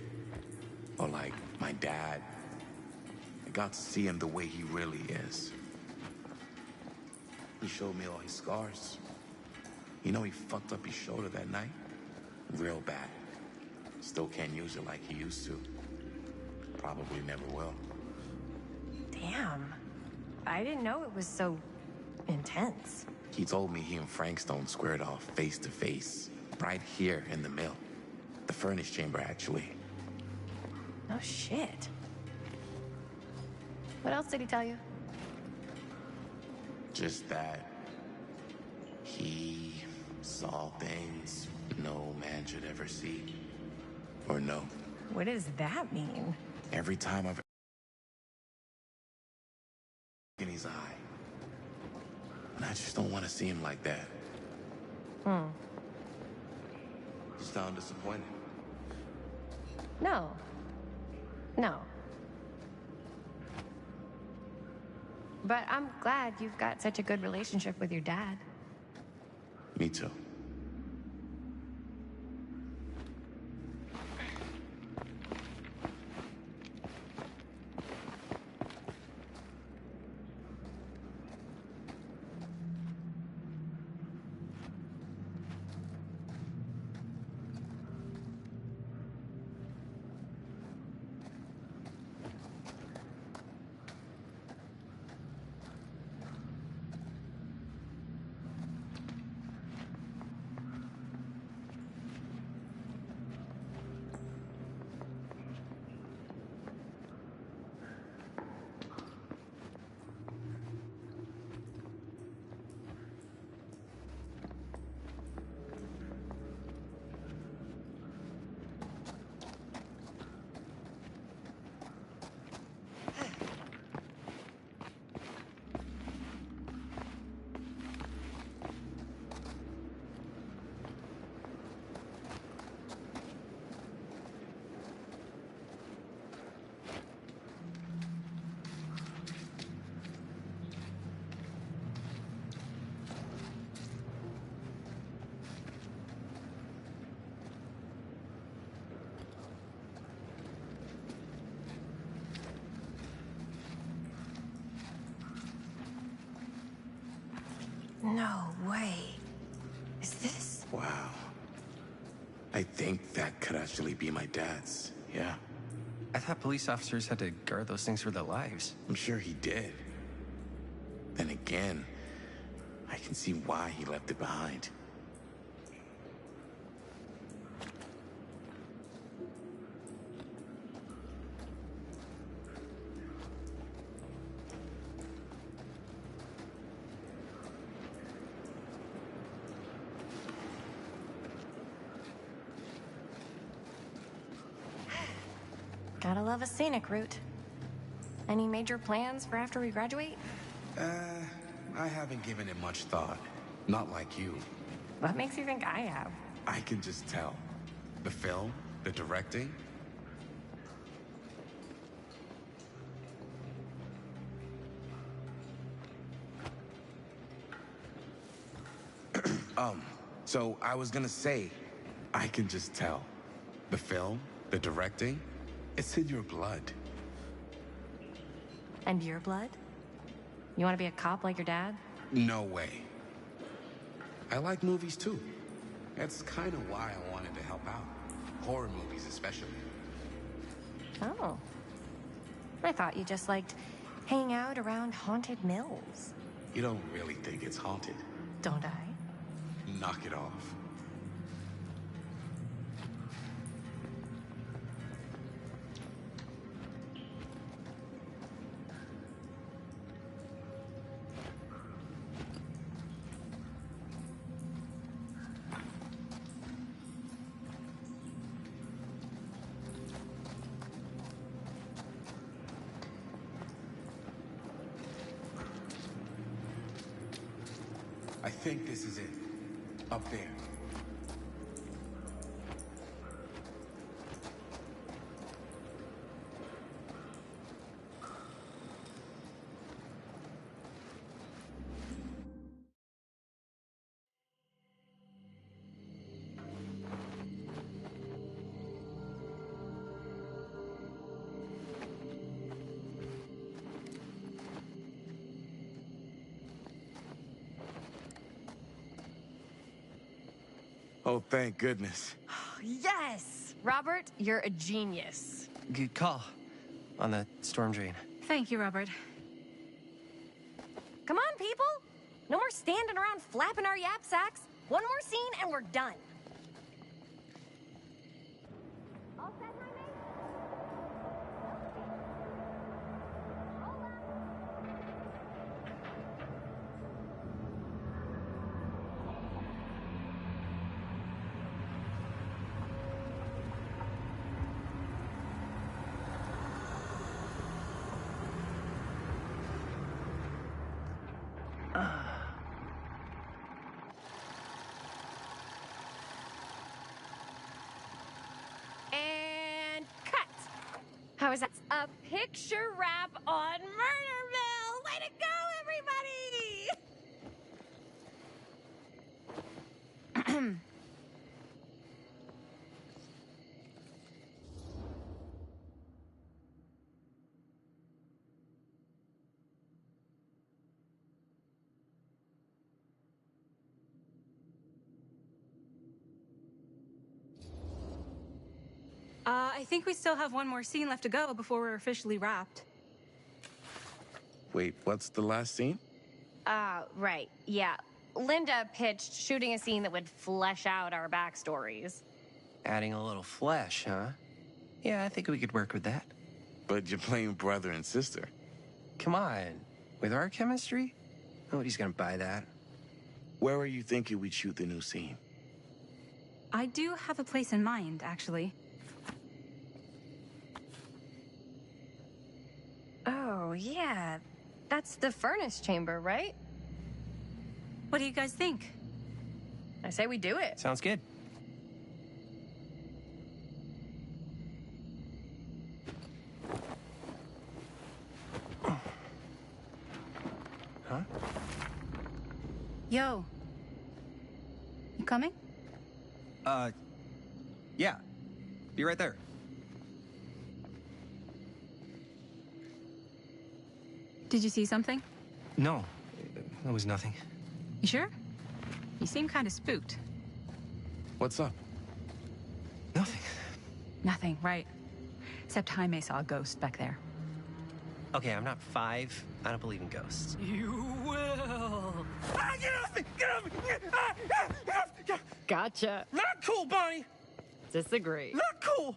or like my dad. I got to see him the way he really is. He showed me all his scars. You know, he fucked up his shoulder that night. Real bad. Still can't use it like he used to. Probably never will. Damn. I didn't know it was so intense. He told me he and Frankstone squared off face to face, right here in the mill. The furnace chamber, actually. No shit. What else did he tell you? Just that he saw things no man should ever see or know. What does that mean? Every time I've in his eye, and I just don't want to see him like that. You sound disappointed. No. No. But I'm glad you've got such a good relationship with your dad. Me too. No way. Is this? Wow. I think that could actually be my dad's. Yeah. I thought police officers had to guard those things for their lives. I'm sure he did. Then again, I can see why he left it behind. Gotta love a scenic route. Any major plans for after we graduate? I haven't given it much thought. Not like you. What makes you think I have? I can just tell. The film, the directing. So I was gonna say, I can just tell. The film, the directing, it's in your blood. And your blood? You want to be a cop like your dad? No way. I like movies too. That's kind of why I wanted to help out. Horror movies especially. Oh. I thought you just liked hanging out around haunted mills. You don't really think it's haunted. Don't I? Knock it off. I think this is it. Up there. Oh, thank goodness. Yes! Robert, you're a genius. Good call on the storm drain. Thank you, Robert. Come on, people! No more standing around flapping our yap sacks. One more scene and we're done. All set, Jaime? And cut. How is that? A picture wrap on Murderville. Way to go, everybody! I think we still have one more scene left to go before we're officially wrapped. Wait, what's the last scene? Right. Yeah. Linda pitched shooting a scene that would flesh out our backstories. Adding a little flesh, huh? Yeah, I think we could work with that. But you're playing brother and sister. Come on. With our chemistry? Nobody's gonna buy that. Where are you thinking we'd shoot the new scene? I do have a place in mind, actually. Oh, yeah. That's the furnace chamber, right? What do you guys think? I say we do it. Sounds good. Huh? Yo. You coming? Yeah. Be right there. Did you see something? No, that was nothing. You sure? You seem kind of spooked. What's up? Nothing. Nothing, right. Except Jaime saw a ghost back there. Okay, I'm not 5. I don't believe in ghosts. You will. Ah, get off me! Get off me! Get off! Gotcha. Not cool, Bonnie! Disagree. Not cool!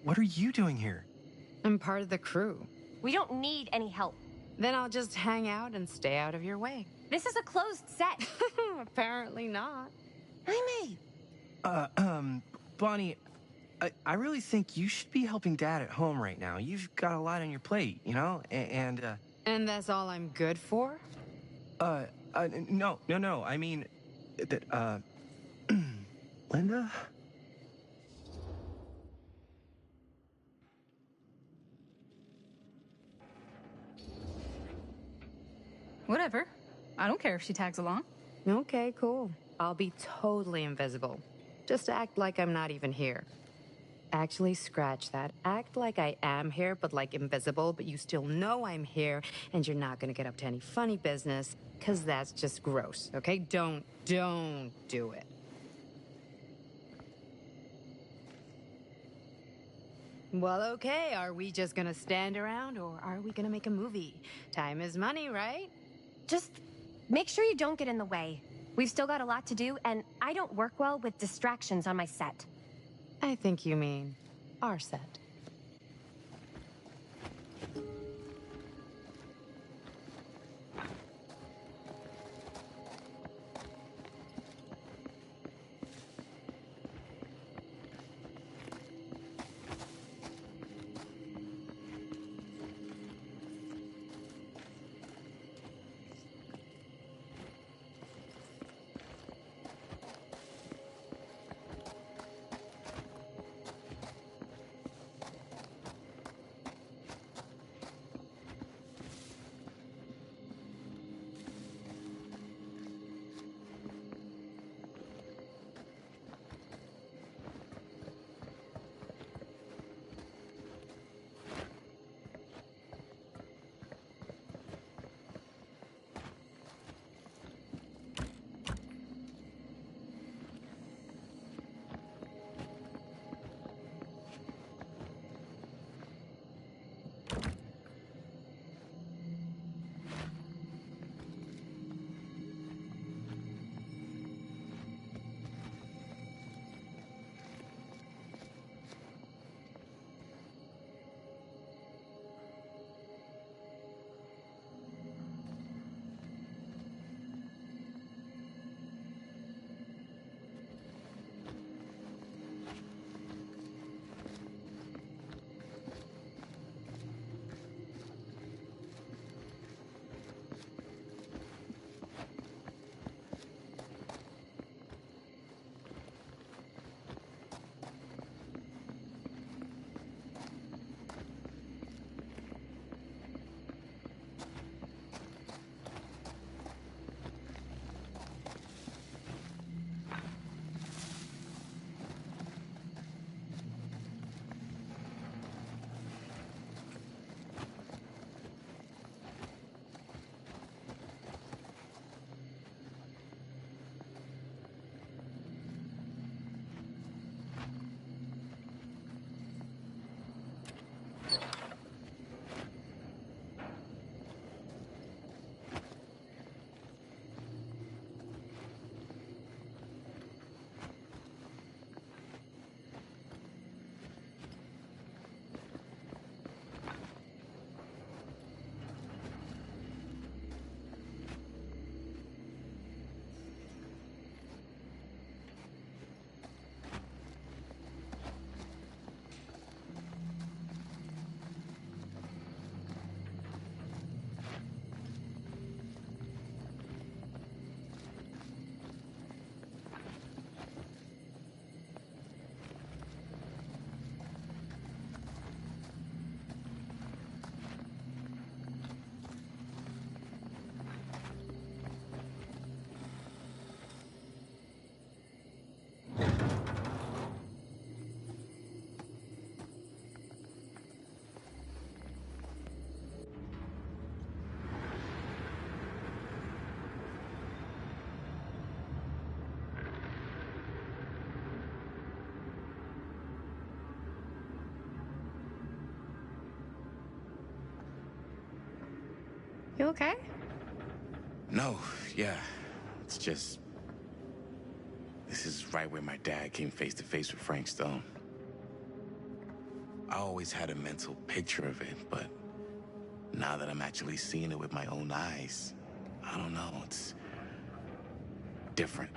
What are you doing here? I'm part of the crew. We don't need any help. Then I'll just hang out and stay out of your way. This is a closed set. Apparently not. Jaime! Bonnie, I really think you should be helping Dad at home right now. You've got a lot on your plate, you know? And that's all I'm good for? no. I mean, that, Linda? Whatever. I don't care if she tags along. Okay, cool. I'll be totally invisible. Just act like I'm not even here. Actually, scratch that. Act like I am here, but like invisible, but you still know I'm here, and you're not gonna get up to any funny business, because that's just gross, okay? Don't do it. Well, okay, are we just gonna stand around, or are we gonna make a movie? Time is money, right? Just make sure you don't get in the way. We've still got a lot to do, and I don't work well with distractions on my set. I think you mean our set. You okay? No, yeah. It's just... This is right where my dad came face to face with Frank Stone. I always had a mental picture of it, but now that I'm actually seeing it with my own eyes, I don't know, it's different.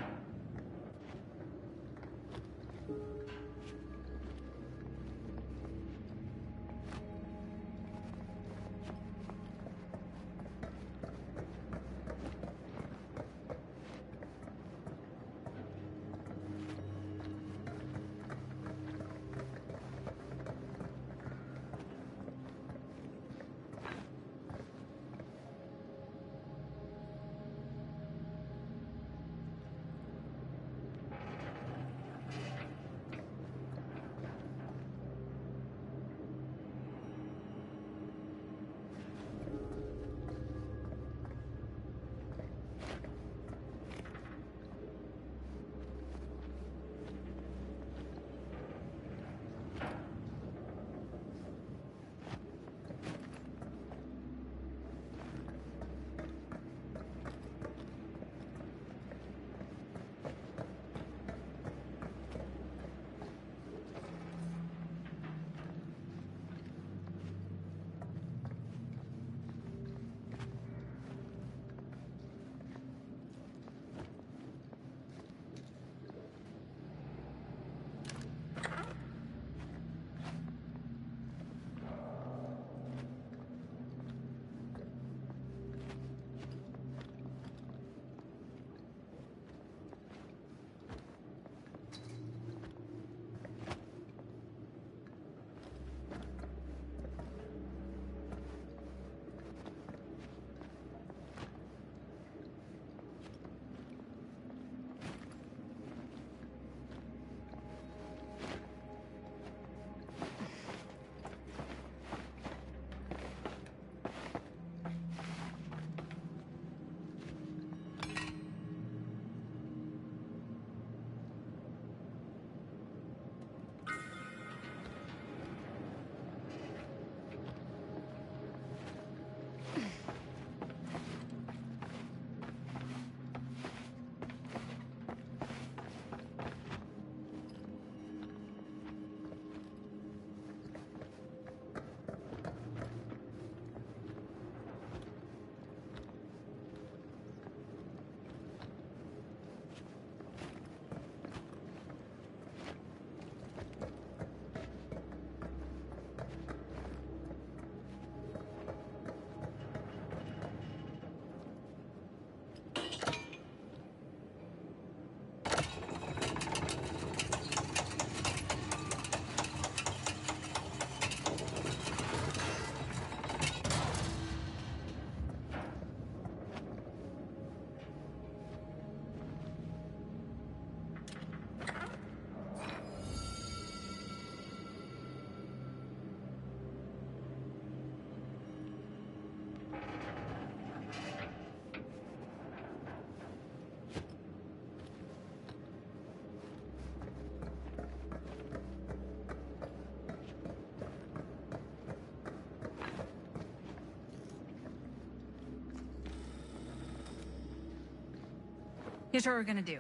Here's what we're gonna do.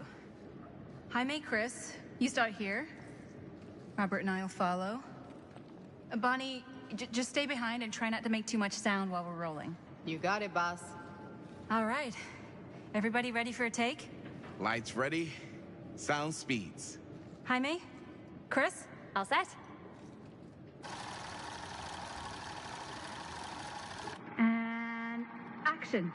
Jaime, Chris, you start here. Robert and I will follow. Bonnie, just stay behind and try not to make too much sound while we're rolling. You got it, boss. All right. Everybody ready for a take? Lights ready, sound speeds. Jaime? Chris? All set? And action.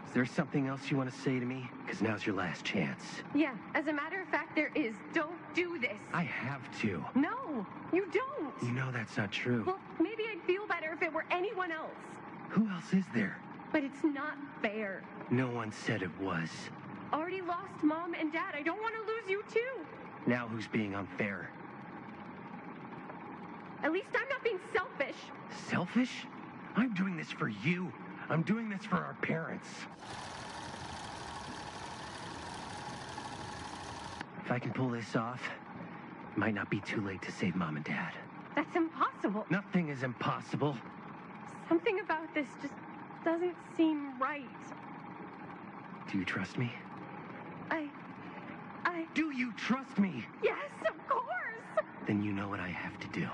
Is there something else you want to say to me? Because now's your last chance. Yeah, as a matter of fact, there is. Don't do this. I have to. No, you don't. You know that's not true. Well, maybe I'd feel better if it were anyone else. Who else is there? But it's not fair. No one said it was. Already lost Mom and Dad. I don't want to lose you too. Now who's being unfair? At least I'm not being selfish. Selfish? I'm doing this for you. I'm doing this for our parents. If I can pull this off, it might not be too late to save Mom and Dad. That's impossible. Nothing is impossible. Something about this just doesn't seem right. Do you trust me? I... Do you trust me? Yes, of course! Then you know what I have to do.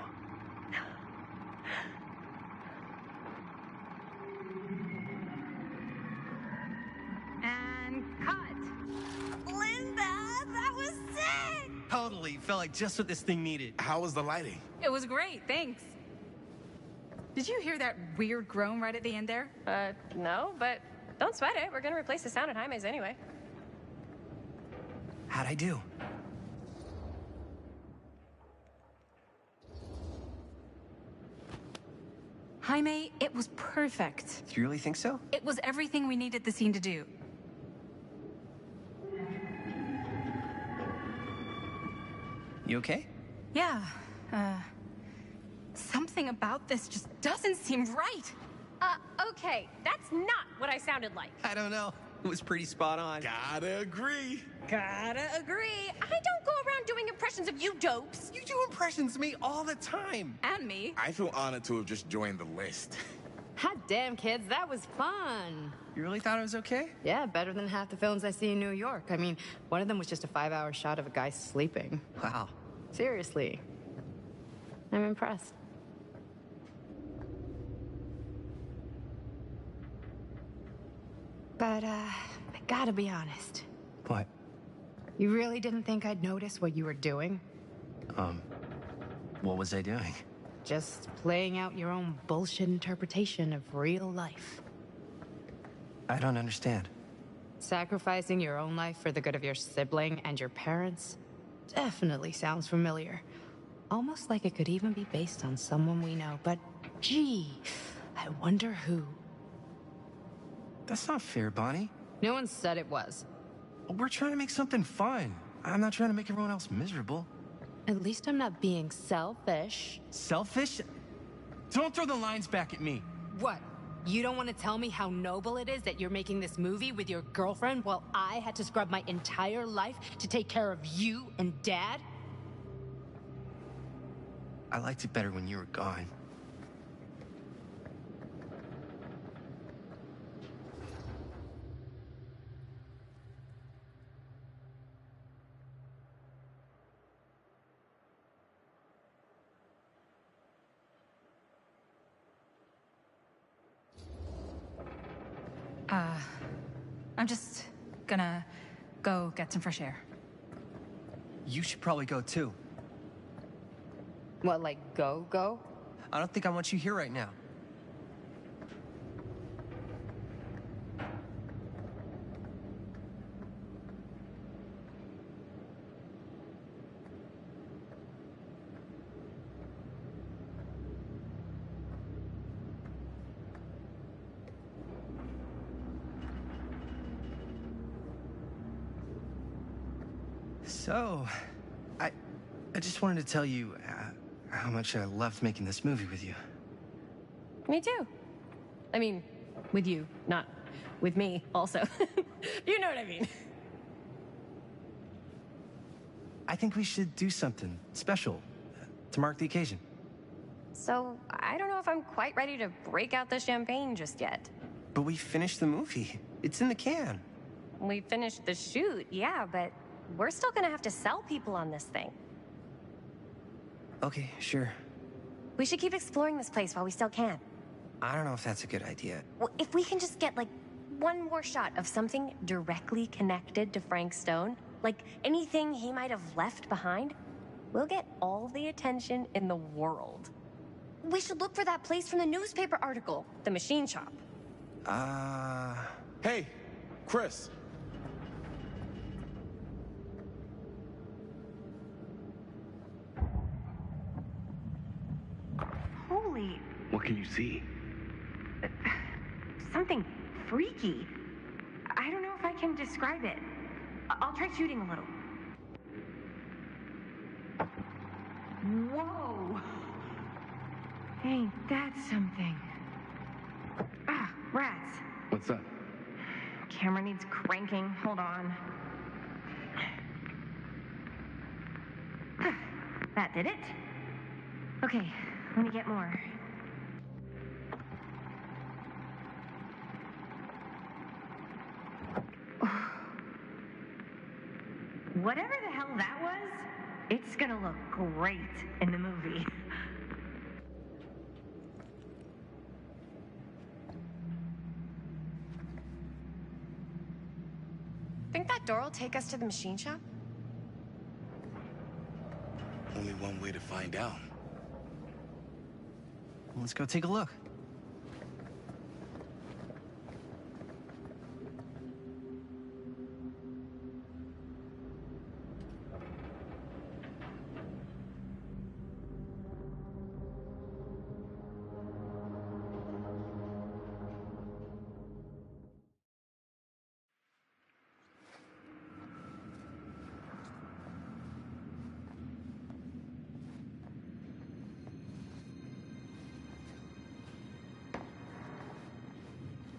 And cut. Linda, that was sick! Totally. Felt like just what this thing needed. How was the lighting? It was great, thanks. Did you hear that weird groan right at the end there? No, but don't sweat it. We're gonna replace the sound at Jaime's anyway. How'd I do? Jaime, it was perfect. Do you really think so? It was everything we needed the scene to do. You okay? Yeah, something about this just doesn't seem right. Okay, that's not what I sounded like. I don't know. It was pretty spot on. Gotta agree. Gotta agree. I don't go around doing impressions of you dopes. You do impressions of me all the time. And me. I feel honored to have just joined the list. Hot damn, kids, that was fun. You really thought it was okay? Yeah, better than half the films I see in New York. I mean, one of them was just a 5-hour shot of a guy sleeping. Wow. Seriously. I'm impressed. But, I gotta be honest. What? You really didn't think I'd notice what you were doing? What was I doing? Just playing out your own bullshit interpretation of real life. I don't understand. Sacrificing your own life for the good of your sibling and your parents definitely sounds familiar. Almost like it could even be based on someone we know, but gee, I wonder who. That's not fair, Bonnie. No one said it was. We're trying to make something fun. I'm not trying to make everyone else miserable. At least I'm not being selfish. Selfish? Don't throw the lines back at me. What? You don't want to tell me how noble it is that you're making this movie with your girlfriend while I had to scrub my entire life to take care of you and Dad? I liked it better when you were gone. I'm just gonna go get some fresh air. You should probably go too. What, like go? I don't think I want you here right now. So, I just wanted to tell you how much I loved making this movie with you. Me too. I mean, with you, not with me, also. You know what I mean. I think we should do something special to mark the occasion. So, I don't know if I'm quite ready to break out the champagne just yet. But we finished the movie. It's in the can. We finished the shoot, yeah, but we're still gonna have to sell people on this thing. Okay, sure. We should keep exploring this place while we still can. I don't know if that's a good idea. Well, if we can just get, like, one more shot of something directly connected to Frank Stone, like anything he might have left behind, we'll get all the attention in the world. We should look for that place from the newspaper article, the machine shop. Hey, Chris. Holy, What can you see? something freaky. I don't know if I can describe it. I'll try shooting a little. Whoa! Ain't that something? Ah, rats. What's up? Camera needs cranking. Hold on. That did it. Okay, let me get more. Whatever the hell that was, it's gonna look great in the movie. Think that door will take us to the machine shop? Only one way to find out. Let's go take a look.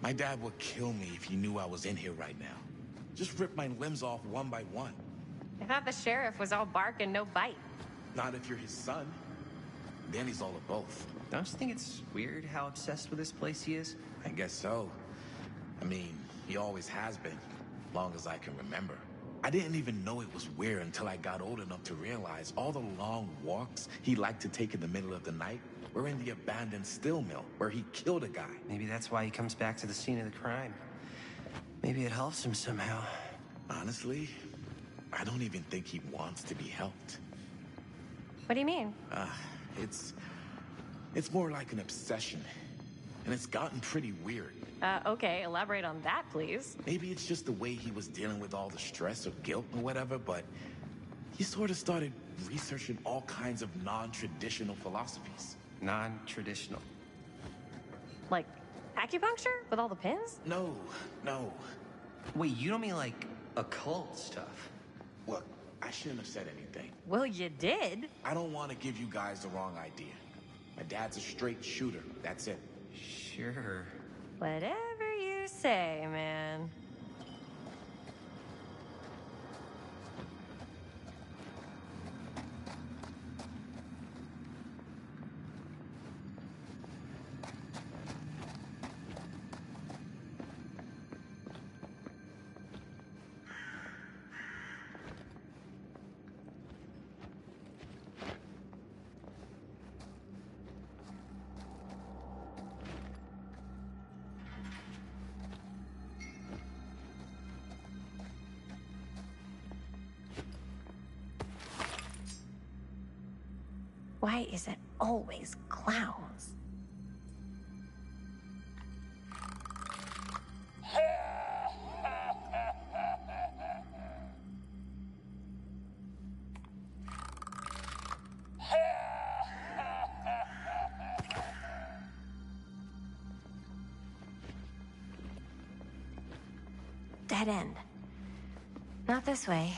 My dad would kill me if he knew I was in here right now. Just rip my limbs off one by one. I thought the sheriff was all bark and no bite. Not if you're his son. Then he's all of both. Don't you think it's weird how obsessed with this place he is? I guess so. I mean, he always has been, long as I can remember. I didn't even know it was weird until I got old enough to realize all the long walks he liked to take in the middle of the night were in the abandoned steel mill where he killed a guy. Maybe that's why he comes back to the scene of the crime. Maybe it helps him somehow. Honestly, I don't even think he wants to be helped. What do you mean? It's more like an obsession. And it's gotten pretty weird. Okay, elaborate on that, please. Maybe it's just the way he was dealing with all the stress or guilt or whatever, but he sort of started researching all kinds of non-traditional philosophies. Non-traditional? Like acupuncture with all the pins? No. Wait, you don't mean like occult stuff? Look, I shouldn't have said anything. Well, you did. I don't want to give you guys the wrong idea. My dad's a straight shooter, that's it. Sure. Whatever you say, man. Why is it always clowns? Dead end. Not this way.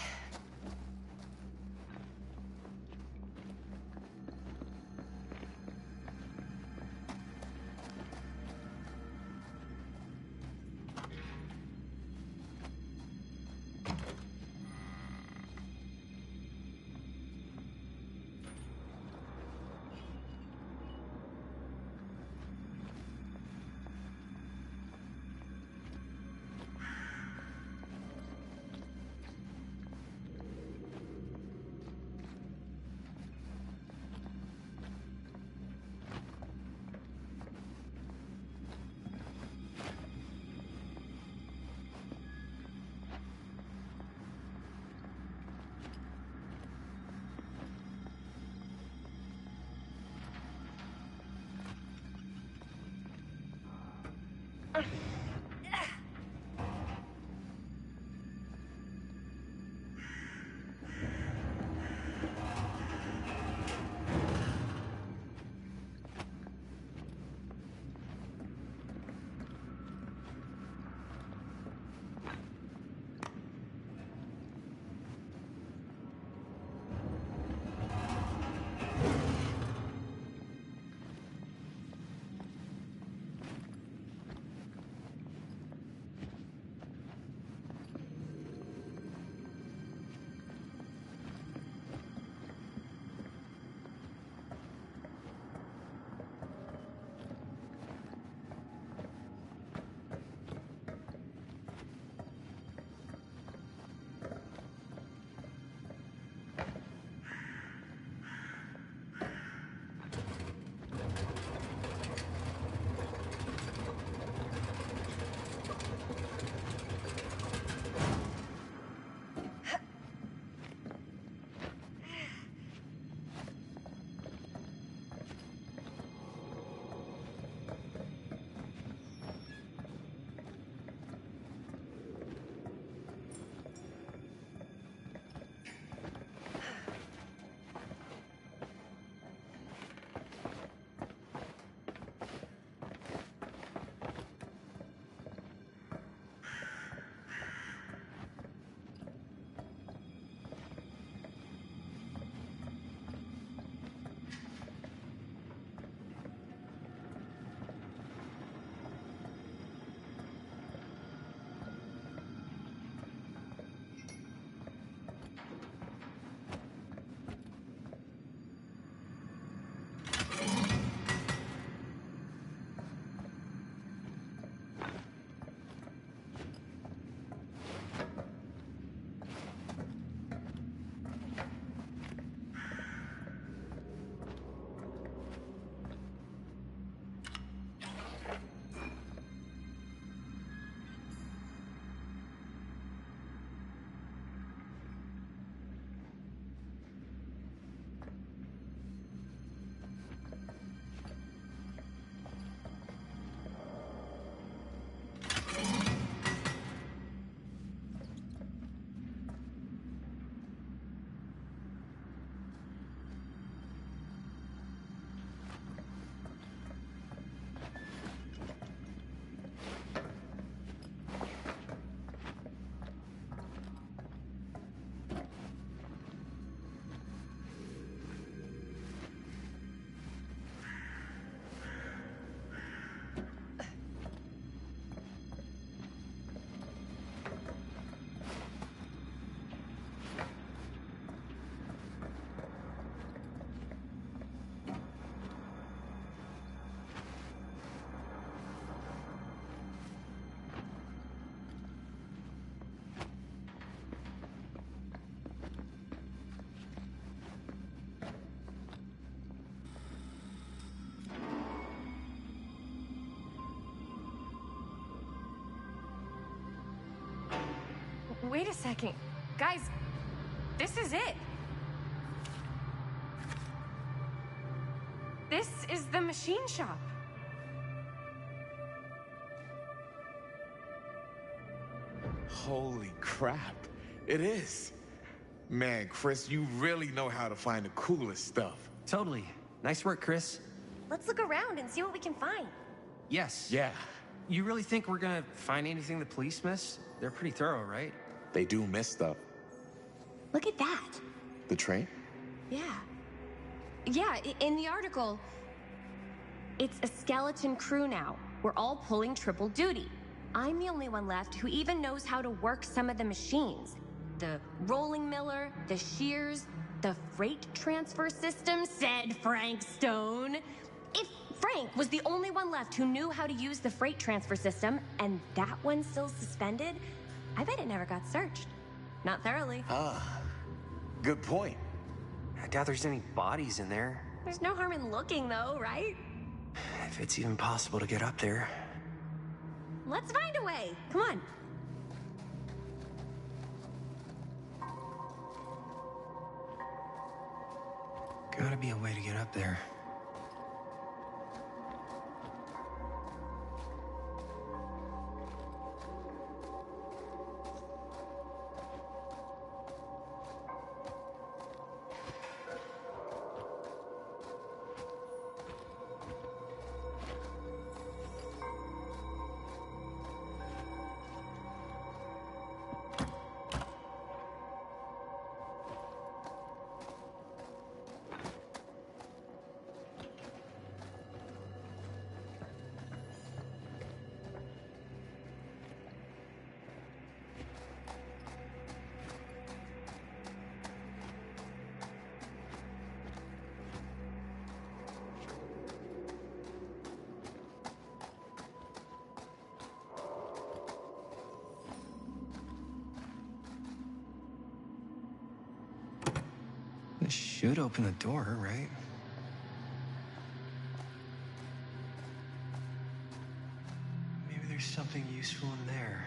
wait a second. Guys, this is it. This is the machine shop. Holy crap. It is. Man, Chris, you really know how to find the coolest stuff. Totally. Nice work, Chris. Let's look around and see what we can find. Yes. Yeah. You really think we're gonna find anything the police miss? They're pretty thorough, right? They do miss stuff. Look at that. The train? Yeah. Yeah, in the article, it's a skeleton crew now. We're all pulling triple duty. I'm the only one left who even knows how to work some of the machines. The rolling miller, the shears, the freight transfer system, said Frank Stone. If Frank was the only one left who knew how to use the freight transfer system, and that one's still suspended, I bet it never got searched. Not thoroughly. Ah, good point. I doubt there's any bodies in there. There's no harm in looking, though, right? If it's even possible to get up there. Let's find a way. Come on. Gotta be a way to get up there. This should open the door, right? Maybe there's something useful in there.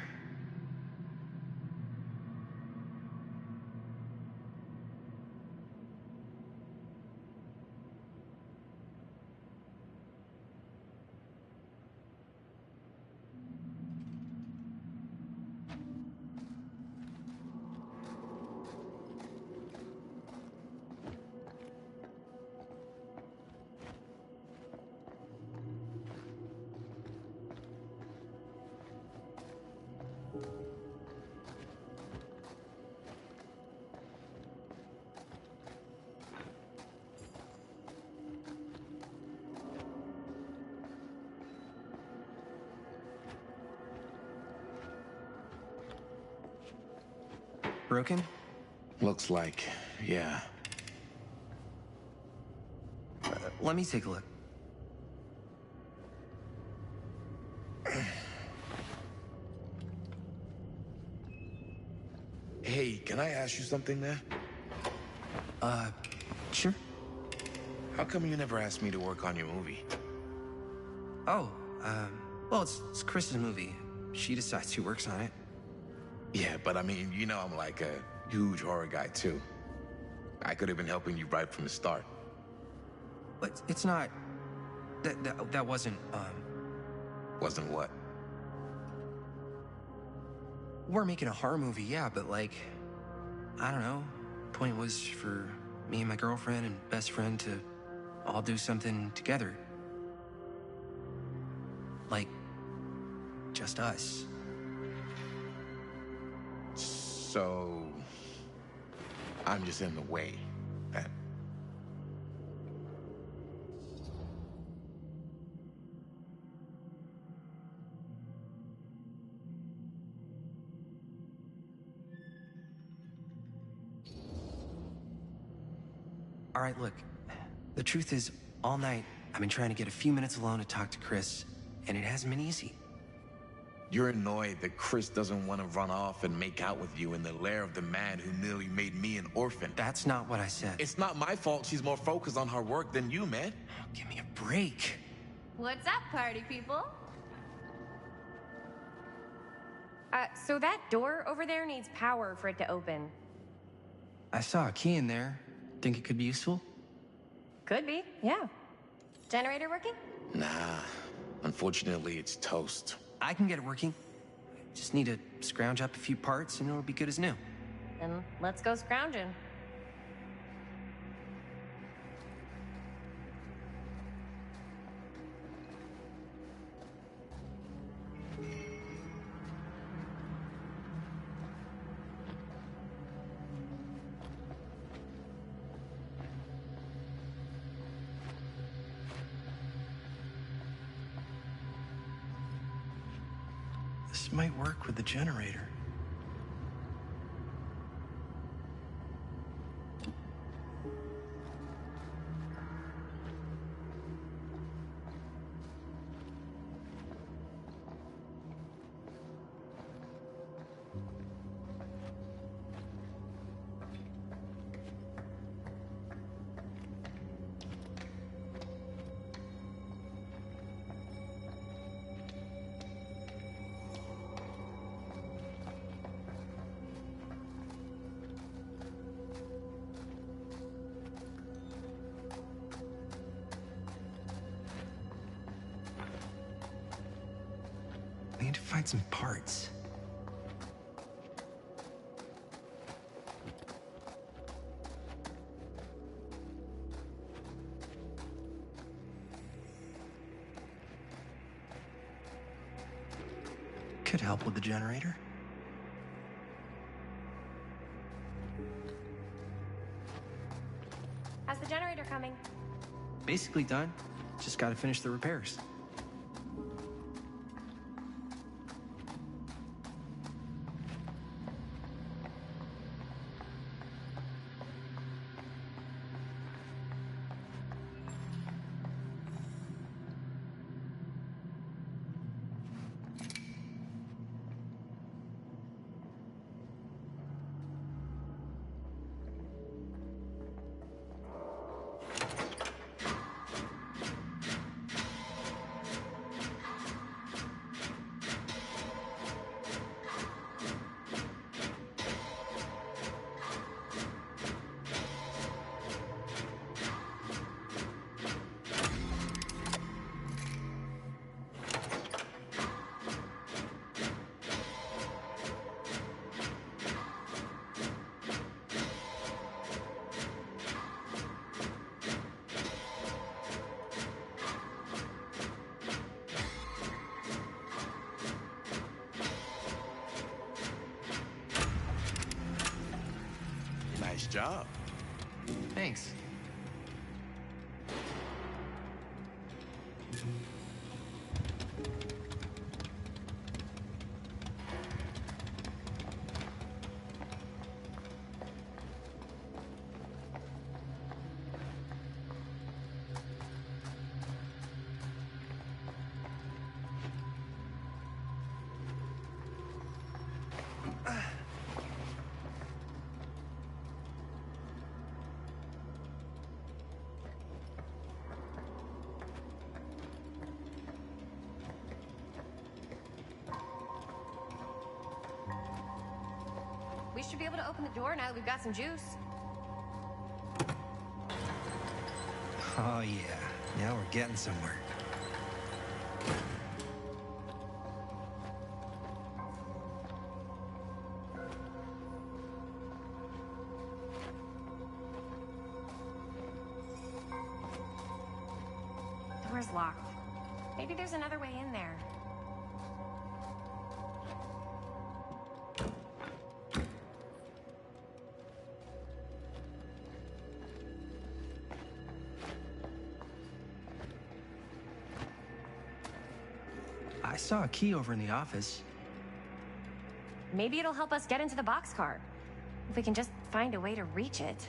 Broken? Looks like, yeah. Let me take a look. Hey, can I ask you something there? Sure. How come you never asked me to work on your movie? Oh, well, it's Chris's movie. She decides who works on it. Yeah, but I mean, you know I'm like a huge horror guy, too. I could have been helping you right from the start. But it's not... That wasn't, Wasn't what? We're making a horror movie, yeah, but like... I don't know. Point was for me and my girlfriend and best friend to all do something together. Like... just us. So... I'm just in the way, then. All right, look. The truth is, all night, I've been trying to get a few minutes alone to talk to Chris, and it hasn't been easy. You're annoyed that Chris doesn't want to run off and make out with you in the lair of the man who nearly made me an orphan. That's not what I said. It's not my fault she's more focused on her work than you, man. Oh, give me a break. What's up, party people? So that door over there needs power for it to open. I saw a key in there. Think it could be useful? Could be, yeah. Generator working? Nah. Unfortunately, it's toast. I can get it working. Just need to scrounge up a few parts and it'll be good as new. Then let's go scrounging. This might work with the generator. I need to find some parts. Could help with the generator. How's the generator coming? Basically done. Just gotta finish the repairs. Nice job. Thanks. We should be able to open the door now that we've got some juice. Oh yeah, now we're getting somewhere. Door's locked. Maybe there's another way in there. I saw a key over in the office. Maybe it'll help us get into the boxcar. If we can just find a way to reach it.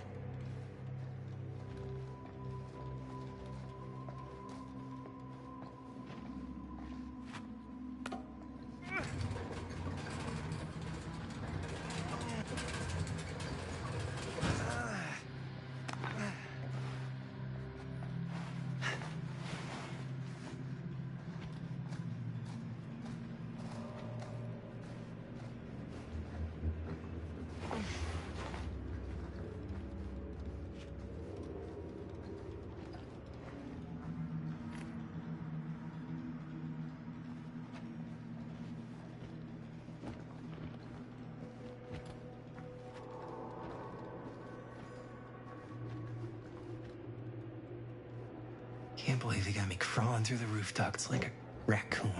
Can't believe they got me crawling through the roof ducts like a raccoon.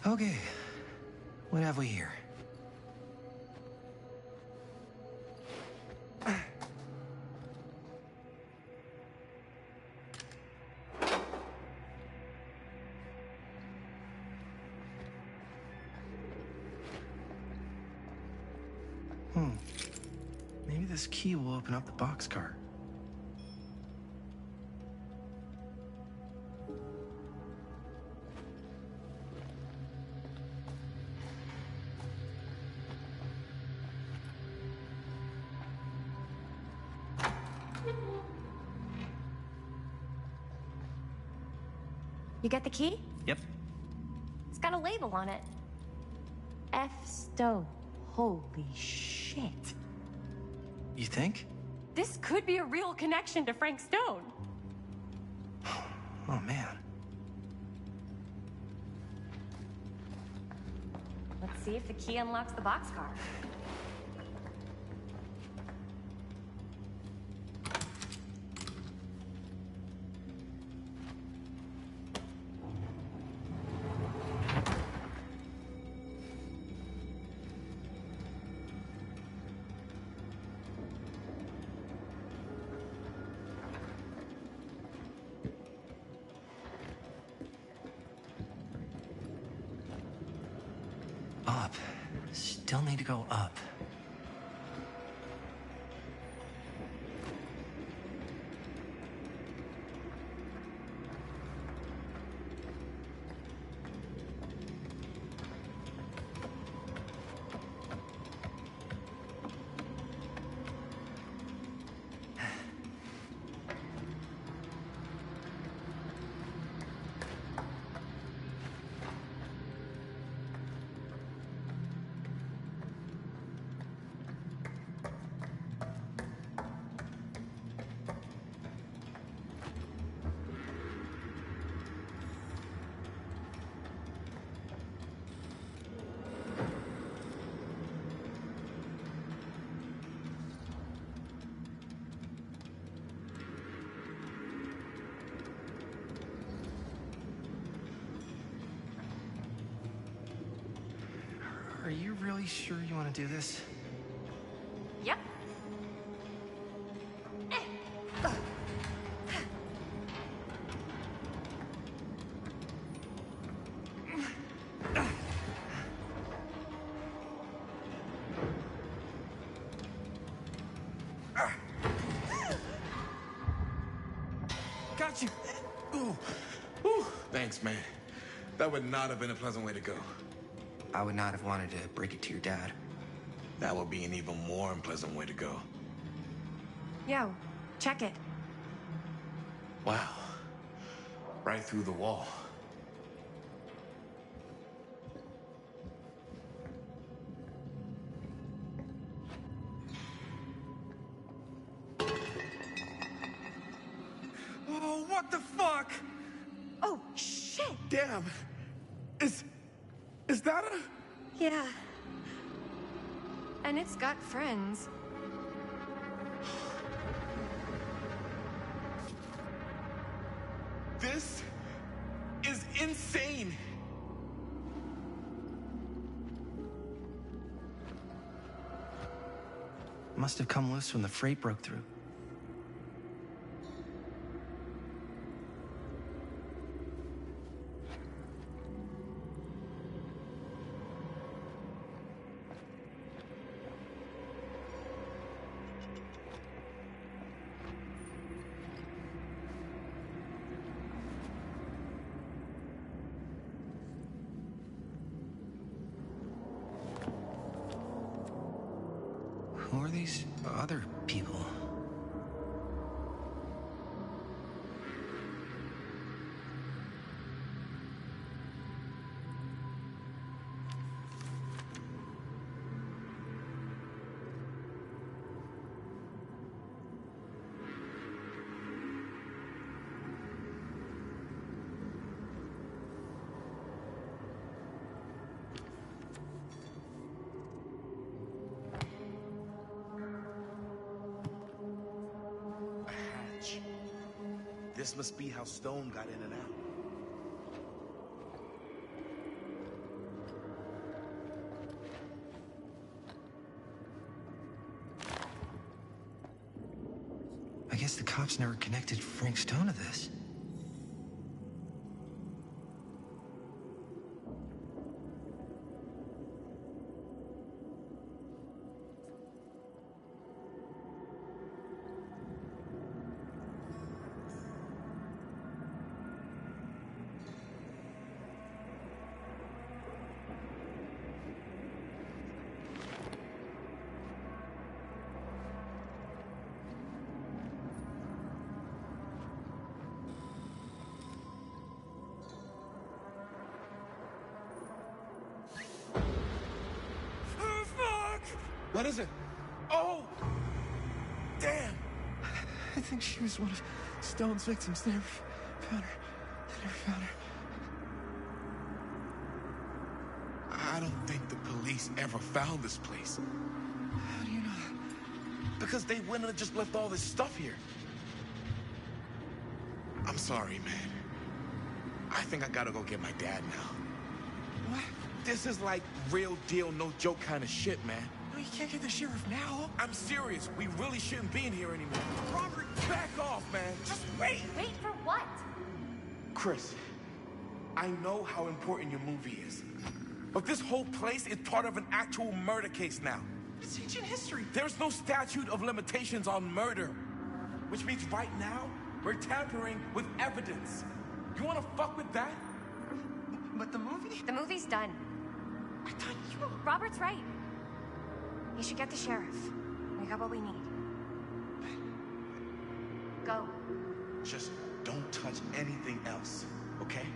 Okay, what have we here? Maybe this key will open up the boxcar. You get the key? Yep. It's got a label on it. F. Stone. Holy shit. You think? This could be a real connection to Frank Stone. Oh, man. Let's see if the key unlocks the boxcar. Up. Still need to go up. Are you really sure you want to do this? Yep. Got you. Ooh. Ooh. Thanks, man. That would not have been a pleasant way to go. I would not have wanted to break it to your dad. That would be an even more unpleasant way to go. Yo, check it. Wow. Right through the wall. Oh, what the fuck? Oh, shit! Damn. Is that a... Yeah. And it's got friends. This is insane. Must have come loose when the freight broke through. Who are these other people? This must be how Stone got in and out. I guess the cops never connected Frank Stone to this. What is it? Oh! Damn! I think she was one of Stone's victims. They never found her. They never found her. I don't think the police ever found this place. How do you know that? Because they wouldn't have just left all this stuff here. I'm sorry, man. I think I gotta go get my dad now. What? This is like real deal, no joke kind of shit, man. No, you can't get the sheriff now. I'm serious. We really shouldn't be in here anymore. Robert, back off, man. Just wait. Wait for what? Chris, I know how important your movie is. But this whole place is part of an actual murder case now. It's ancient history. There's no statute of limitations on murder. Which means right now, we're tampering with evidence. You wanna fuck with that? But the movie? The movie's done. I thought you... Robert's right. You should get the sheriff. We got what we need. Go. Just don't touch anything else, okay?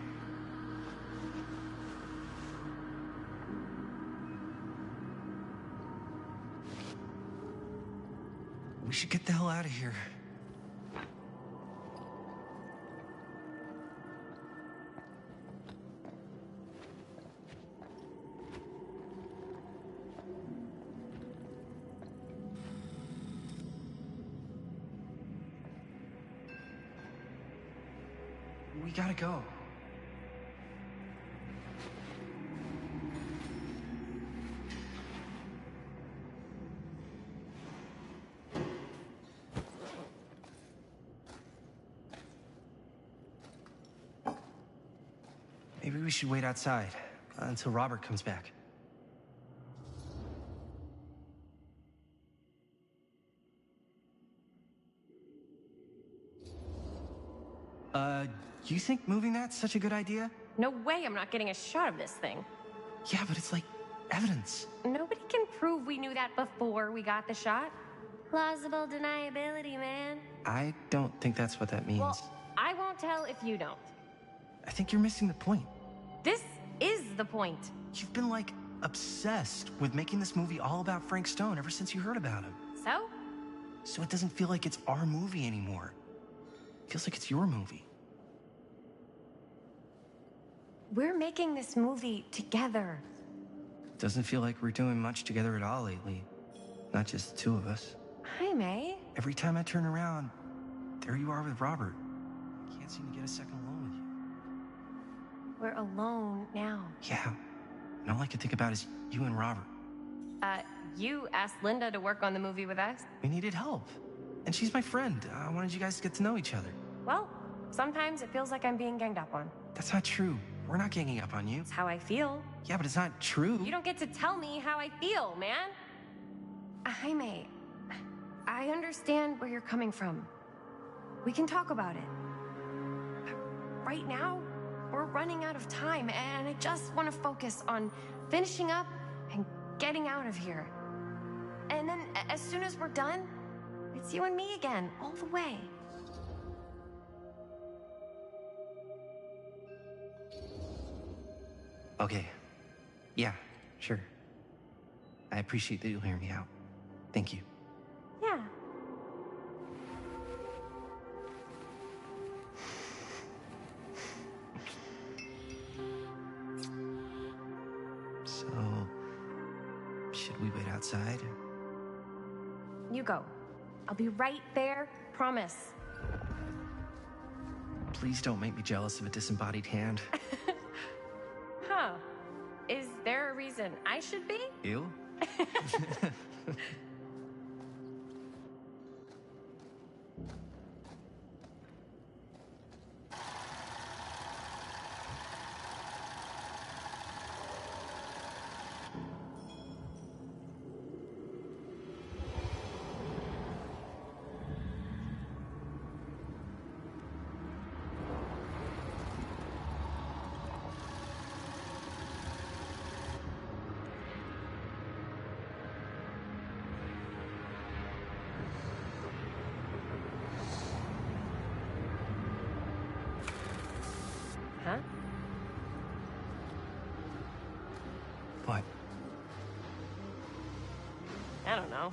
We should get the hell out of here. We gotta go. Maybe we should wait outside until Robert comes back. You think moving that's such a good idea? No way I'm not getting a shot of this thing. Yeah, but it's like evidence. Nobody can prove we knew that before we got the shot. Plausible deniability, man. I don't think that's what that means. Well, I won't tell if you don't. I think you're missing the point. This is the point. You've been, like, obsessed with making this movie all about Frank Stone ever since you heard about him. So? So it doesn't feel like it's our movie anymore. It feels like it's your movie. We're making this movie together. Doesn't feel like we're doing much together at all lately. Not just the two of us. Hi, May. Every time I turn around, there you are with Robert. Can't seem to get a second alone with you. We're alone now. Yeah. And all I can think about is you and Robert. You asked Linda to work on the movie with us. We needed help. And she's my friend. I wanted you guys to get to know each other. Well, sometimes it feels like I'm being ganged up on. That's not true. We're not ganging up on you. It's how I feel. Yeah, but it's not true. You don't get to tell me how I feel, man. Jaime, I understand where you're coming from. We can talk about it. But right now, we're running out of time, and I just want to focus on finishing up and getting out of here. And then, as soon as we're done, it's you and me again, all the way. Okay. Yeah, sure. I appreciate that you'll hear me out. Thank you. Yeah. So, should we wait outside? You go. I'll be right there, promise. please don't make me jealous of a disembodied hand. Huh. Is there a reason I should be? You? Huh? What? I don't know.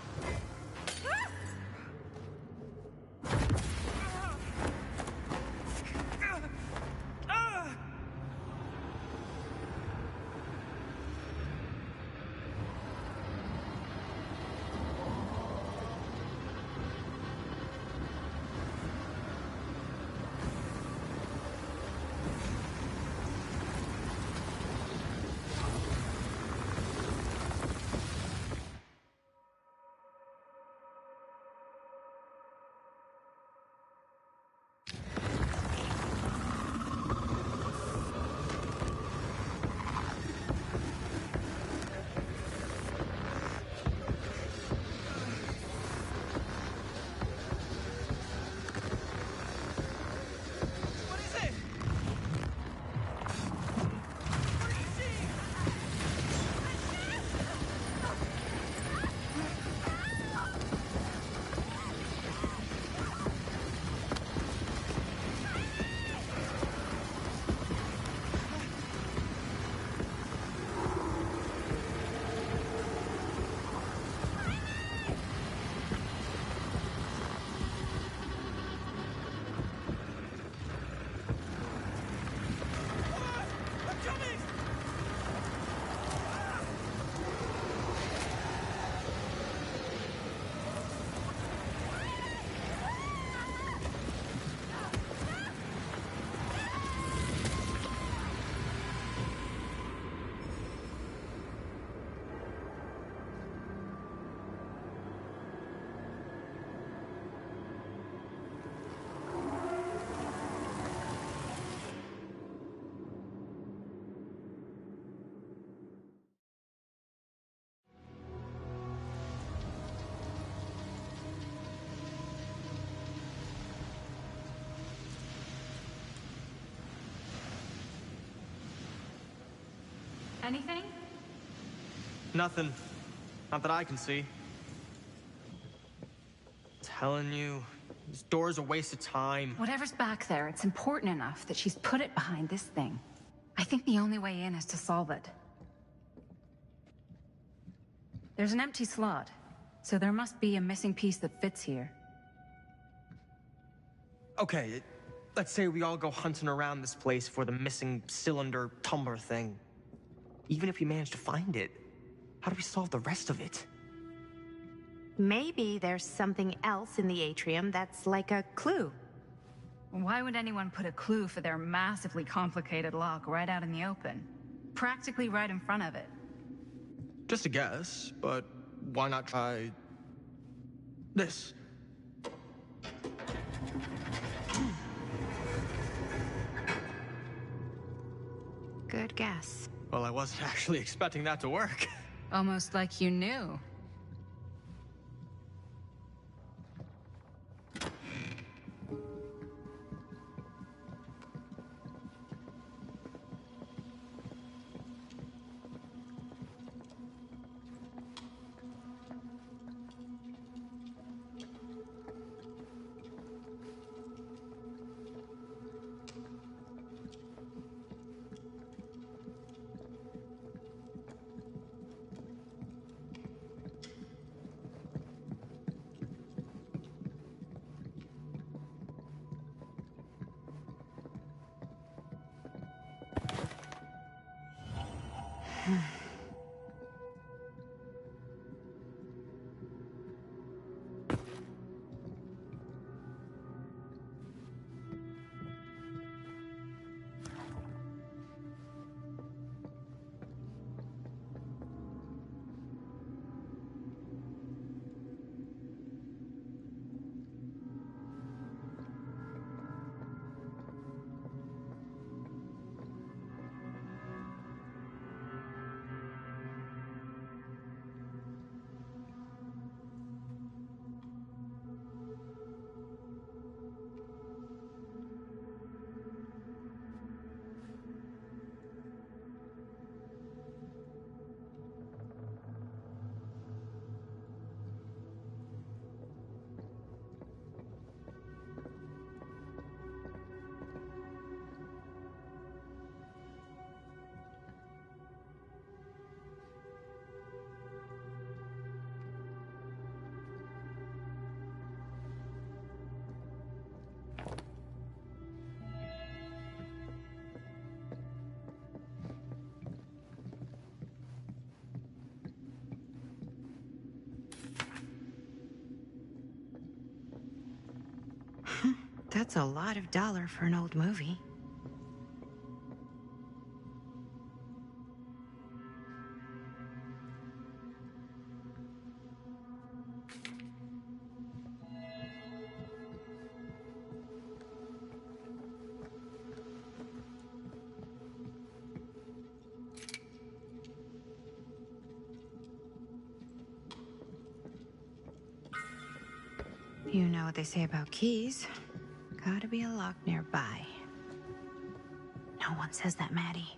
Anything? Nothing. Not that I can see. Telling you, this door's a waste of time. Whatever's back there, it's important enough that she's put it behind this thing. I think the only way in is to solve it. There's an empty slot, so there must be a missing piece that fits here. Okay, let's say we all go hunting around this place for the missing cylinder tumbler thing. Even if we manage to find it, how do we solve the rest of it? Maybe there's something else in the atrium that's like a clue. Why would anyone put a clue for their massively complicated lock right out in the open? Practically right in front of it. Just a guess, but why not try this? Good guess. Well, I wasn't actually expecting that to work. Almost like you knew. That's a lot of dollar for an old movie. You know what they say about keys. Gotta be a lock nearby. No one says that, Maddie.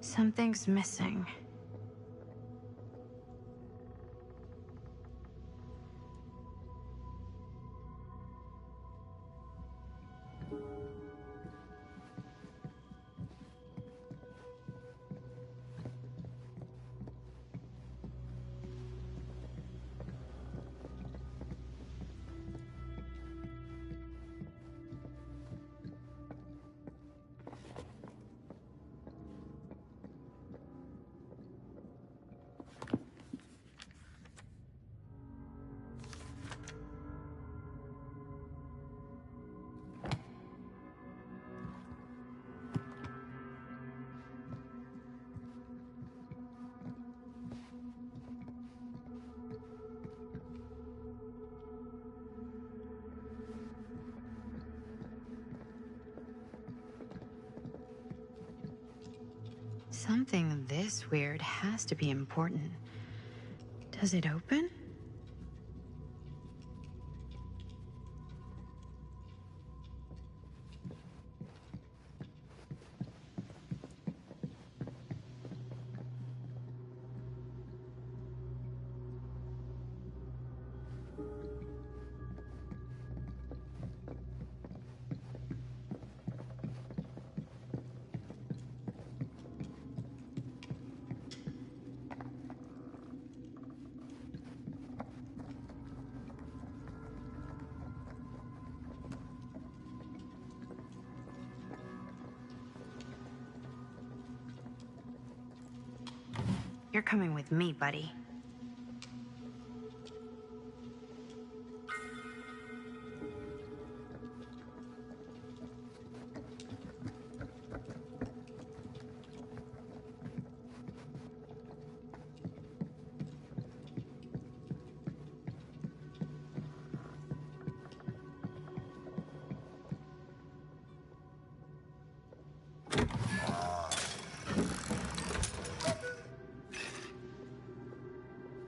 Something's missing. Something this weird has to be important. Does it open? You're coming with me, buddy.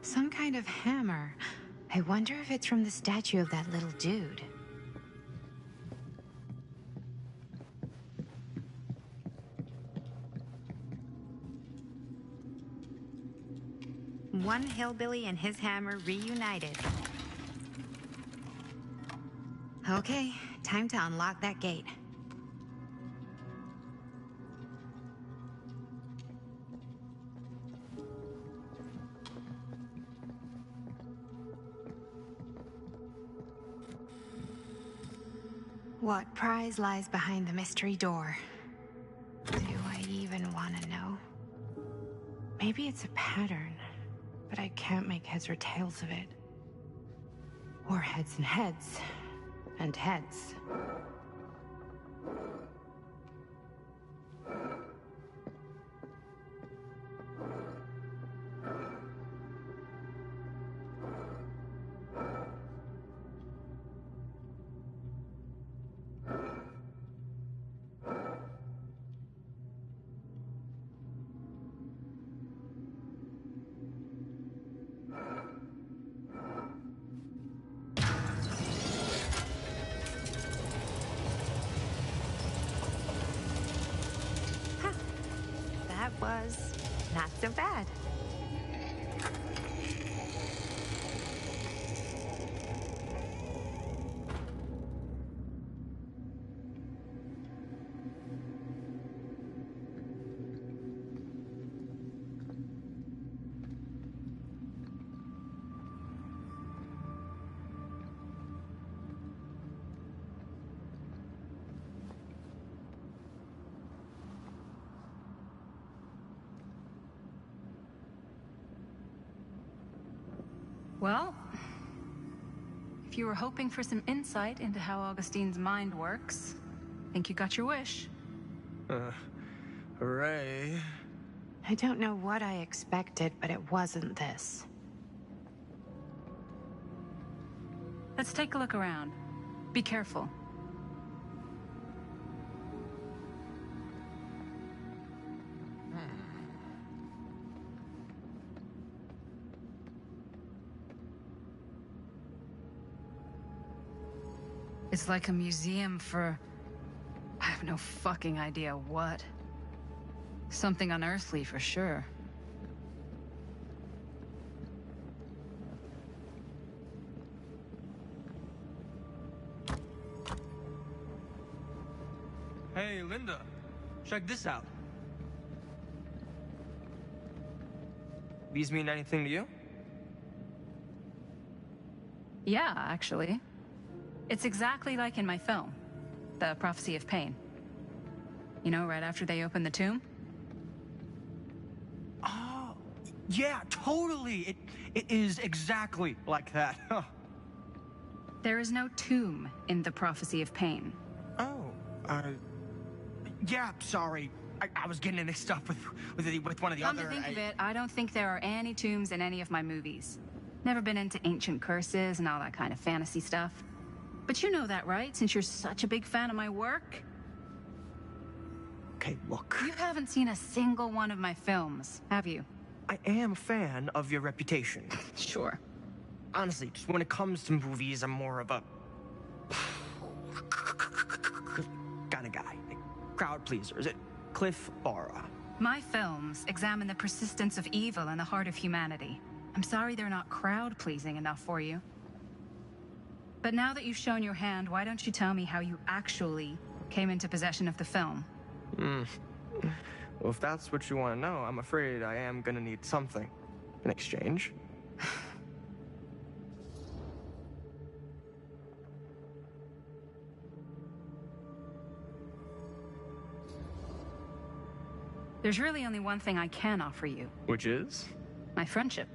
Some kind of hammer. I wonder if it's from the statue of that little dude. One hillbilly and his hammer reunited. Okay, time to unlock that gate. What prize lies behind the mystery door? Do I even want to know? Maybe it's a pattern, but I can't make heads or tails of it. Or heads and heads, and heads. that was not so bad. Well, if you were hoping for some insight into how Augustine's mind works, I think you got your wish. Hooray. I don't know what I expected, but it wasn't this. Let's take a look around. Be careful. It's like a museum for... I have no fucking idea what. Something unearthly for sure. Hey, Linda. Check this out. These mean anything to you? Yeah, actually. It's exactly like in my film, The Prophecy of Pain. You know, right after they open the tomb? Oh, yeah, totally. It is exactly like that. Huh. There is no tomb in The Prophecy of Pain. Oh, yeah, sorry. I was getting mixed up with one of the Come other... to think of it, I don't think there are any tombs in any of my movies. Never been into ancient curses and all that kind of fantasy stuff. But you know that, right? Since you're such a big fan of my work? Okay, look. You haven't seen a single one of my films, have you? I am a fan of your reputation. Sure. Honestly, just when it comes to movies, I'm more of a... kind of guy. Crowd pleaser. Is it Cliff Barra? My films examine the persistence of evil in the heart of humanity. I'm sorry they're not crowd-pleasing enough for you. But now that you've shown your hand, why don't you tell me how you actually came into possession of the film? Well, if that's what you want to know, I'm afraid I am gonna need something in exchange. There's really only one thing I can offer you. Which is? My friendship.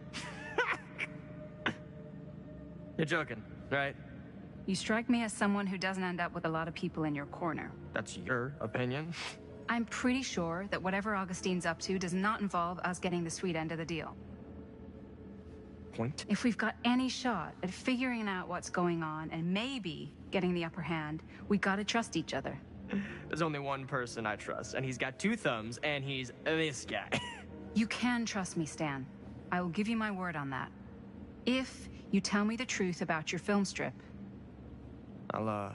You're joking, right? You strike me as someone who doesn't end up with a lot of people in your corner. That's your opinion? I'm pretty sure that whatever Augustine's up to does not involve us getting the sweet end of the deal. Point? If we've got any shot at figuring out what's going on and maybe getting the upper hand, we gotta trust each other. There's only one person I trust, and he's got 2 thumbs, and he's this guy. You can trust me, Stan. I will give you my word on that. If you tell me the truth about your film strip. I'll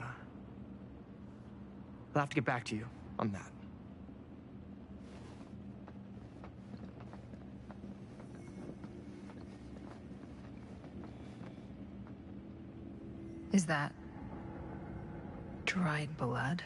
have to get back to you on that. Is that dried blood?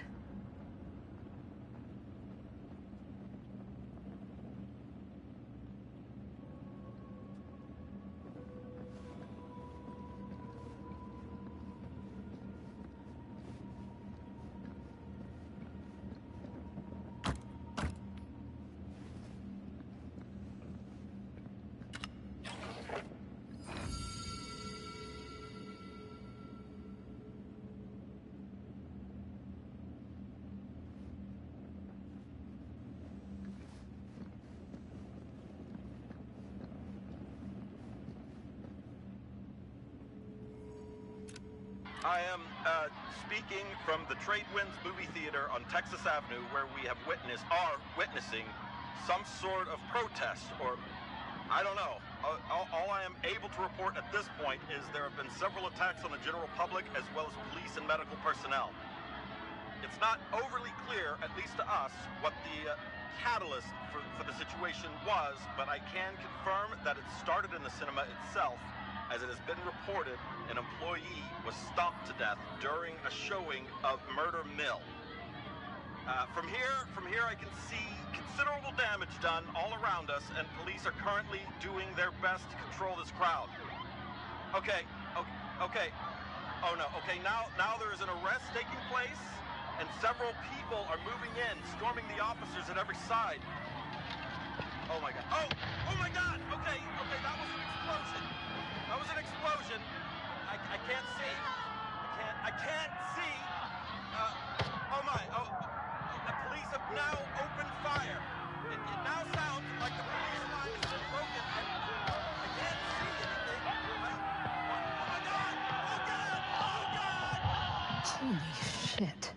I am speaking from the Trade Winds Movie Theater on Texas Avenue, where we are witnessing some sort of protest, or I don't know. All I am able to report at this point is there have been several attacks on the general public, as well as police and medical personnel. It's not overly clear, at least to us, what the catalyst for the situation was, but I can confirm that it started in the cinema itself, as it has been reported an employee was stomped to death during a showing of Murder Mill. From here I can see considerable damage done all around us, and police are currently doing their best to control this crowd. Okay. Oh no, okay, now there is an arrest taking place, and several people are moving in, storming the officers at every side. Oh my god. Oh my god! Okay, that was an explosion. That was an explosion. I can't see. I can't see. The police have now opened fire. It now sounds like the police line has been broken. I can't see anything. Oh my god! Oh god! Holy shit.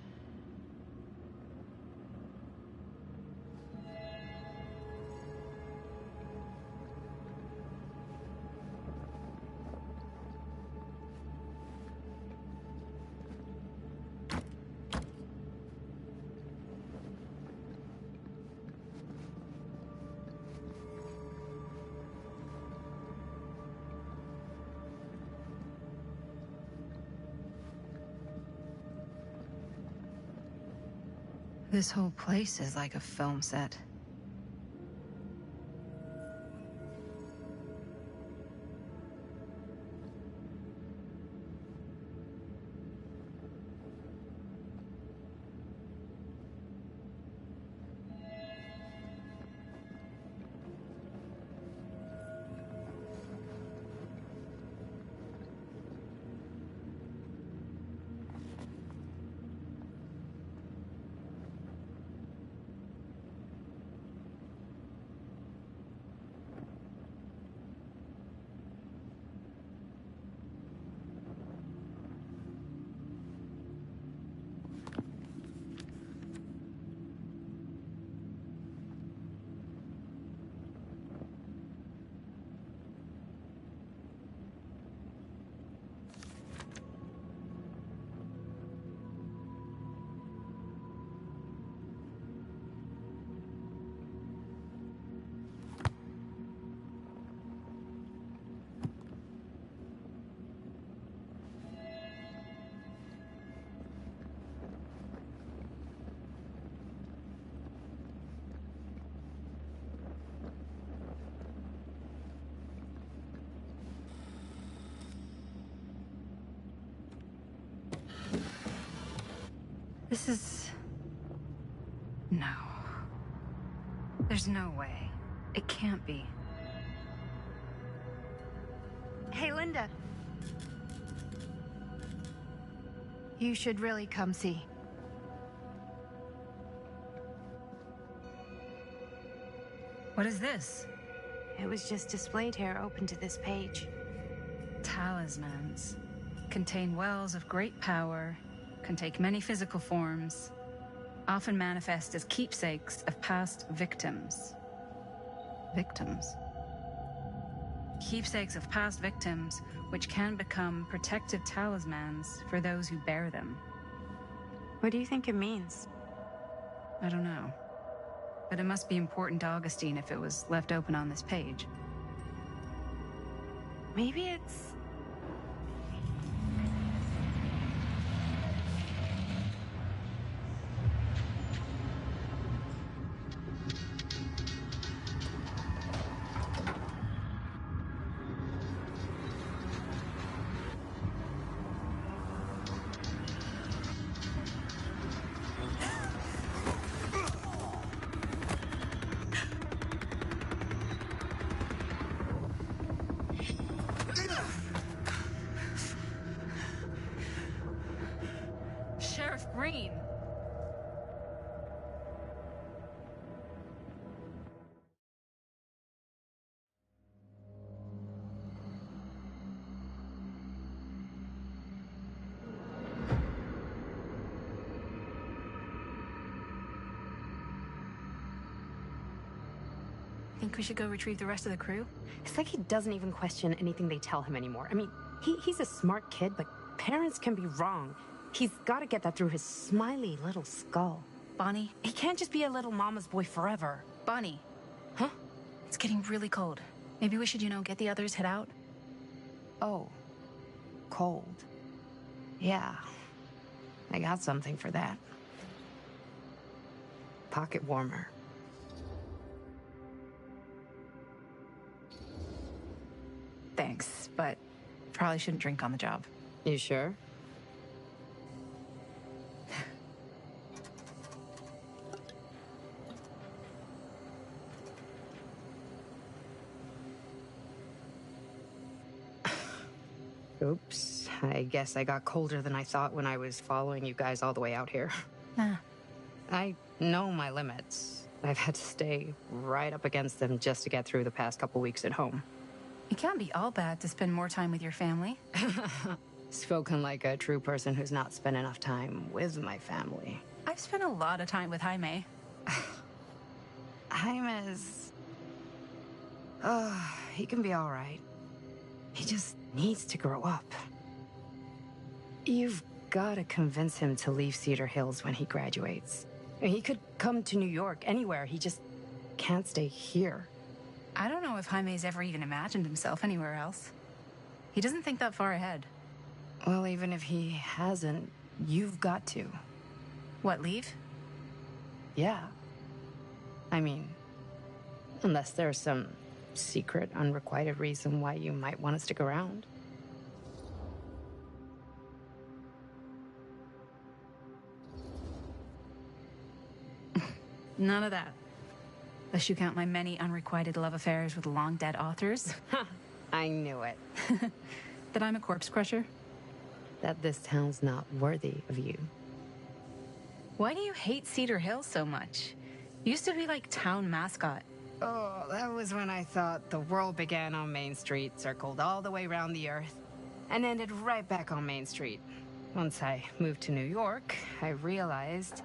This whole place is like a film set. This is... No. There's no way. It can't be. Hey, Linda. You should really come see. What is this? It was just displayed here, open to this page. Talismans. Contain wells of great power, can take many physical forms, often manifest as keepsakes of past victims. Victims? Keepsakes of past victims, which can become protective talismans for those who bear them. What do you think it means? I don't know. But it must be important to Augustine if it was left open on this page. Maybe it's... Sheriff Green! Think we should go retrieve the rest of the crew? It's like he doesn't even question anything they tell him anymore. I mean, he's a smart kid, but parents can be wrong. He's got to get that through his smiley little skull. Bonnie? He can't just be a little mama's boy forever. Bonnie. Huh? It's getting really cold. Maybe we should, get the others, head out? Oh. Cold. Yeah. I got something for that. Pocket warmer. Thanks, but probably shouldn't drink on the job. You sure? Oops. I guess I got colder than I thought when I was following you guys all the way out here. Nah. I know my limits. I've had to stay right up against them just to get through the past couple weeks at home. It can't be all bad to spend more time with your family. Spoken like a true person who's not spent enough time with my family. I've spent a lot of time with Jaime. Jaime's... he can be all right. He just needs to grow up. You've got to convince him to leave Cedar Hills when he graduates. He could come to New York, anywhere. He just can't stay here. I don't know if Jaime's ever even imagined himself anywhere else. He doesn't think that far ahead. Well, even if he hasn't, you've got to. What, leave? Yeah. I mean, unless there's some secret, unrequited reason why you might want to stick around. None of that. Unless you count my many unrequited love affairs with long-dead authors. I knew it. That I'm a corpse crusher. That this town's not worthy of you. Why do you hate Cedar Hills so much? You used to be like town mascot. Oh, that was when I thought the world began on Main Street, circled all the way around the earth, and ended right back on Main Street. Once I moved to New York, I realized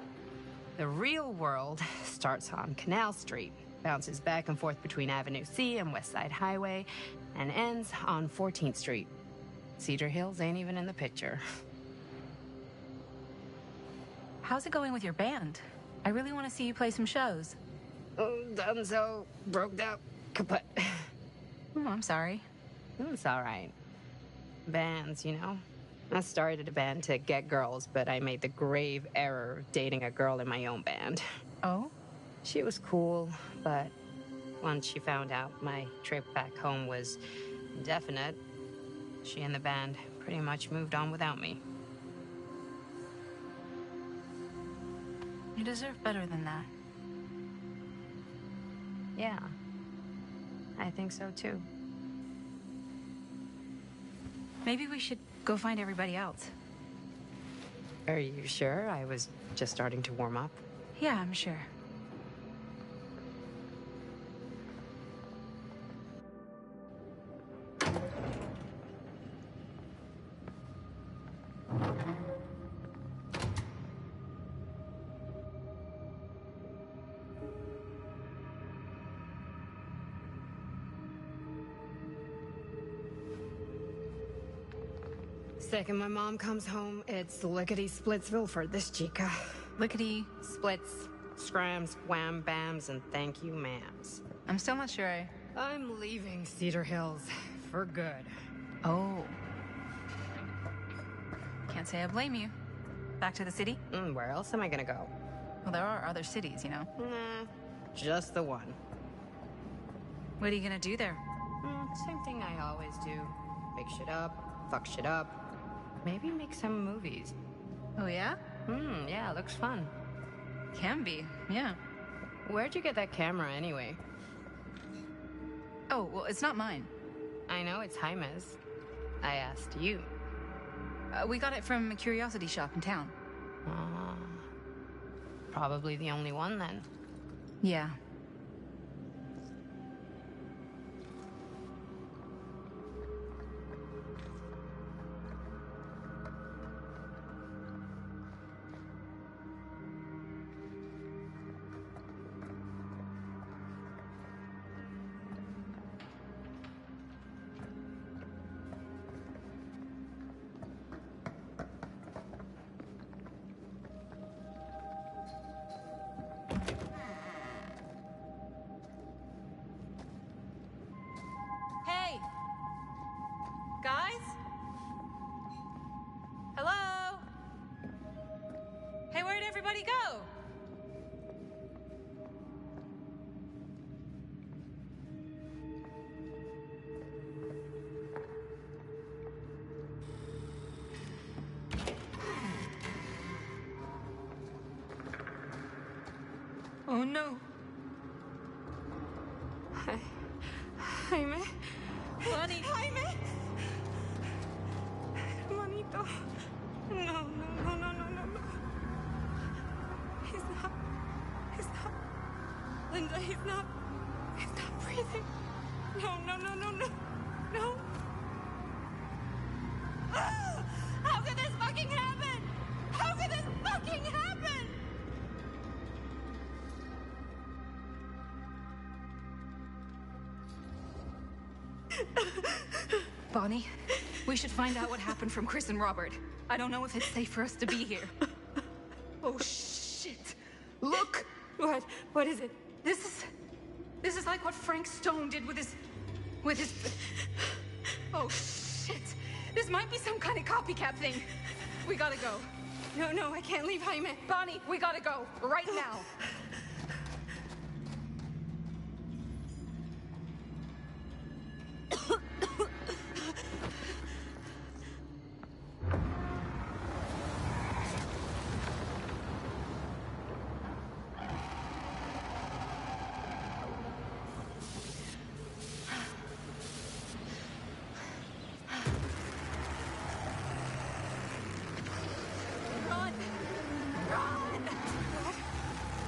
the real world starts on Canal Street, bounces back and forth between Avenue C and West Side Highway, and ends on 14th Street. Cedar Hills ain't even in the picture. How's it going with your band? I really want to see you play some shows. Oh, done so. Broke up. Kaput. Oh, I'm sorry. It's all right. Bands, you know. I started a band to get girls, but I made the grave error of dating a girl in my own band. Oh? She was cool, but once she found out my trip back home was indefinite, she and the band pretty much moved on without me. You deserve better than that. Yeah. I think so, too. Maybe we should go find everybody else. Are you sure? I was just starting to warm up. Yeah, I'm sure. Second my mom comes home, it's lickety-splitsville for this chica. Lickety... Splits, scrams, wham bams, and thank you ma'ams. I'm still not sure I'm leaving Cedar Hills for good. Oh. Can't say I blame you. Back to the city? Where else am I gonna go? Well, there are other cities, you know. Nah, just the one. What are you gonna do there? Same thing I always do. Make shit up, fuck shit up. Maybe make some movies. Oh, yeah? Yeah, looks fun. Can be, yeah. Where'd you get that camera anyway? Oh, well, it's not mine. I know it's Jaime's. I asked you. We got it from a curiosity shop in town. Probably the only one then. Yeah. Oh no. Jaime. Bonnie. Jaime. Hermanito. No. He's not. Linda, he's not breathing. No. Ah! How could this fucking happen? How could this fucking happen? Bonnie, we should find out what happened from Chris and Robert. I don't know if it's safe for us to be here. Oh, shit. Look! What is it? This is like what Frank Stone did with his... Oh, shit. This might be some kind of copycat thing. We gotta go. No, I can't leave Jaime. Bonnie, we gotta go. Right now.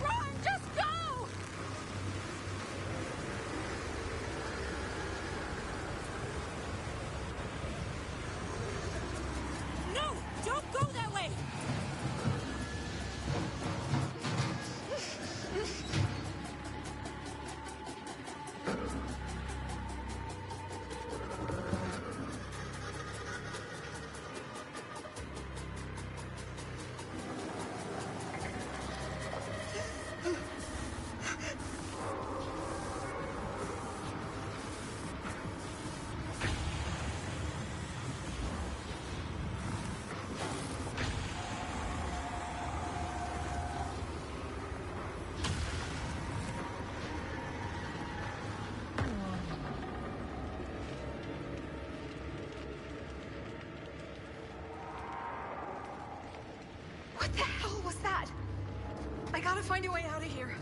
Run! Just go! No! Don't go that way! What the hell was that? I gotta find a way out of here.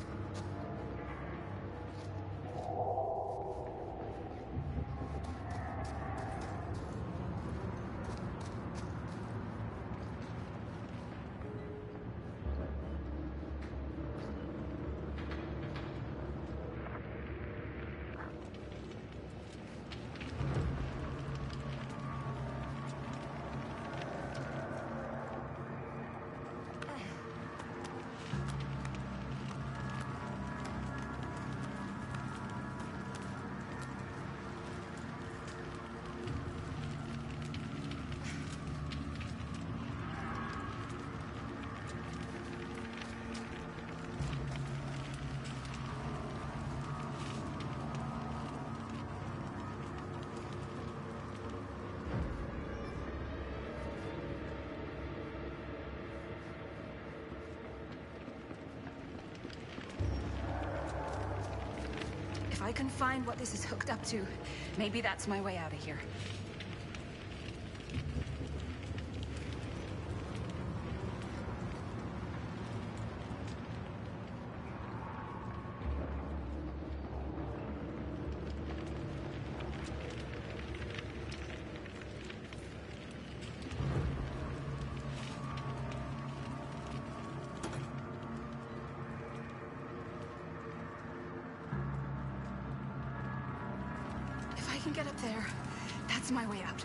If I can find what this is hooked up to, maybe that's my way out of here. If I can get up there, that's my way out.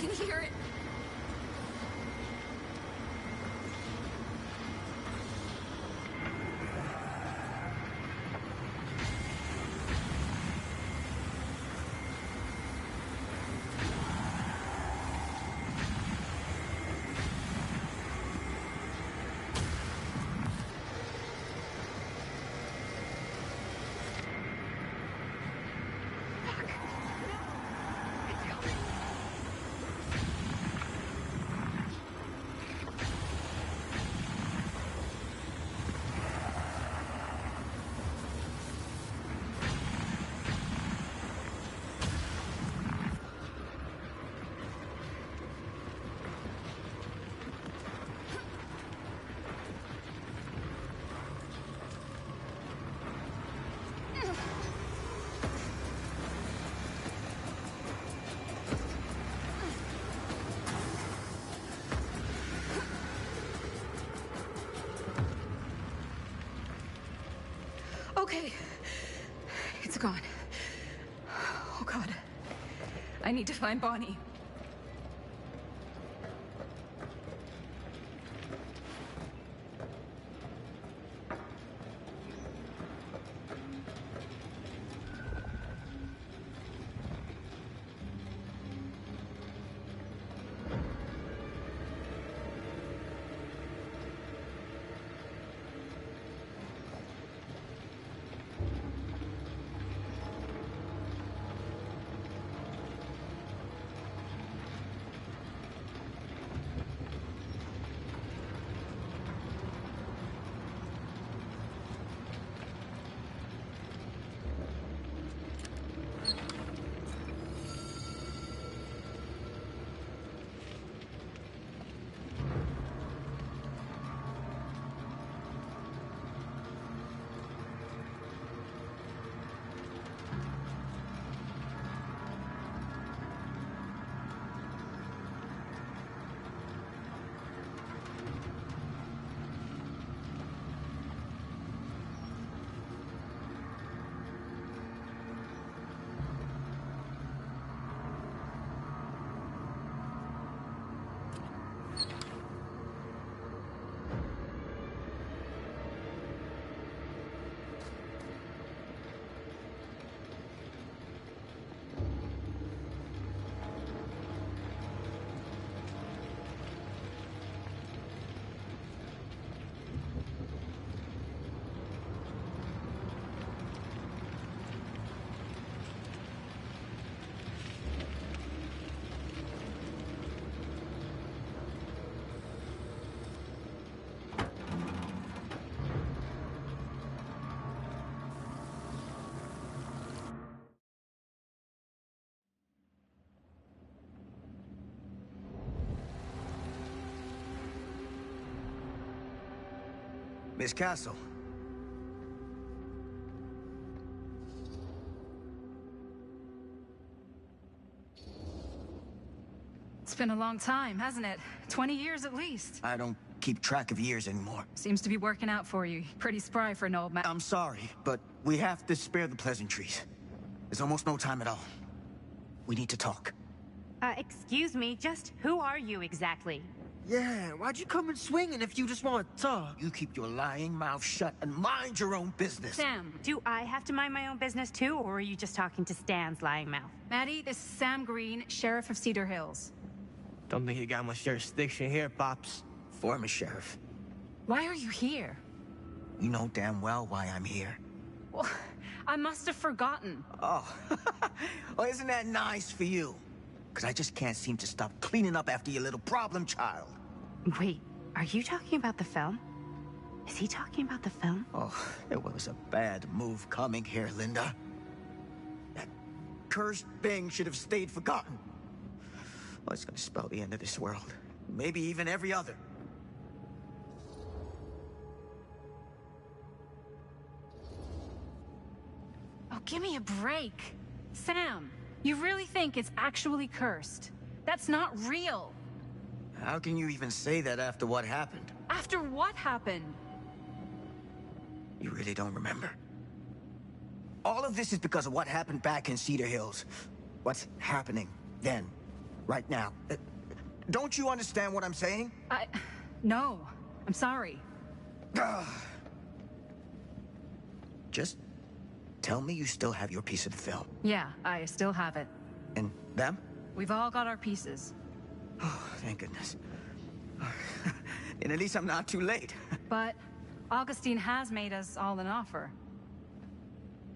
can hear it. Okay. It's gone. Oh, God. I need to find Bonnie. Miss Castle. It's been a long time, hasn't it? 20 years at least. I don't keep track of years anymore. Seems to be working out for you. Pretty spry for an old man. I'm sorry, but we have to spare the pleasantries. There's almost no time at all. We need to talk. Excuse me, just who are you exactly? Yeah, why'd you come in swinging if you just want to talk? You keep your lying mouth shut and mind your own business. Sam, do I have to mind my own business too, or are you just talking to Stan's lying mouth? Maddie, this is Sam Green, Sheriff of Cedar Hills. Don't think you got much jurisdiction here, Pops. Former sheriff. Why are you here? You know damn well why I'm here. Well, I must have forgotten. Oh, well, isn't that nice for you? Because I just can't seem to stop cleaning up after your little problem child. Wait, are you talking about the film? Is he talking about the film? Oh, it was a bad move coming here, Linda. That cursed thing should have stayed forgotten. Well, it's gonna spell the end of this world. Maybe even every other. Oh, give me a break. Sam, you really think it's actually cursed? That's not real. How can you even say that after what happened? After what happened? You really don't remember? All of this is because of what happened back in Cedar Hills. What's happening then. Right now. Don't you understand what I'm saying? No. I'm sorry. Just tell me you still have your piece of the film. Yeah, I still have it. And them? We've all got our pieces. Oh, thank goodness. And at least I'm not too late. But Augustine has made us all an offer.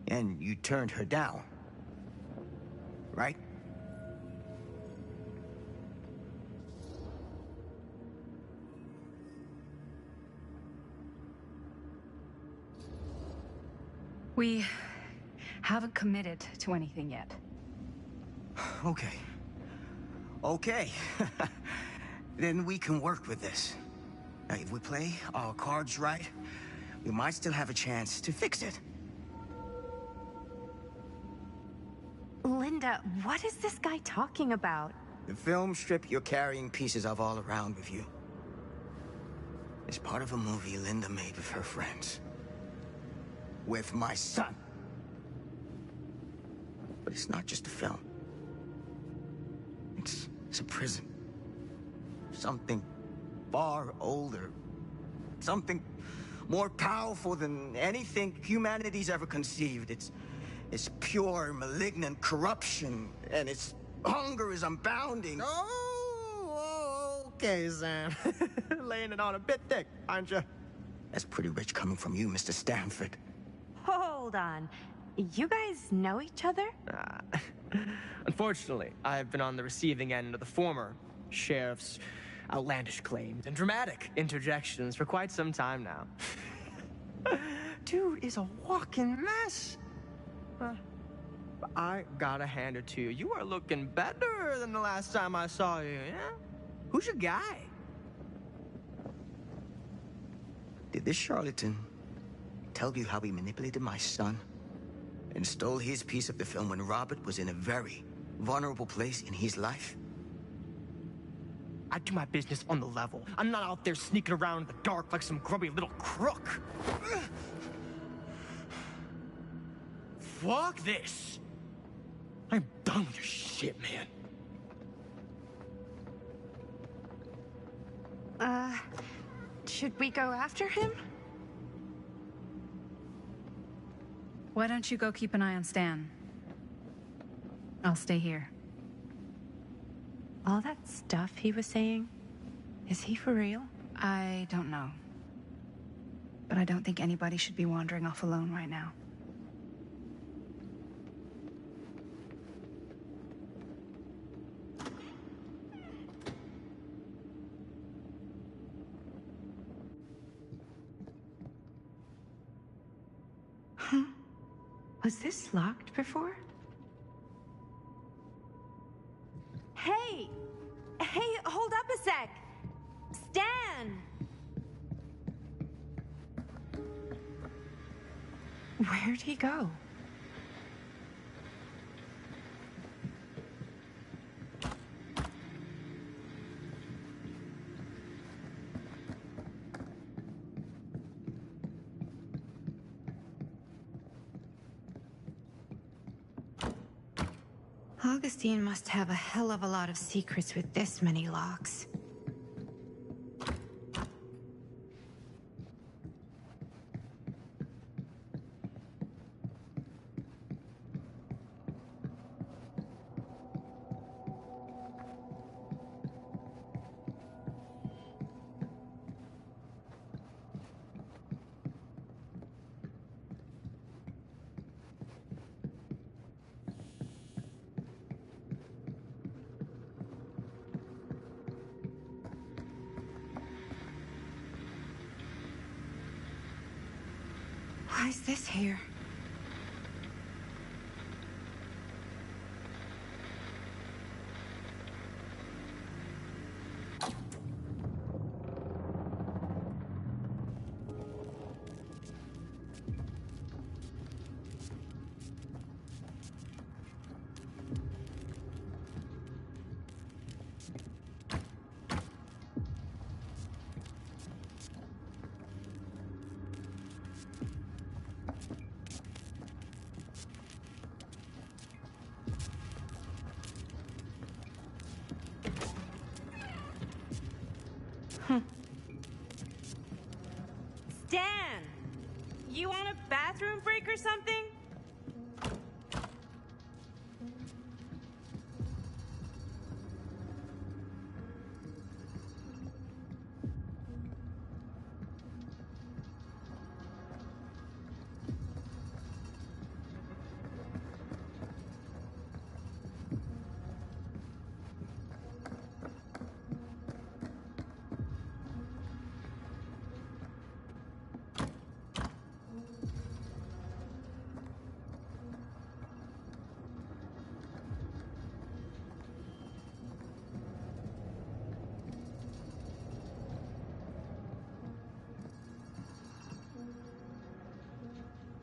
And you turned her down. Right? We haven't committed to anything yet. Okay. Okay. Then we can work with this. Now, if we play our cards right, we might still have a chance to fix it. Linda, what is this guy talking about? The film strip you're carrying pieces of all around with you is part of a movie Linda made with her friends. With my son. But it's not just a film. It's a prison. Something far older. Something more powerful than anything humanity's ever conceived. It's pure, malignant corruption, and its hunger is unbounding. Oh, okay, Sam. Laying it on a bit thick, aren't you? That's pretty rich coming from you, Mr. Stanford. Hold on. You guys know each other? Unfortunately, I've been on the receiving end of the former sheriff's outlandish claims and dramatic interjections for quite some time now. Dude is a walking mess. But I gotta hand it to you. You are looking better than the last time I saw you, yeah? Who's your guy? Did this charlatan tell you how he manipulated my son and stole his piece of the film when Robert was in a very vulnerable place in his life? I do my business on the level. I'm not out there sneaking around in the dark like some grubby little crook. Fuck this. I'm done with your shit, man. Should we go after him? Why don't you go keep an eye on Stan? I'll stay here. All that stuff he was saying, is he for real? I don't know. But I don't think anybody should be wandering off alone right now. Huh? Was this locked before? Hey! Hey, hold up a sec! Stan! Where'd he go? Augustine must have a hell of a lot of secrets with this many locks. Why is this here? bathroom break or something?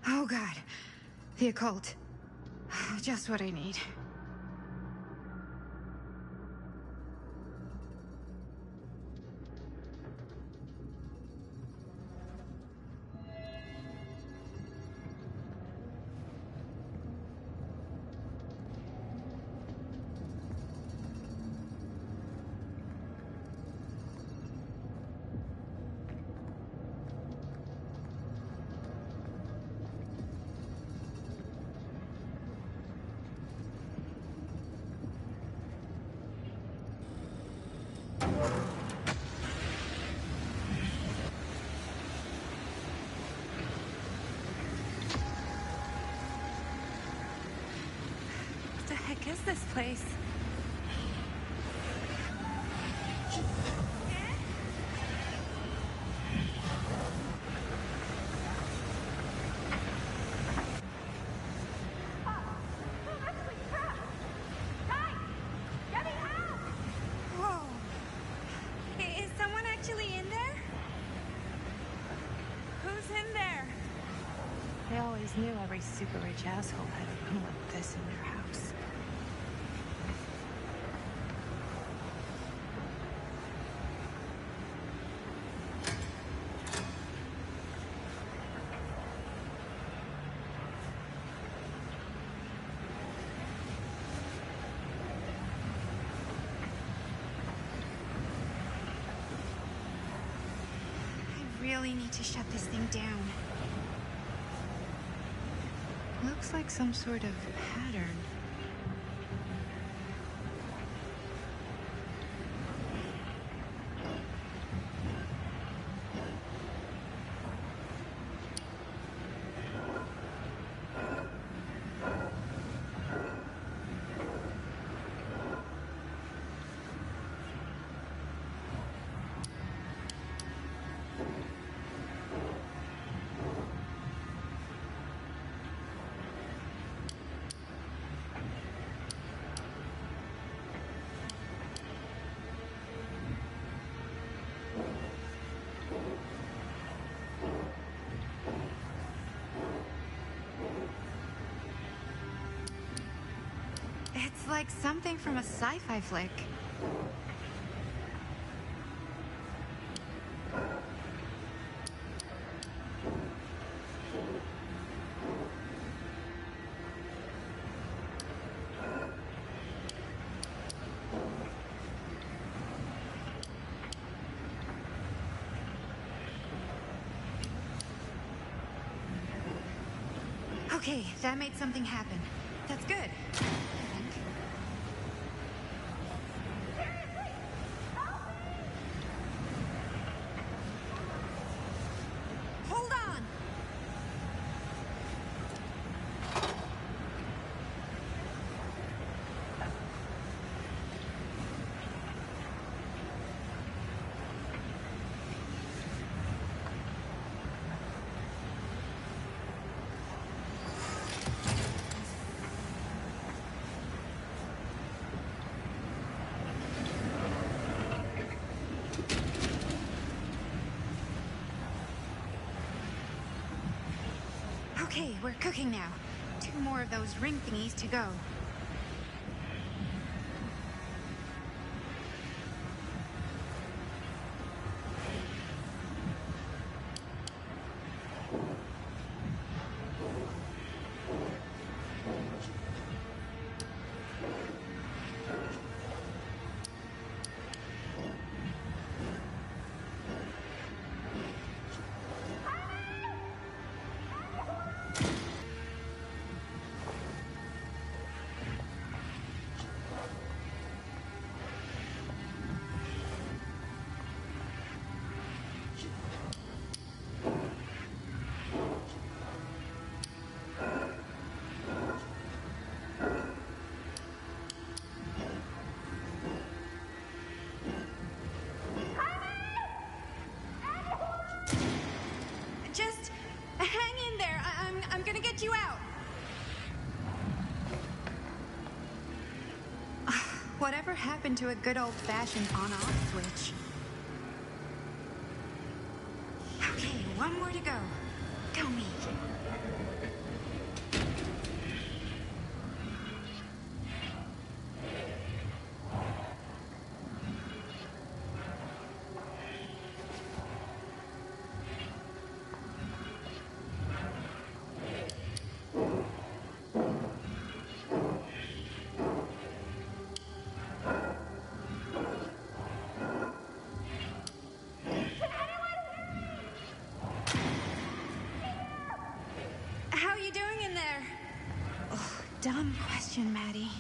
Oh god. The occult. Just what I need. What the heck is this place? Whoa. Is someone actually in there? Who's in there? I always knew every super rich asshole had a room like this in their house. I really need to shut this thing down. Looks like some sort of pattern. It's like something from a sci-fi flick. Okay, that made something happen. That's good. Hold on! Okay, we're cooking now. 2 more of those ring thingies to go. Whatever happened to a good old-fashioned on-off switch? Okay, one more to go. Go me. How are you doing in there? Oh, dumb question, Maddie.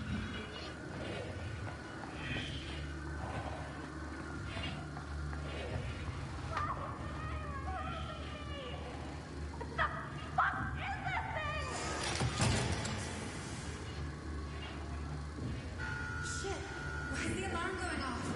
Shit, why is the alarm going off?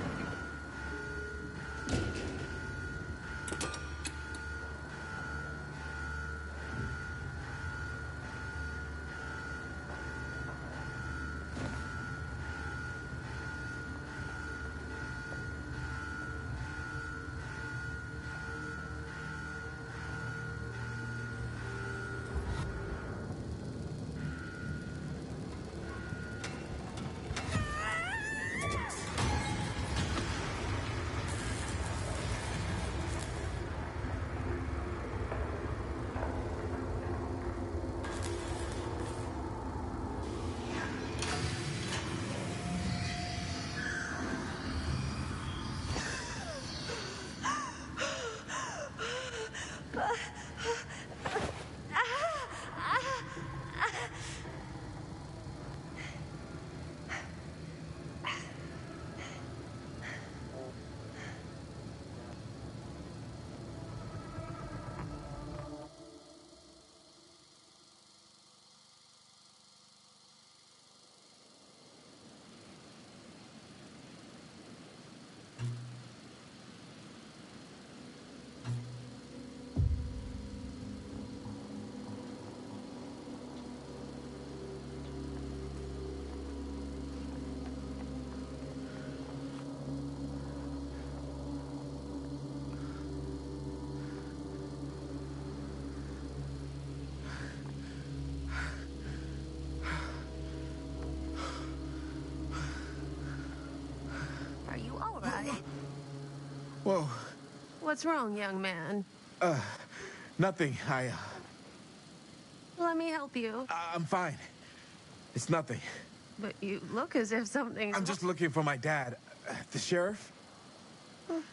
Are you all right? Whoa. What's wrong, young man? Nothing. Let me help you. I'm fine. It's nothing. But you look as if something's... I'm just looking for my dad. The sheriff?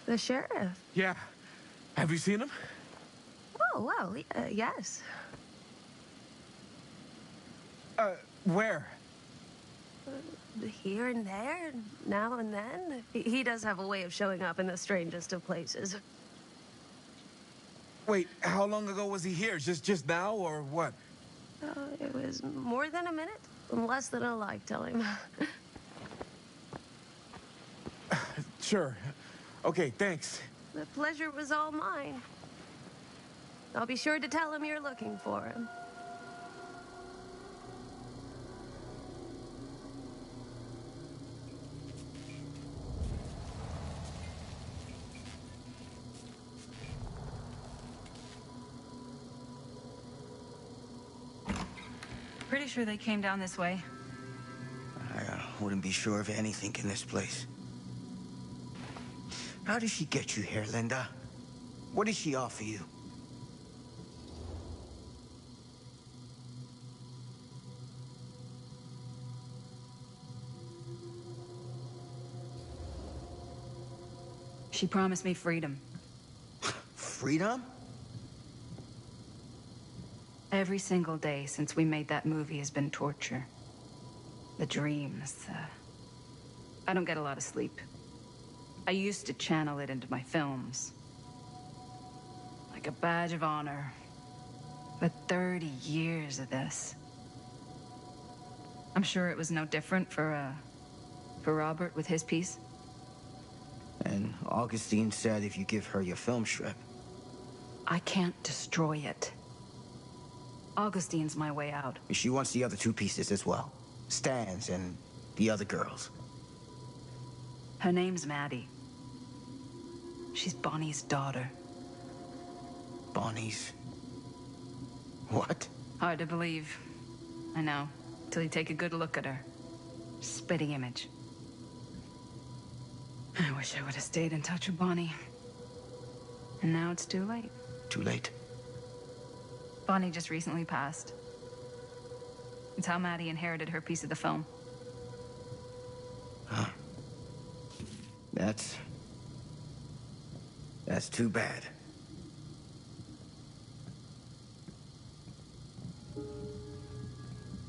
The sheriff? Yeah. Have you seen him? Oh, well, yes. Where? Here and there, now and then. He does have a way of showing up in the strangest of places. Wait, how long ago was he here? Just now, or what? It was more than a minute, less than a lifetime. Sure. Okay, thanks. The pleasure was all mine. I'll be sure to tell him you're looking for him. Pretty sure they came down this way. I wouldn't be sure of anything in this place. How did she get you here, Linda? What did she offer you? She promised me freedom. Freedom? Every single day since we made that movie has been torture. The dreams. I don't get a lot of sleep. I used to channel it into my films. Like a badge of honor. But 30 years of this. I'm sure it was no different for Robert with his piece. And Augustine said if you give her your film strip. I can't destroy it. Augustine's my way out. She wants the other two pieces as well. Stan's and the other girls. Her name's Maddie. She's Bonnie's daughter. Bonnie's... what? Hard to believe. I know. Till you take a good look at her. Spitting image. I wish I would have stayed in touch with Bonnie. And now it's too late. Too late? Bonnie just recently passed. It's how Maddie inherited her piece of the film. Huh. That's too bad.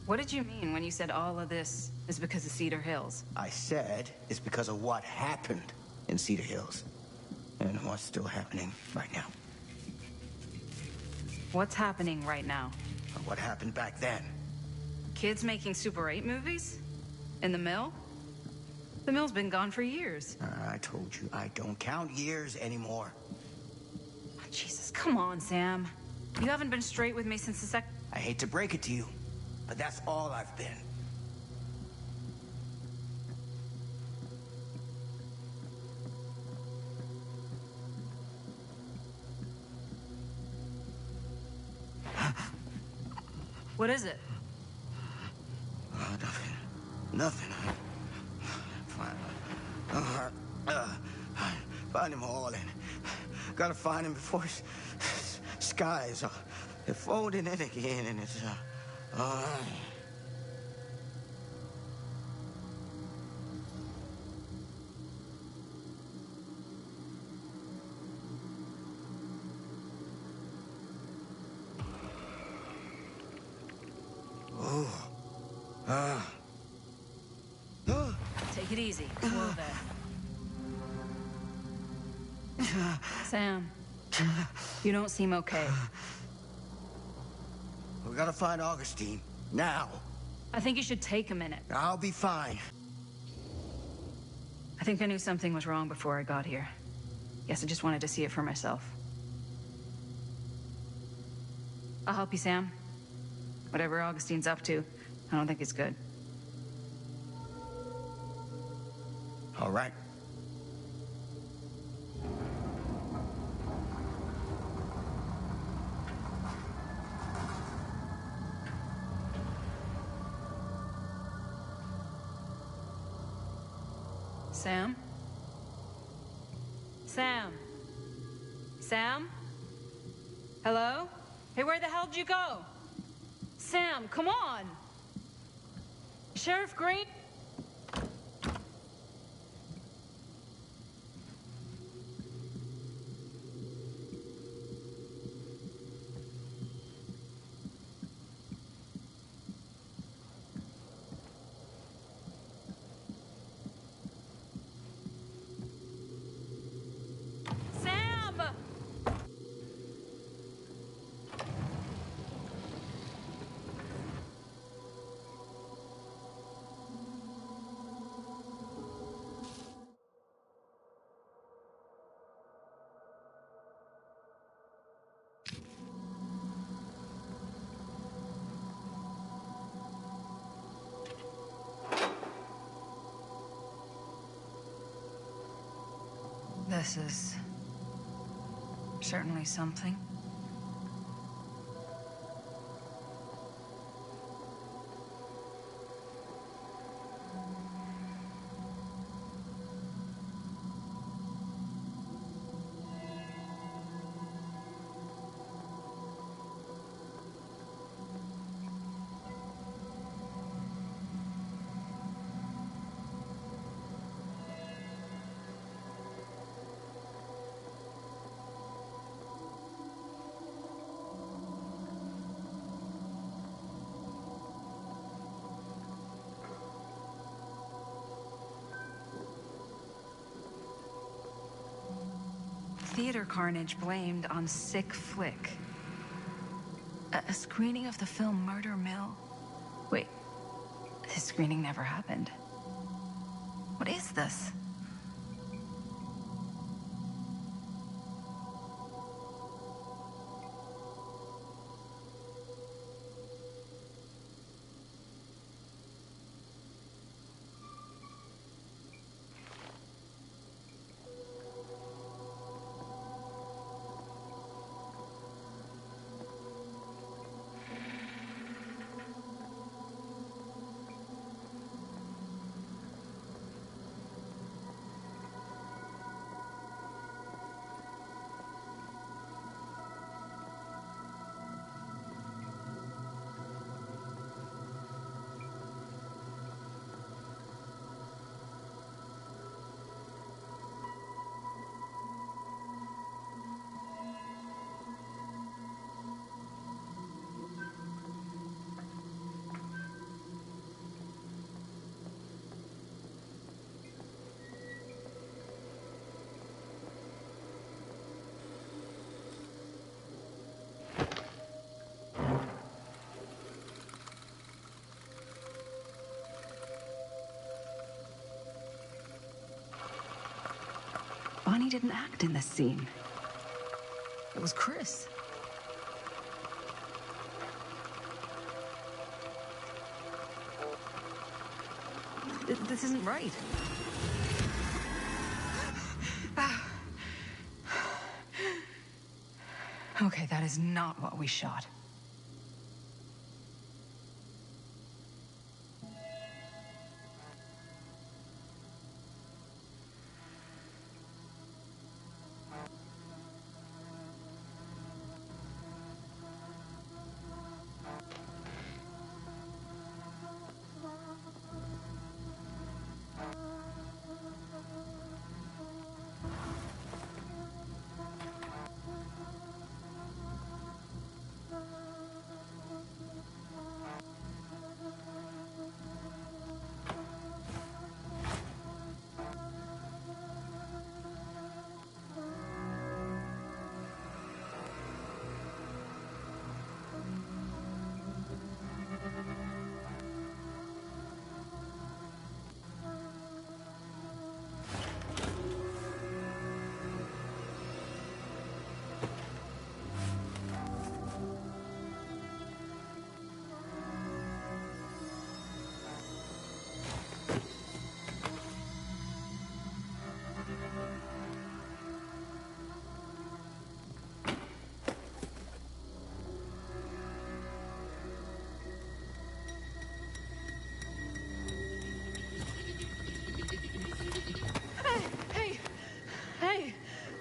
What did you mean when you said all of this is because of Cedar Hills? I said it's because of what happened in Cedar Hills. And what's still happening right now. What's happening right now? What happened back then? Kids making Super 8 movies? In the mill? The mill's been gone for years. I told you, I don't count years anymore. Oh, Jesus, come on, Sam. You haven't been straight with me since the I hate to break it to you, but that's all I've been. What is it? Nothing. Nothing. Find him all and gotta find him before his skies are folding in again and it's Take it easy. Whoa there. Sam, you don't seem okay. We gotta find Augustine. Now. I think you should take a minute. I'll be fine. I think I knew something was wrong before I got here. Guess I just wanted to see it for myself. I'll help you, Sam. Whatever Augustine's up to, I don't think it's good. All right. Sam? Sam? Sam? Hello? Hey, where the hell did you go? Sam, come on! Sheriff Green? This is certainly something. Theater carnage blamed on sick flick. A screening of the film Murder Mill. Wait, this screening never happened. What is this? Bonnie didn't act in this scene. It was Chris. This isn't right. Okay, that is not what we shot.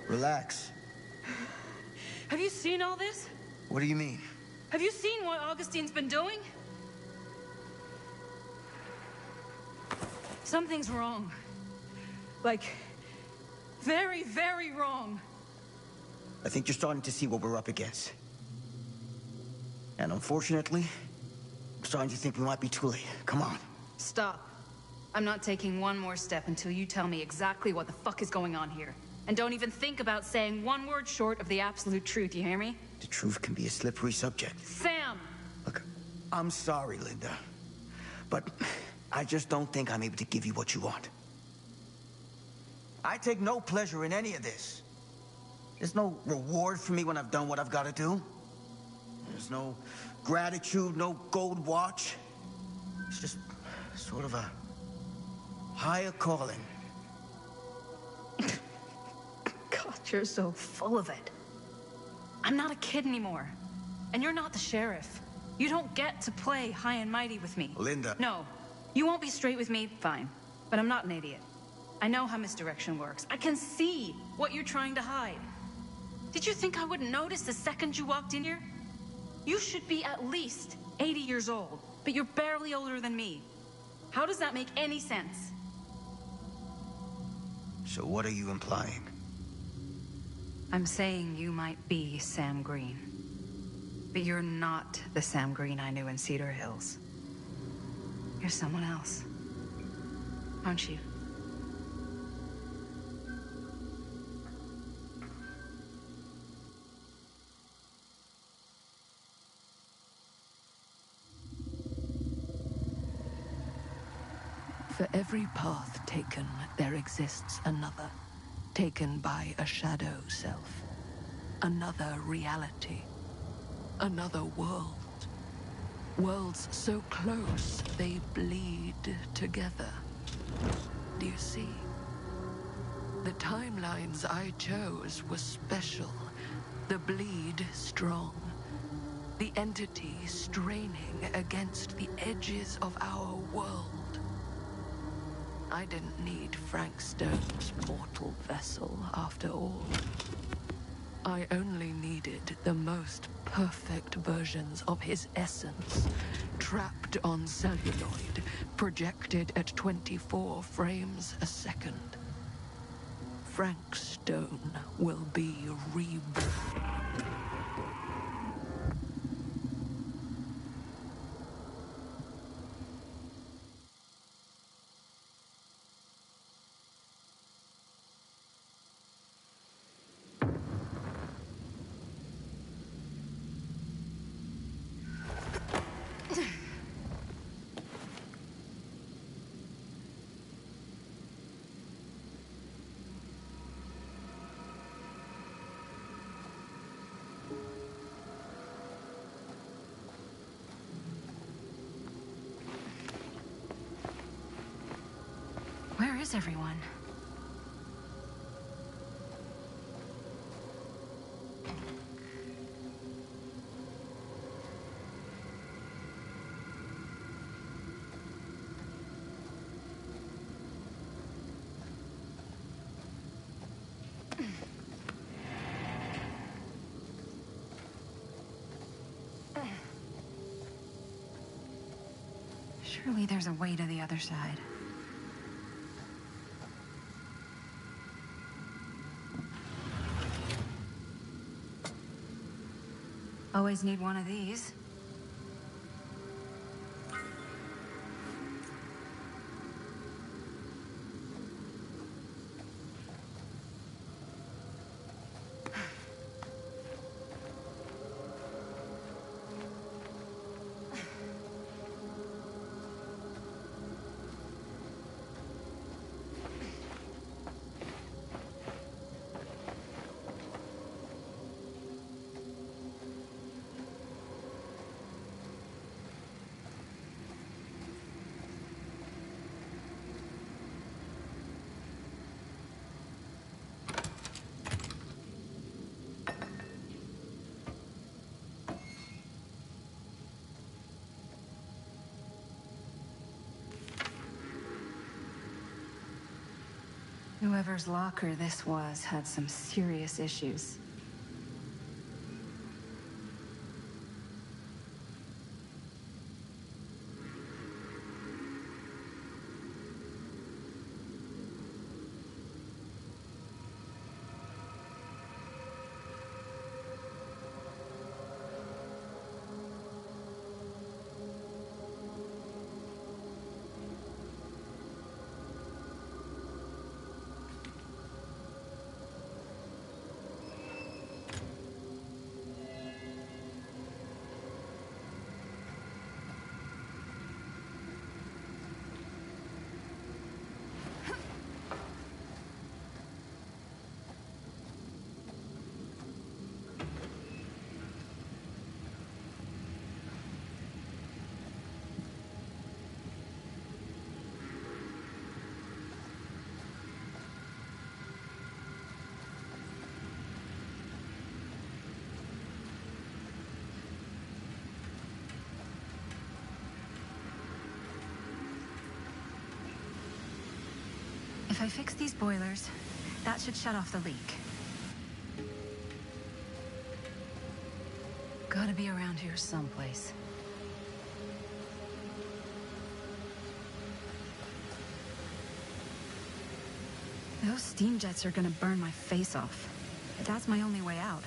Relax. Have you seen all this? What do you mean? Have you seen what Augustine's been doing? Something's wrong. Like, very, very wrong. I think you're starting to see what we're up against. And unfortunately, I'm starting to think we might be too late. Come on. Stop. I'm not taking one more step until you tell me exactly what the fuck is going on here. And don't even think about saying one word short of the absolute truth, you hear me? The truth can be a slippery subject. Sam! Look, I'm sorry, Linda. But I just don't think I'm able to give you what you want. I take no pleasure in any of this. There's no reward for me when I've done what I've got to do. There's no gratitude, no gold watch. It's just sort of a higher calling. God, you're so full of it. I'm not a kid anymore. And you're not the sheriff. You don't get to play high and mighty with me. Linda. No. You won't be straight with me, fine. But I'm not an idiot. I know how misdirection works. I can see what you're trying to hide. Did you think I wouldn't notice the second you walked in here? You should be at least 80 years old, but you're barely older than me. How does that make any sense? So what are you implying? I'm saying you might be Sam Green. But you're not the Sam Green I knew in Cedar Hills. You're someone else. Aren't you? For every path taken, there exists another, taken by a shadow self. Another reality. Another world. Worlds so close, they bleed together. Do you see? The timelines I chose were special. The bleed strong. The entity straining against the edges of our world. I didn't need Frank Stone's mortal vessel, after all. I only needed the most perfect versions of his essence, trapped on celluloid, projected at 24 frames a second. Frank Stone will be reborn. Where is everyone? Surely there's a way to the other side. Always need one of these. Whoever's locker this was had some serious issues. If I fix these boilers, that should shut off the leak. Gotta be around here someplace. Those steam jets are gonna burn my face off. But that's my only way out.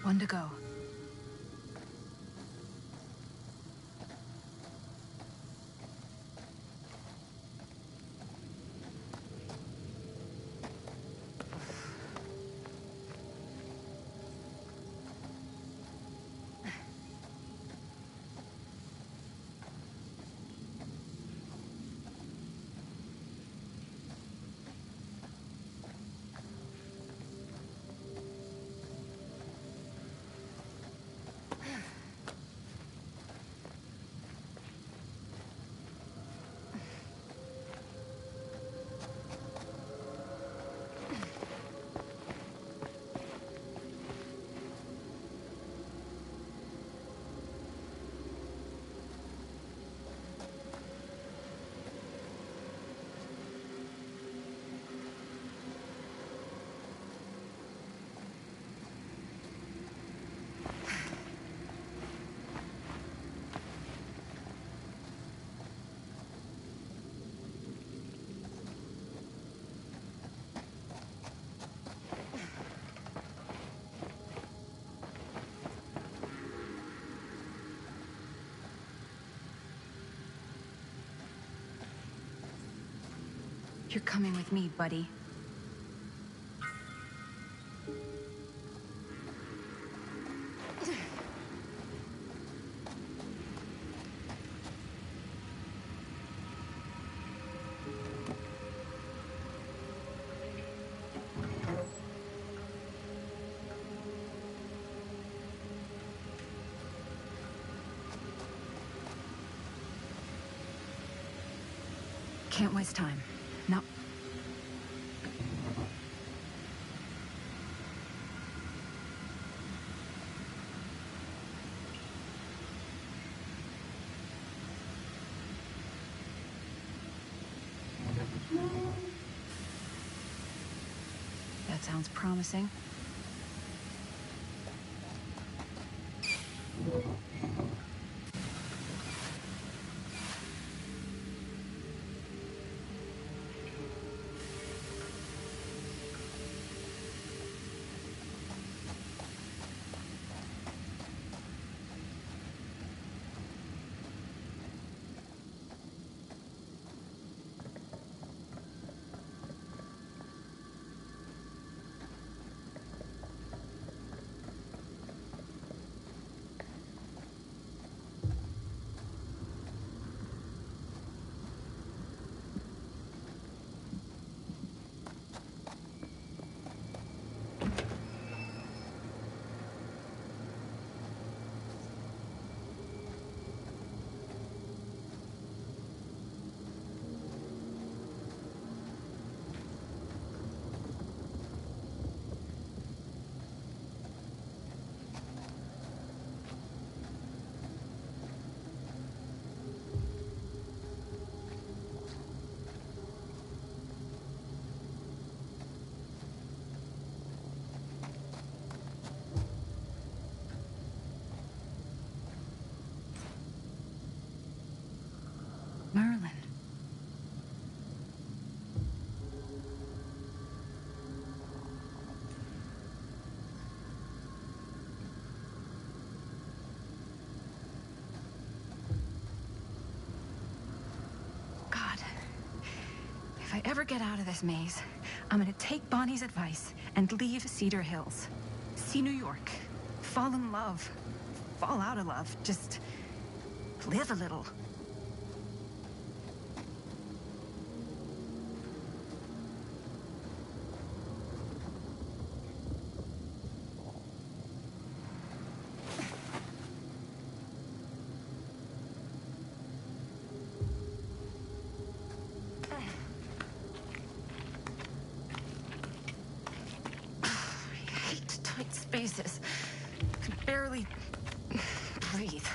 One to go. You're coming with me, buddy. Can't waste time. No. That sounds promising. Merlin. God, if I ever get out of this maze, I'm gonna take Bonnie's advice and leave Cedar Hills. See New York. Fall in love. Fall out of love. Just live a little. Tight spaces. I can barely breathe.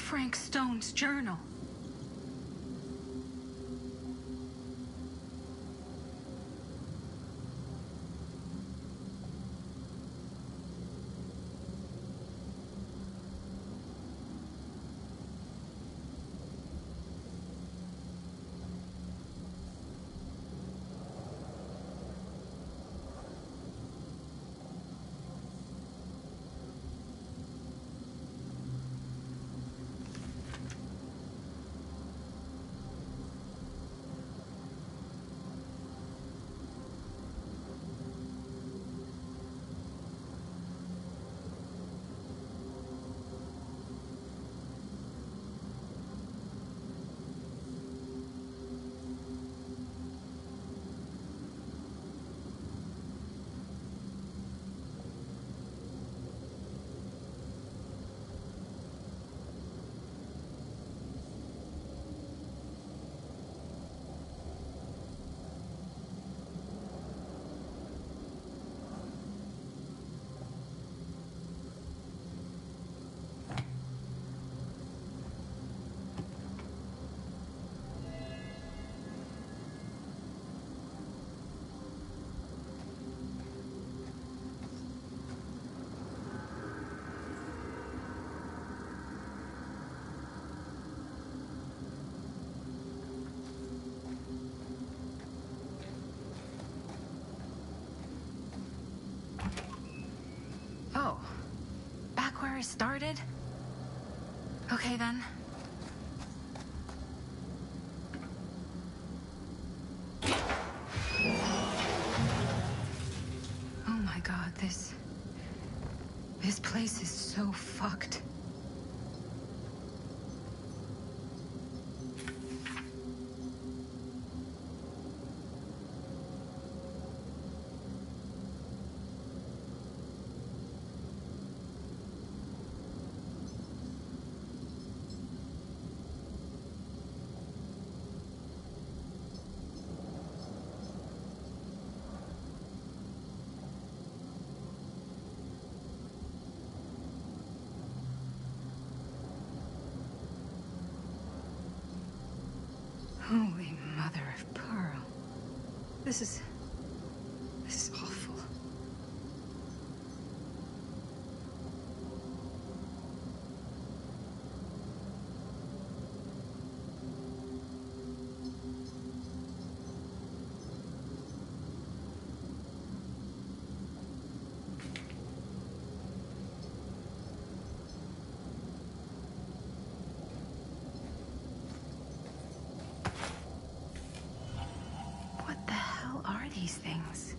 Frank Stone's journal. where it started? Okay, then. Oh my god, this place is so fucked. Holy mother of pearl. This is awful. What the hell are these things?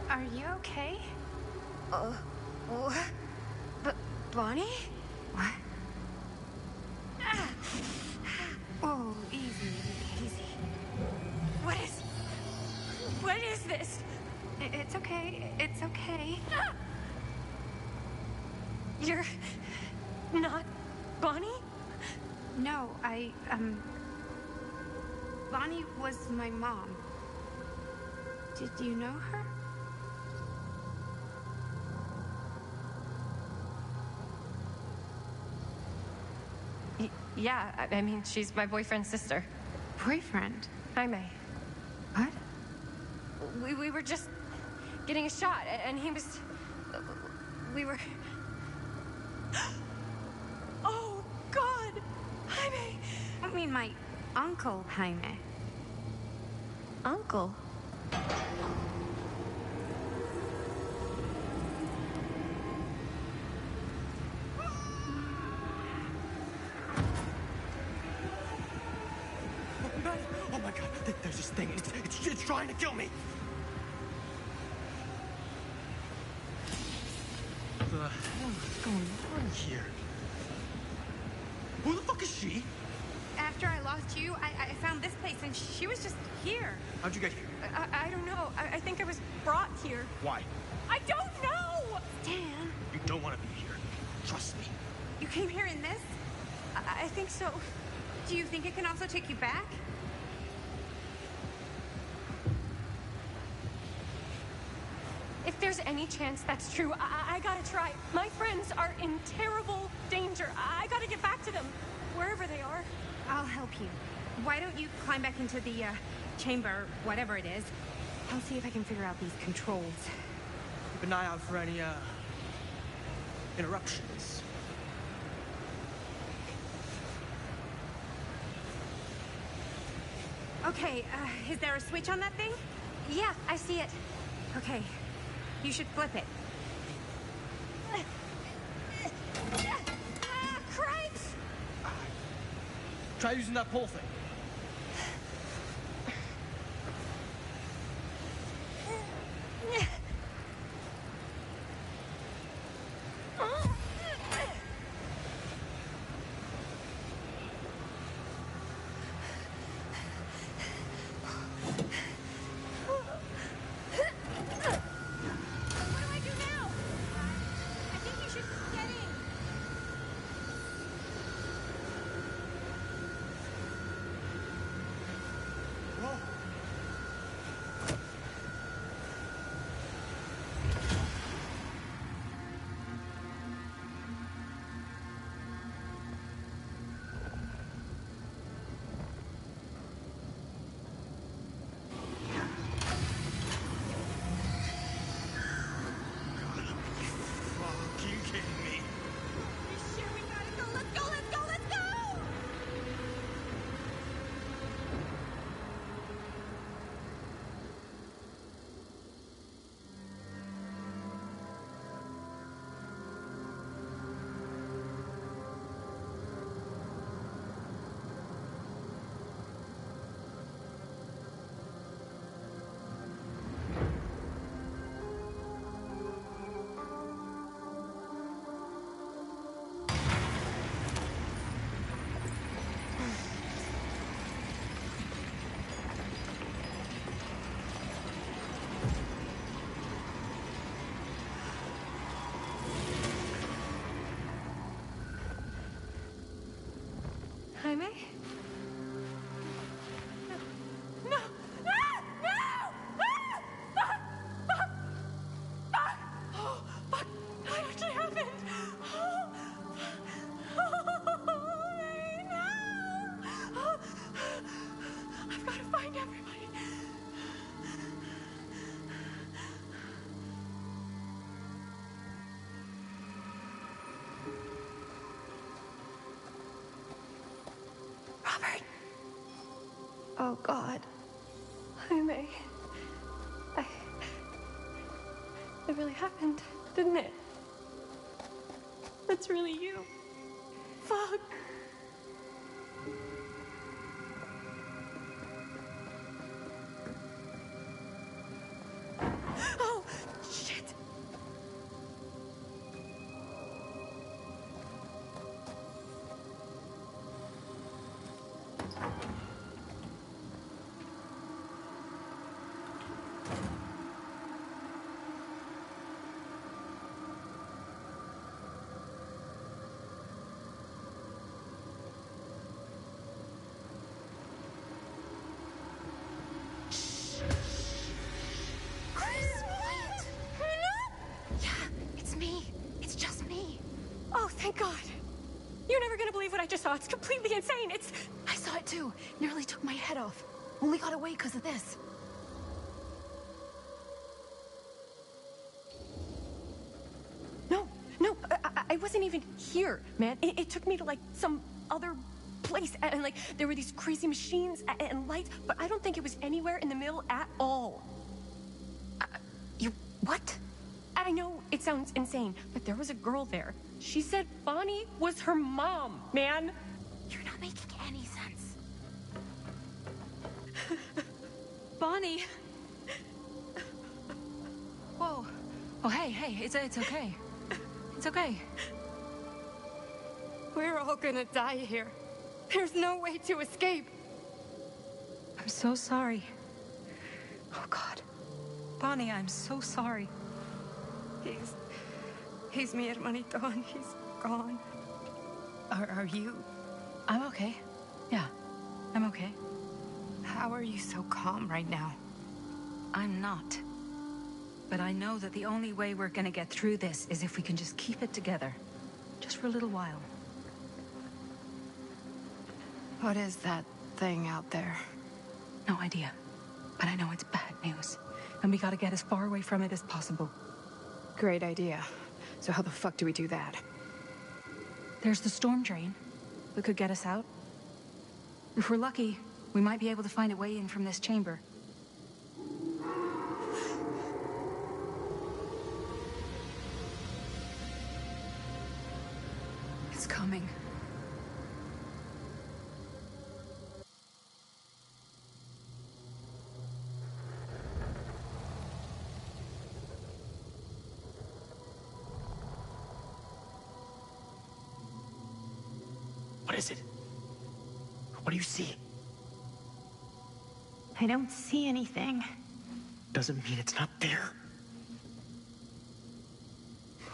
Are you okay? Bonnie? What? Oh, easy. What is this? It's okay. It's okay. You're not Bonnie? No, Bonnie was my mom. Did you know her? Yeah, I mean, she's my boyfriend's sister. Boyfriend? Jaime. What? We were just getting a shot, and he was... We were... Oh, God! Jaime! I mean, my uncle, Jaime. Uncle? Oh my god, there's this thing. It's trying to kill me. The hell is going on here? Who the fuck is she? After I lost you, I found this place, and she was just here. How'd you get here? I don't know. I think I was brought here. Why? I don't know! Dan. You don't want to be here. Trust me. You came here in this? I think so. Do you think it can also take you back? If there's any chance that's true, I gotta try. My friends are in terrible danger. I gotta get back to them, wherever they are. I'll help you. Why don't you climb back into the chamber, whatever it is? I'll see if I can figure out these controls. Keep an eye out for any interruptions. Okay, is there a switch on that thing? Yeah, I see it. Okay, you should flip it. Cripes! Try using that pole thing. Oh, God. Jaime. It really happened, didn't it? That's really you. Fuck. Oh, shit. Thank God. You're never gonna believe what I just saw. It's completely insane. I saw it too. Nearly took my head off. Only got away because of this. No, I wasn't even here, man. It took me to, like, some other place. And, like, there were these crazy machines and lights, but I don't think it was anywhere in the mill at all. What? I know it sounds insane, but there was a girl there. She said Bonnie was her mom, man. You're not making any sense. Bonnie. Whoa. Oh, hey, it's okay. It's okay. We're all gonna die here. There's no way to escape. I'm so sorry. Oh, God. Bonnie, I'm so sorry. He's mi hermanito, and he's gone. Are you? I'm okay. Yeah, I'm okay. How are you so calm right now? I'm not. But I know that the only way we're gonna get through this is if we can just keep it together. Just for a little while. What is that thing out there? No idea. But I know it's bad news. And we gotta get as far away from it as possible. Great idea. So how the fuck do we do that? There's the storm drain that could get us out. If we're lucky, we might be able to find a way in from this chamber. It's coming. What is it? What do you see? I don't see anything. Doesn't mean it's not there.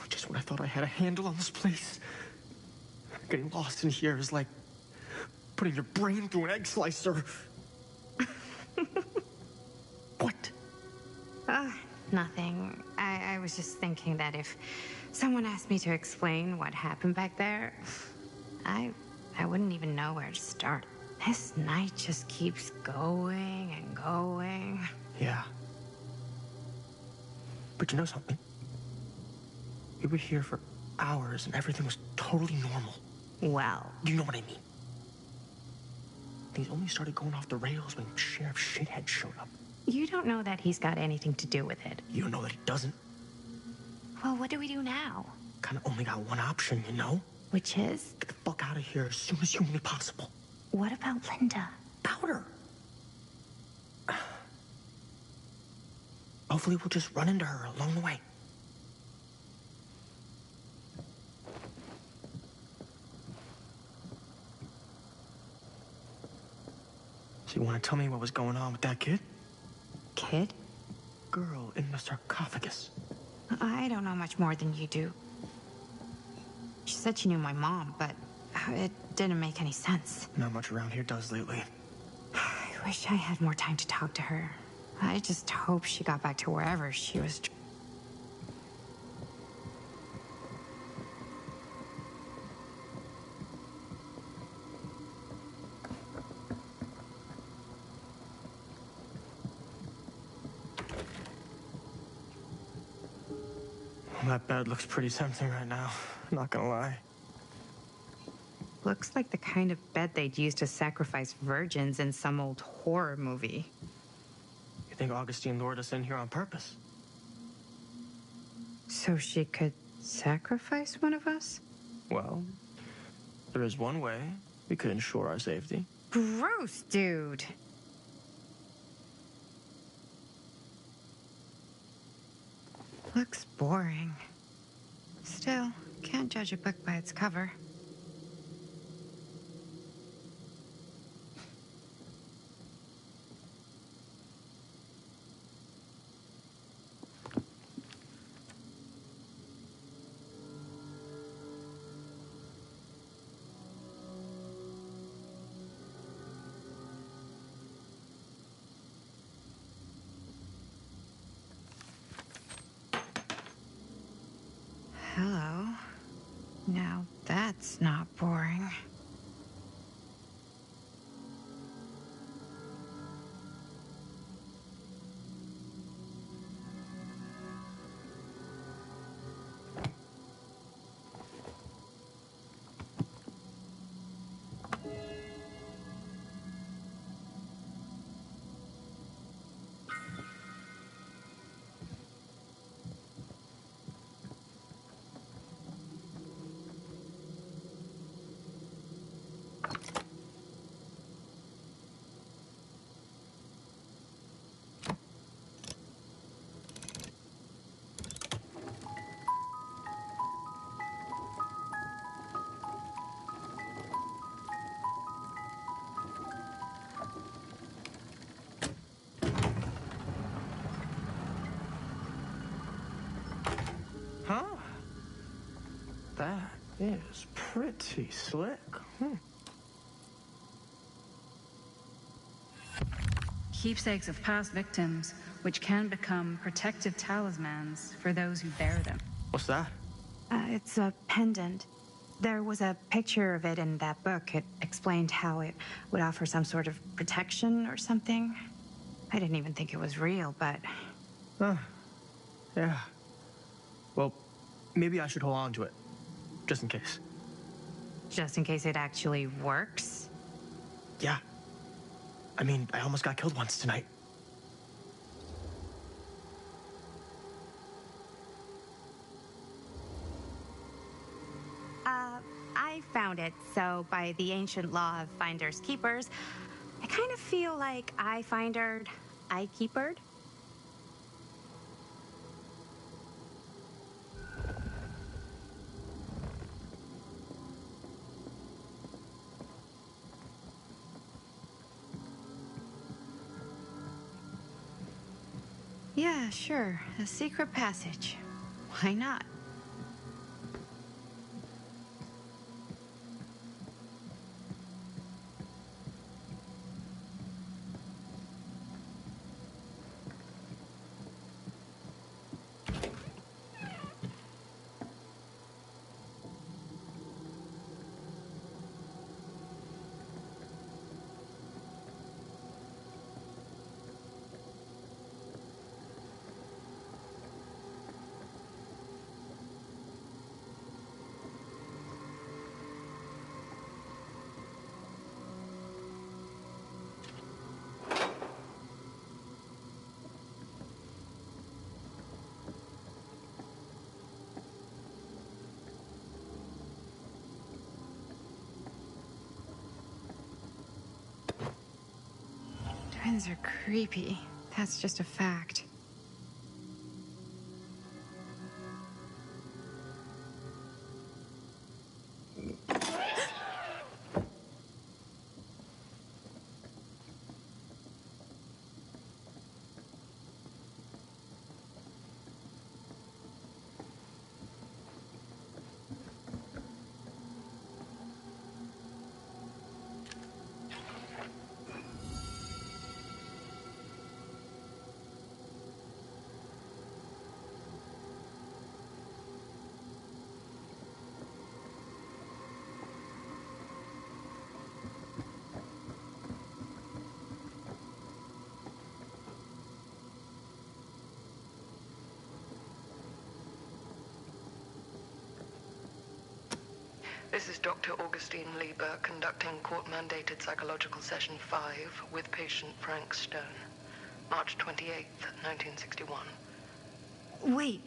Just when I thought I had a handle on this place, getting lost in here is like putting your brain through an egg slicer. What? Nothing. I was just thinking that if someone asked me to explain what happened back there, I wouldn't even know where to start. This night just keeps going and going. Yeah. But you know something? We were here for hours and everything was totally normal. Well. You know what I mean? Things only started going off the rails when Sheriff Shithead showed up. You don't know that he's got anything to do with it. You don't know that he doesn't. Well, what do we do now? Kinda only got one option, you know? Which is? Get the fuck out of here as soon as humanly possible. What about Linda? Powder. Hopefully we'll just run into her along the way. So you want to tell me what was going on with that kid? Kid? Girl in the sarcophagus. I don't know much more than you do. She said she knew my mom, but it didn't make any sense. Not much around here does lately. I wish I had more time to talk to her. I just hope she got back to wherever she was. Well, that bed looks pretty tempting right now. Not gonna lie. Looks like the kind of bed they'd use to sacrifice virgins in some old horror movie. You think Augustine lured us in here on purpose? So she could sacrifice one of us? Well, there is one way we could ensure our safety. Gross, dude. Looks boring. Still, can't judge a book by its cover. Hello. Now that's not boring. Huh? That is pretty slick. Keepsakes of past victims, which can become protective talismans for those who bear them. What's that? It's a pendant. There was a picture of it in that book. It explained how it would offer some sort of protection or something. I didn't even think it was real, but... Yeah. Well, maybe I should hold on to it, just in case. Just in case it actually works? Yeah. I mean, I almost got killed once tonight. I found it, so by the ancient law of finders keepers, I kind of feel like I findered, I keepered. Yeah, sure. A secret passage. Why not? Twins are creepy. That's just a fact. This is Dr. Augustine Lieber conducting court-mandated psychological session 5 with patient Frank Stone. March 28th, 1961. Wait,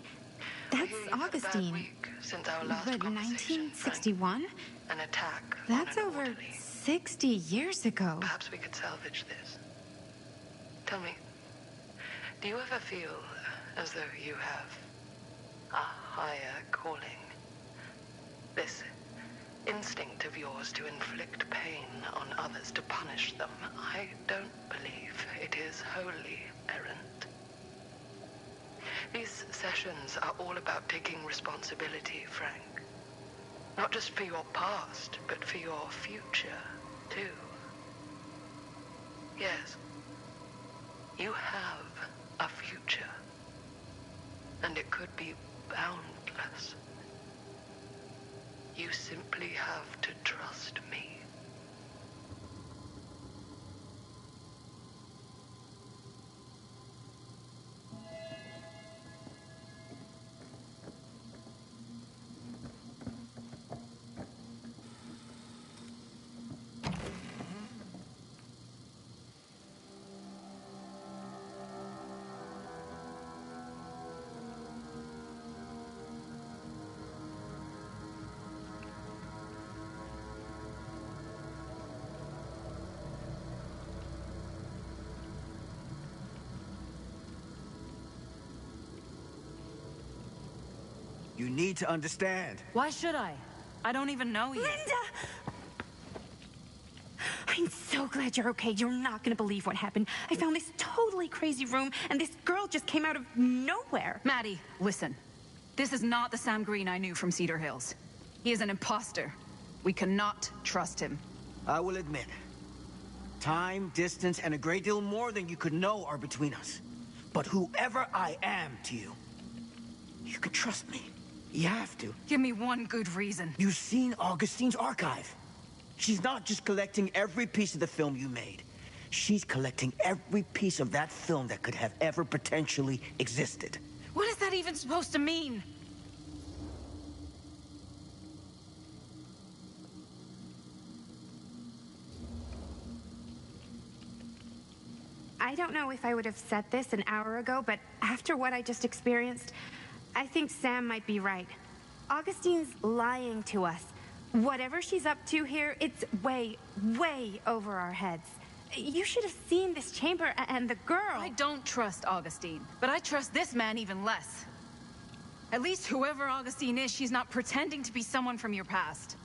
that's Augustine. Since our last But conversation, 1961? an attack. That's over 60 years ago. Perhaps we could salvage this. Tell me, do you ever feel as though you have a higher calling? This instinct of yours to inflict pain on others, to punish them, I don't believe it is wholly errant. These sessions are all about taking responsibility, Frank. Not just for your past, but for your future, too. Yes, you have a future, and it could be boundless. You simply have to trust me. You need to understand. Why should I? I don't even know you. Linda! I'm so glad you're okay. You're not gonna believe what happened. I found this totally crazy room, and this girl just came out of nowhere. Maddie, listen. This is not the Sam Green I knew from Cedar Hills. He is an imposter. We cannot trust him. I will admit, time, distance, and a great deal more than you could know are between us. But whoever I am to you, you can trust me. You have to. Give me one good reason. You've seen Augustine's archive. She's not just collecting every piece of the film you made. She's collecting every piece of that film that could have ever potentially existed. What is that even supposed to mean? I don't know if I would have said this an hour ago, but after what I just experienced, I think Sam might be right. Augustine's lying to us. Whatever she's up to here, it's way, way over our heads. You should have seen this chamber and the girl. I don't trust Augustine, but I trust this man even less. At least whoever Augustine is, she's not pretending to be someone from your past.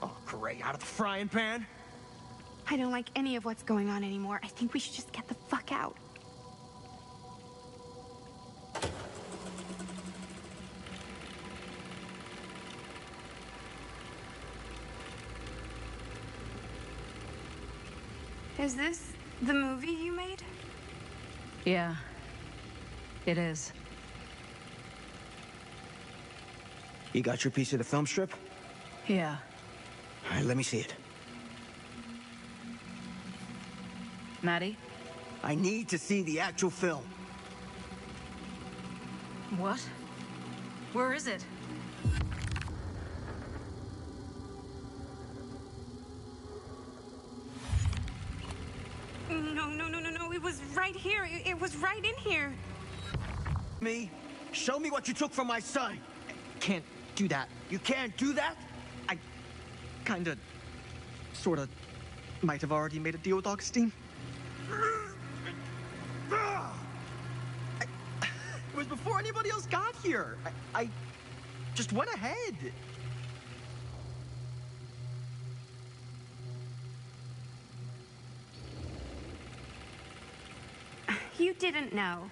Oh, great. Out of the frying pan? I don't like any of what's going on anymore. I think we should just get the fuck out. Is this the movie you made? Yeah, it is. You got your piece of the film strip? Yeah. All right, let me see it. Maddie? I need to see the actual film. What? Where is it? No. It was right here. It was right in here. Me? Show me what you took from my son. Can't do that. You can't do that? I kinda, sorta, might have already made a deal with Augustine. It was before anybody else got here. I just went ahead. You didn't know.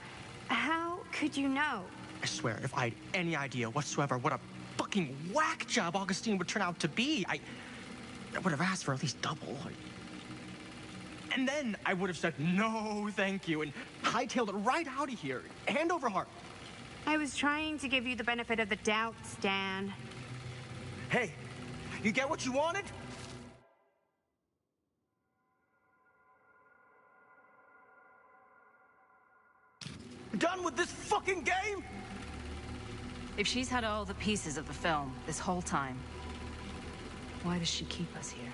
How could you know? I swear, if I had any idea whatsoever what a fucking whack job Augustine would turn out to be, I would have asked for at least double. And then I would have said, no, thank you, and hightailed it right out of here, hand over heart. I was trying to give you the benefit of the doubt, Stan. Hey, you get what you wanted? Done with this fucking game? If she's had all the pieces of the film this whole time, why does she keep us here?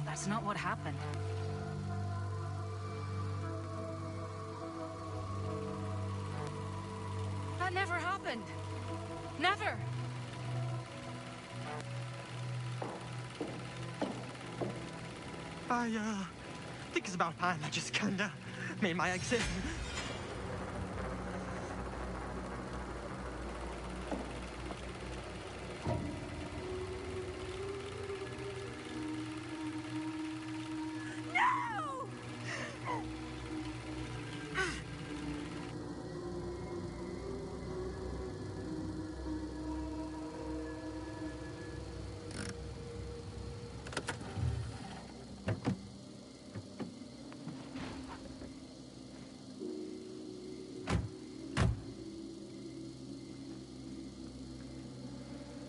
That's not what happened. That never happened. Never. I think it's about time I just kinda made my exit.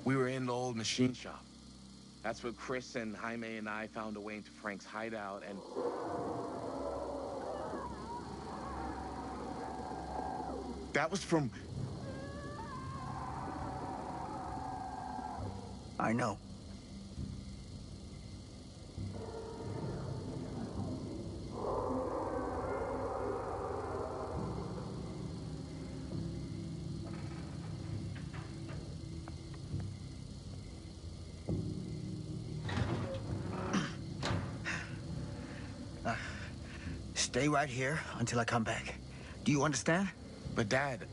We were in the old machine shop. That's where Chris and Jaime and I found a way into Frank's hideout and... That was from... I know. Stay right here until I come back. Do you understand? But Dad...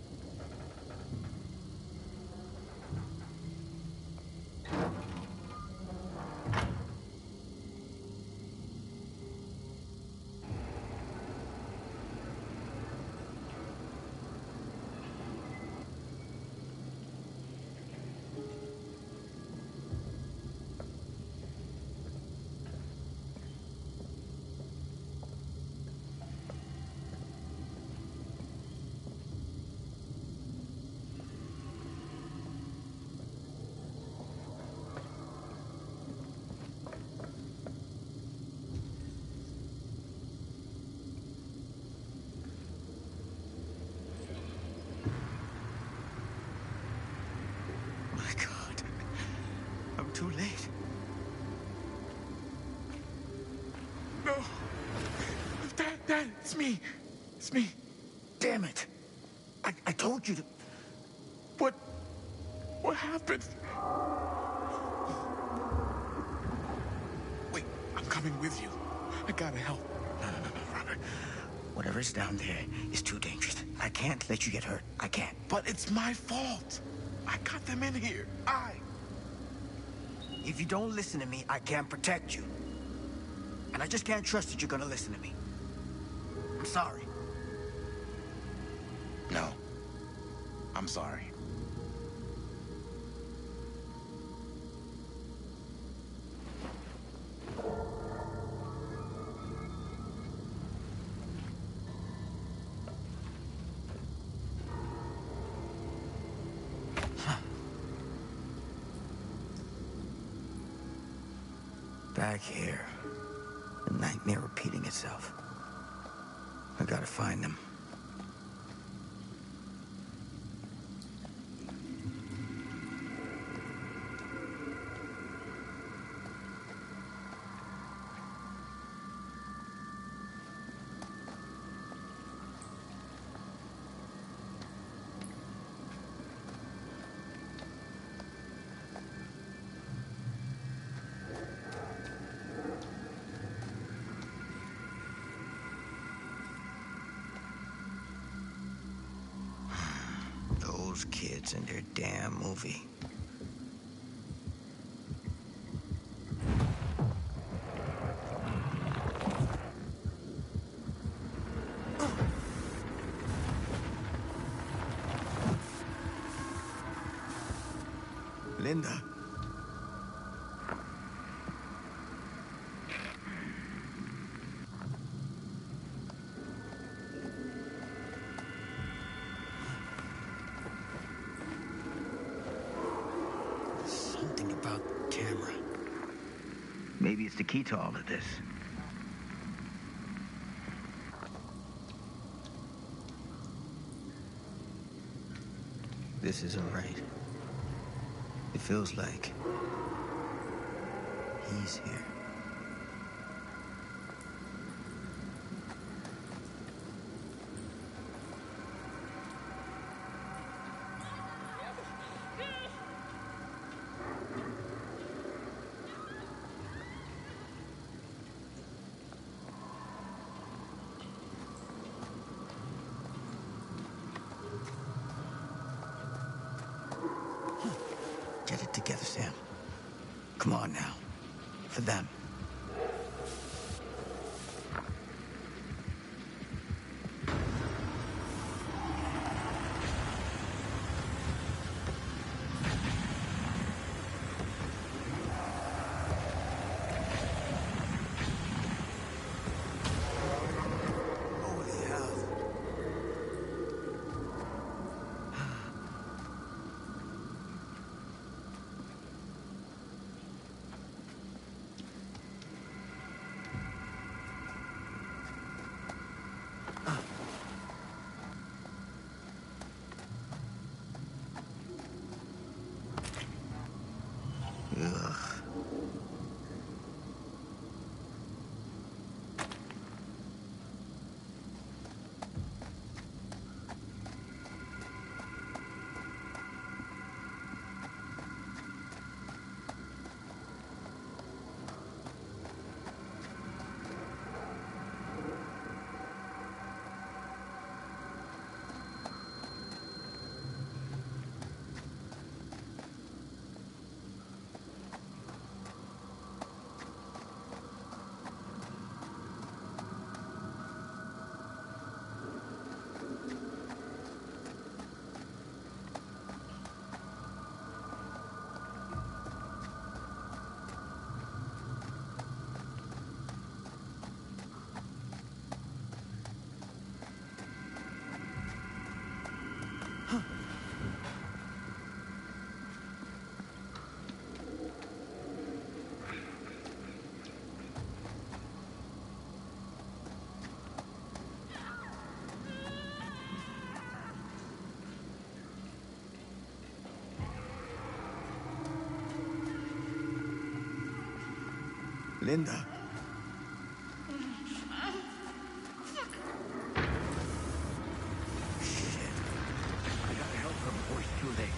Too late. No. Dad, it's me. It's me. Damn it. I told you to... What happened? Wait, I'm coming with you. I gotta help. No, Robert. Whatever's down there is too dangerous. I can't let you get hurt. I can't. But it's my fault. I got them in here. If you don't listen to me, I can't protect you. And I just can't trust that you're gonna listen to me. I'm sorry. No. I'm sorry. Back here. The nightmare repeating itself. I gotta find them. Those kids and their damn movie. Linda. Something about the camera. Maybe it's the key to all of this. This isn't right. It feels like he's here. Get it together, Sam. Come on now. For them. Holy hell. Ugh. Linda. Shit. I gotta help her before it's too late.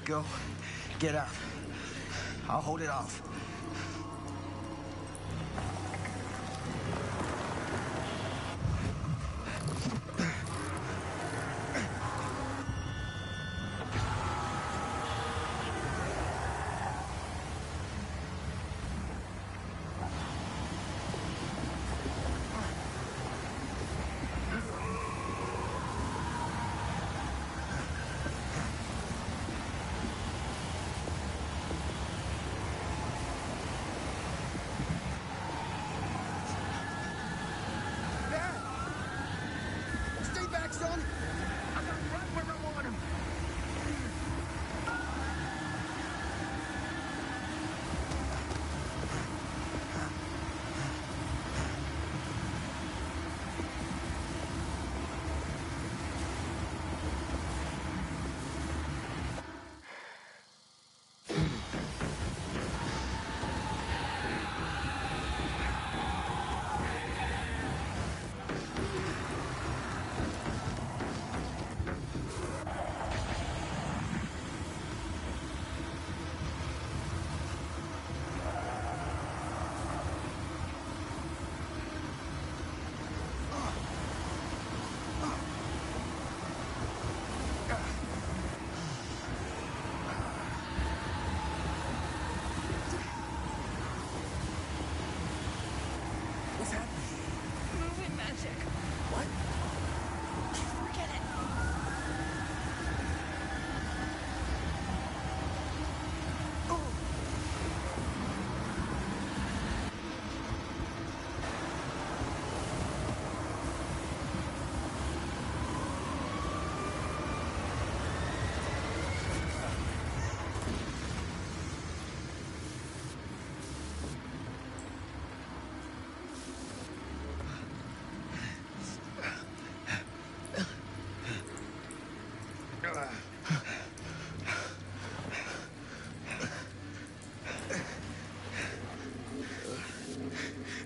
go. Get out. I'll hold it off.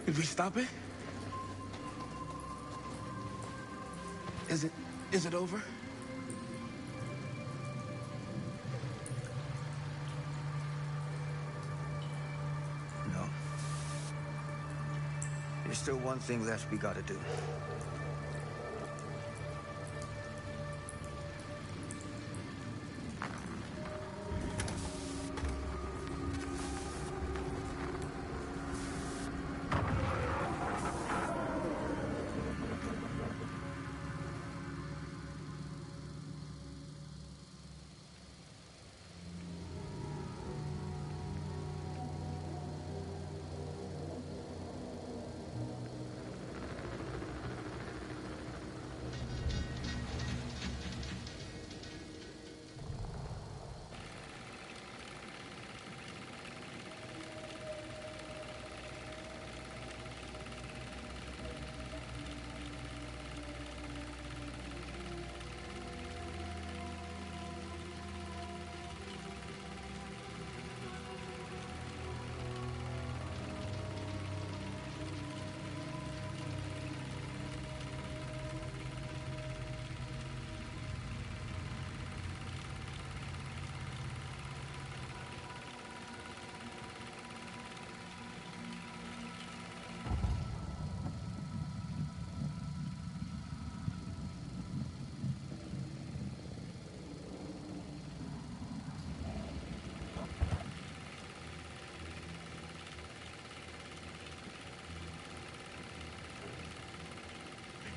Did we stop it? Is it over? No. There's still one thing left we gotta do.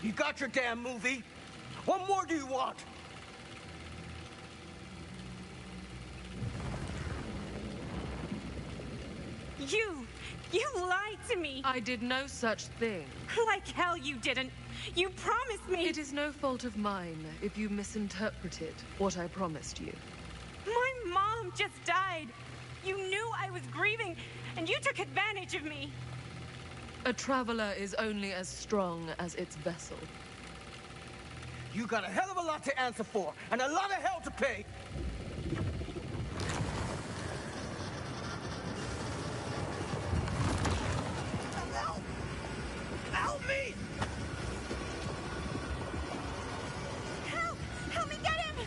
You got your damn movie. What more do you want? You lied to me. I did no such thing. Like hell you didn't. You promised me. It is no fault of mine if you misinterpreted what I promised you. My mom just died. You knew I was grieving, and you took advantage of me. A traveler is only as strong as its vessel. You got a hell of a lot to answer for, and a lot of hell to pay. Help! Help me! Help! Help me get him!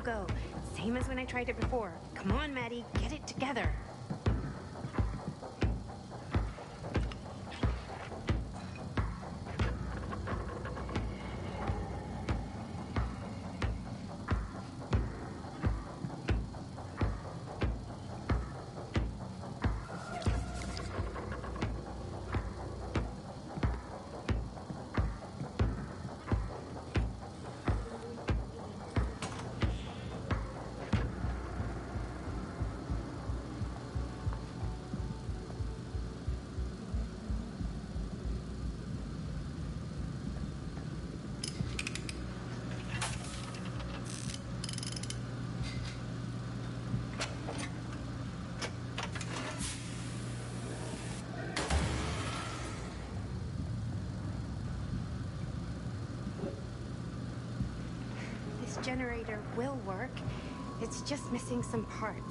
go. Same as when I tried it before. Come on, Maddie, get it together. Generator will work. It's just missing some parts.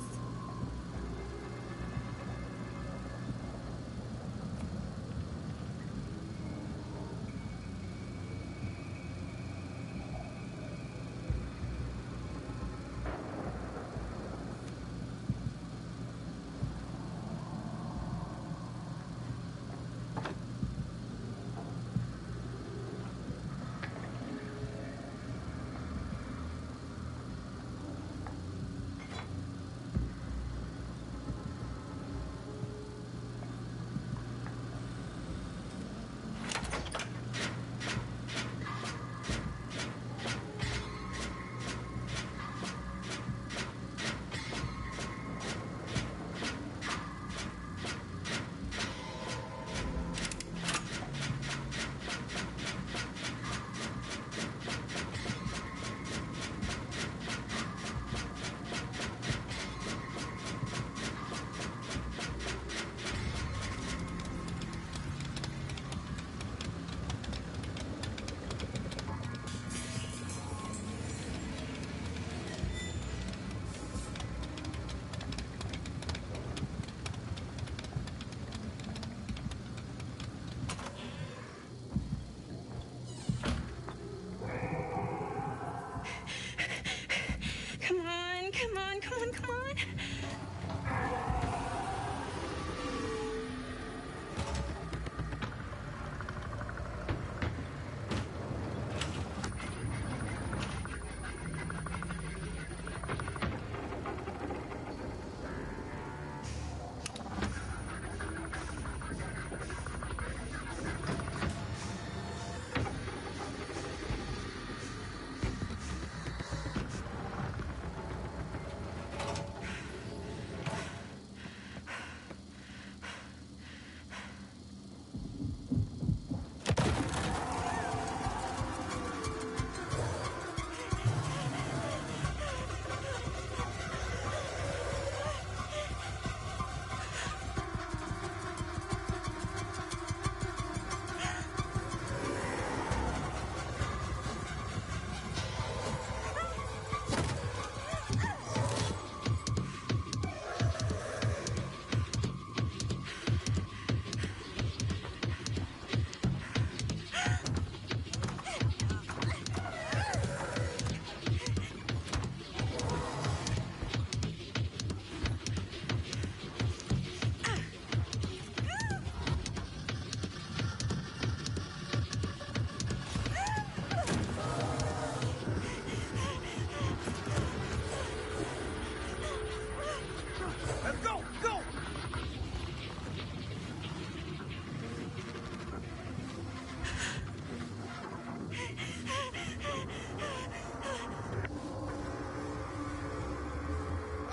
Come on.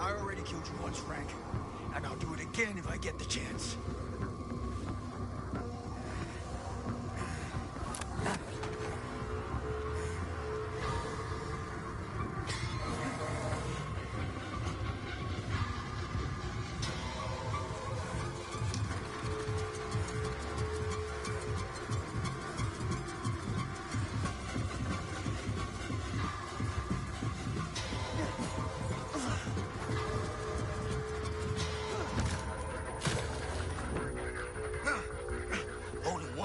I already killed you once, Frank. And I'll do it again if I get the chance.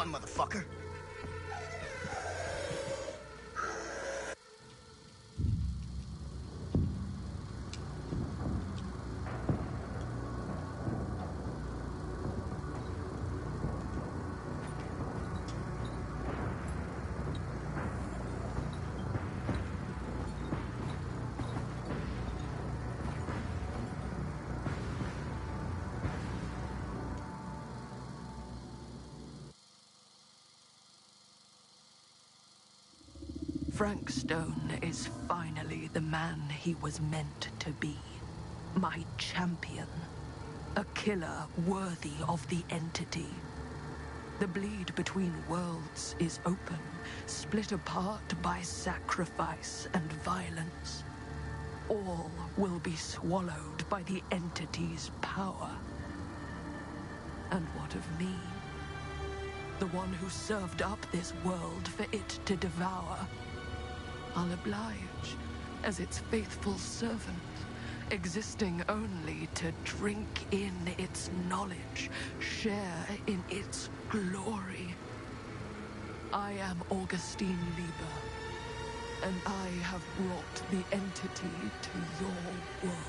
Motherfucker. Frank Stone is finally the man he was meant to be. My champion. A killer worthy of the entity. The bleed between worlds is open, split apart by sacrifice and violence. All will be swallowed by the entity's power. And what of me? The one who served up this world for it to devour. I'll oblige as its faithful servant, existing only to drink in its knowledge, share in its glory. I am Augustine Lieber, and I have brought the entity to your world.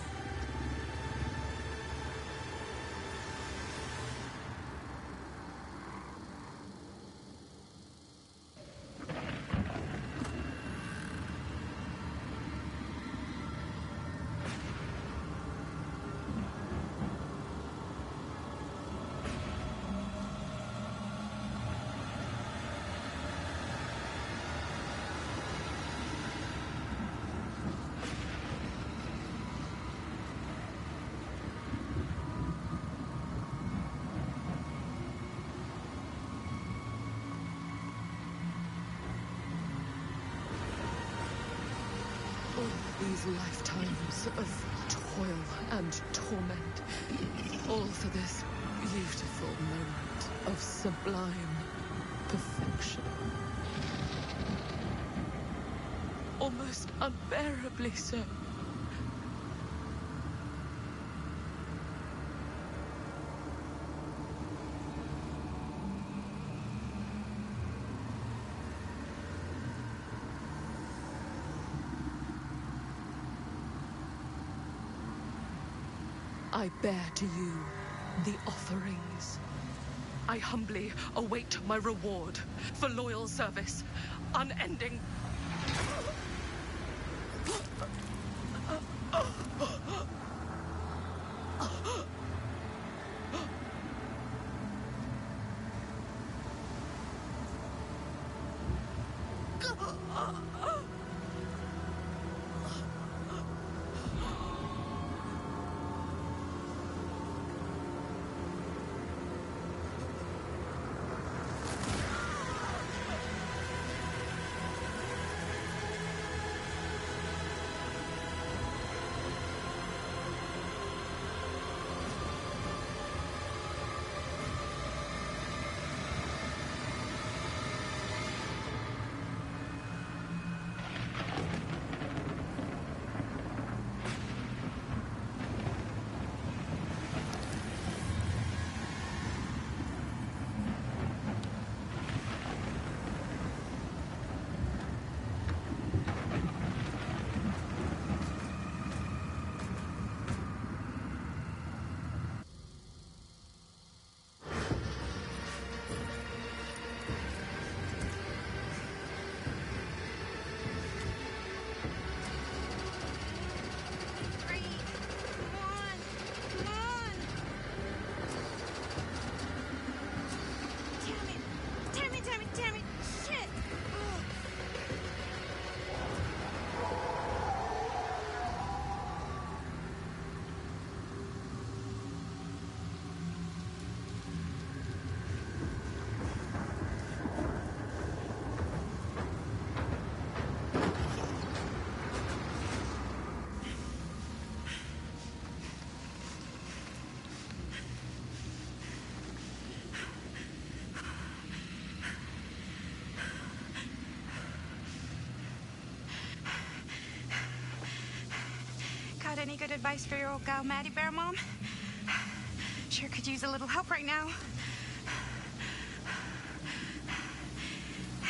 These lifetimes of toil and torment, all for this beautiful moment of sublime perfection. Almost unbearably so. I bear to you the offerings. I humbly await my reward for loyal service, unending. Got any good advice for your old gal Maddie Bear, Mom? Sure could use a little help right now.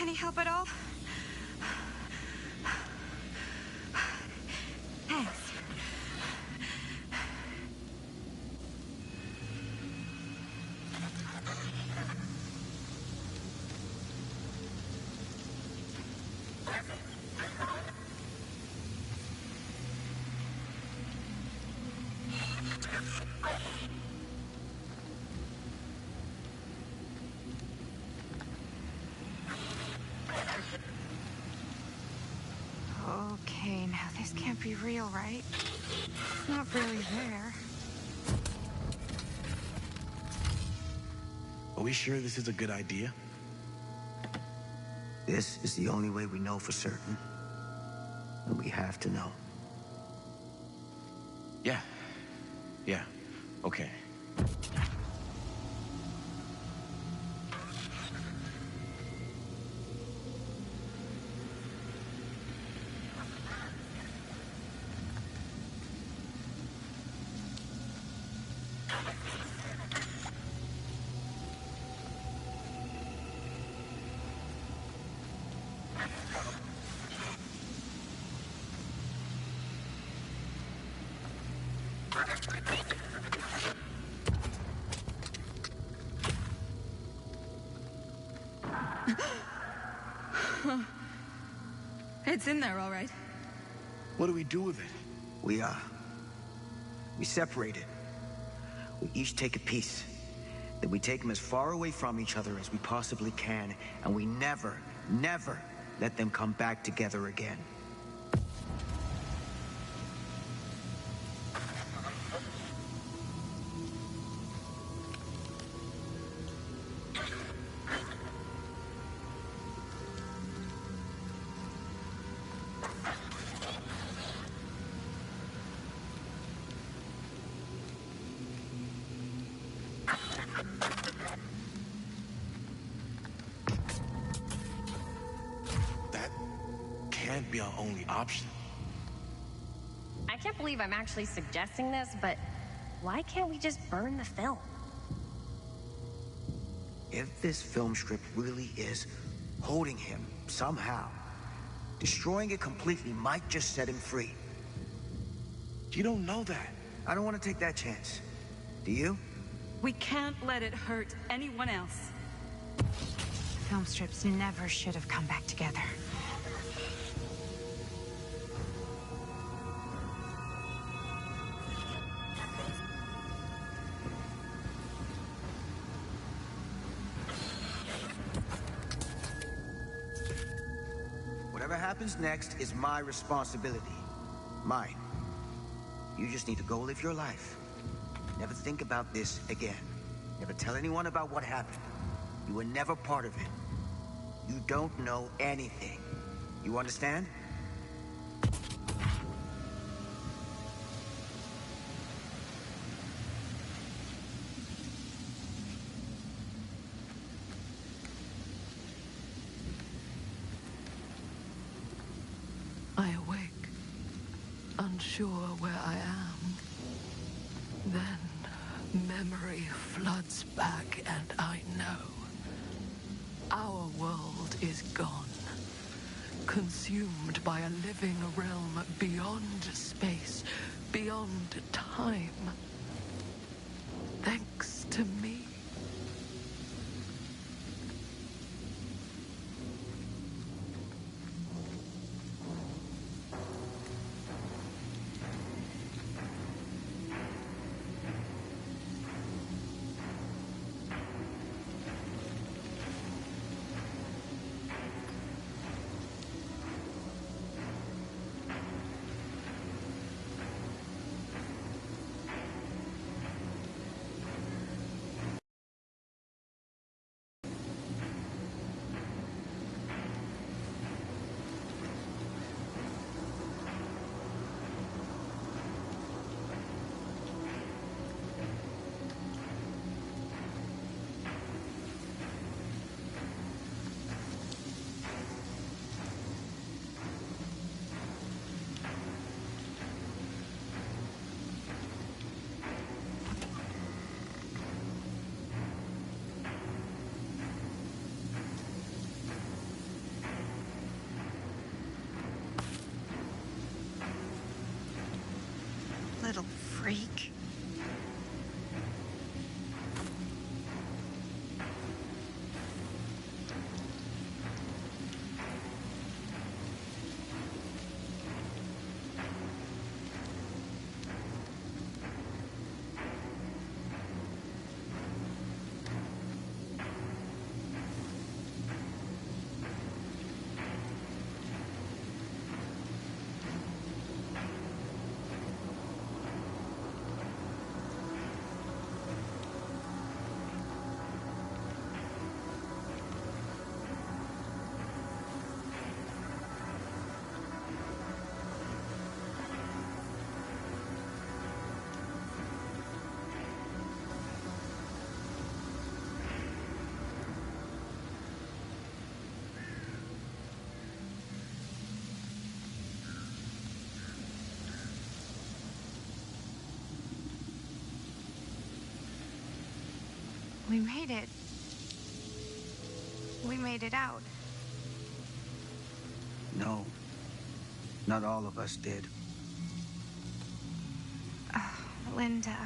Any help at all? Thanks. can't be real, right? It's not really there. Are we sure this is a good idea? This is the only way we know for certain. And we have to know. Yeah. Yeah. Okay. It's in there, all right. What do we do with it? We separate it. We each take a piece. Then we take them as far away from each other as we possibly can, and we never, never let them come back together again. Can't be our only option. I can't believe I'm actually suggesting this, but why can't we just burn the film? If this film script really is holding him somehow, destroying it completely might just set him free. You don't know that. I don't want to take that chance. Do you? We can't let it hurt anyone else. Film strips never should have come back together. Whatever happens next is my responsibility. Mine. You just need to go live your life. Never think about this again. Never tell anyone about what happened. You were never part of it. You don't know anything. You understand? I awake, unsure where I am. Then memory floods back, and I know. Our world is gone, consumed by a living realm beyond space, beyond time. Thanks to me. We made it. We made it out. No. Not all of us did. Linda.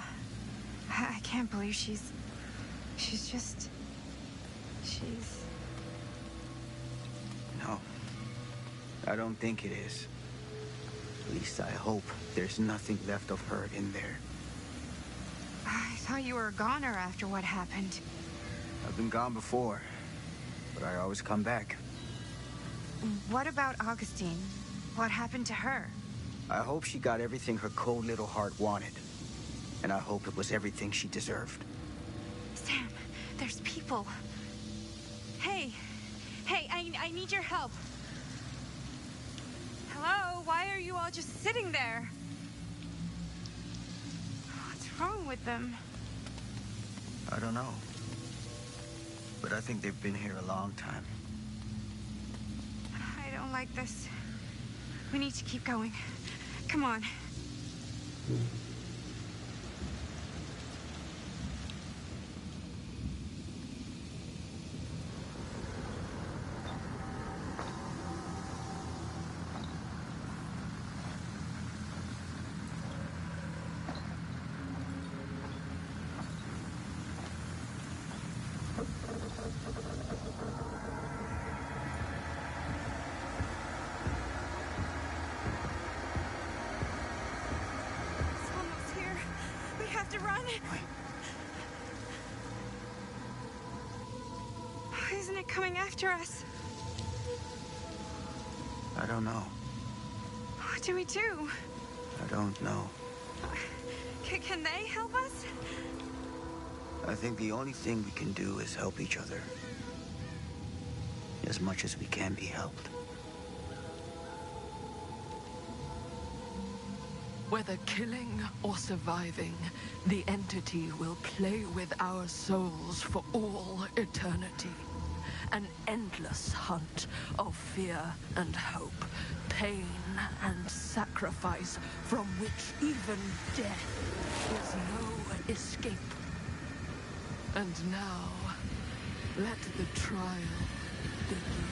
I can't believe she's just... She's... No. I don't think it is. At least I hope there's nothing left of her in there. I thought you were a goner after what happened. I've been gone before, but I always come back. What about Augustine? What happened to her? I hope she got everything her cold little heart wanted. And I hope it was everything she deserved. Sam, there's people. Hey, I need your help. Hello, why are you all just sitting there? What's wrong with them? I don't know. But I think they've been here a long time. I don't like this. We need to keep going. Come on. Isn't it coming after us? I don't know. What do we do? I don't know. Can they help us? I think the only thing we can do is help each other. As much as we can be helped. Whether killing or surviving, the entity will play with our souls for all eternity. An endless hunt of fear and hope, pain and sacrifice, from which even death is no escape. And now, let the trial begin.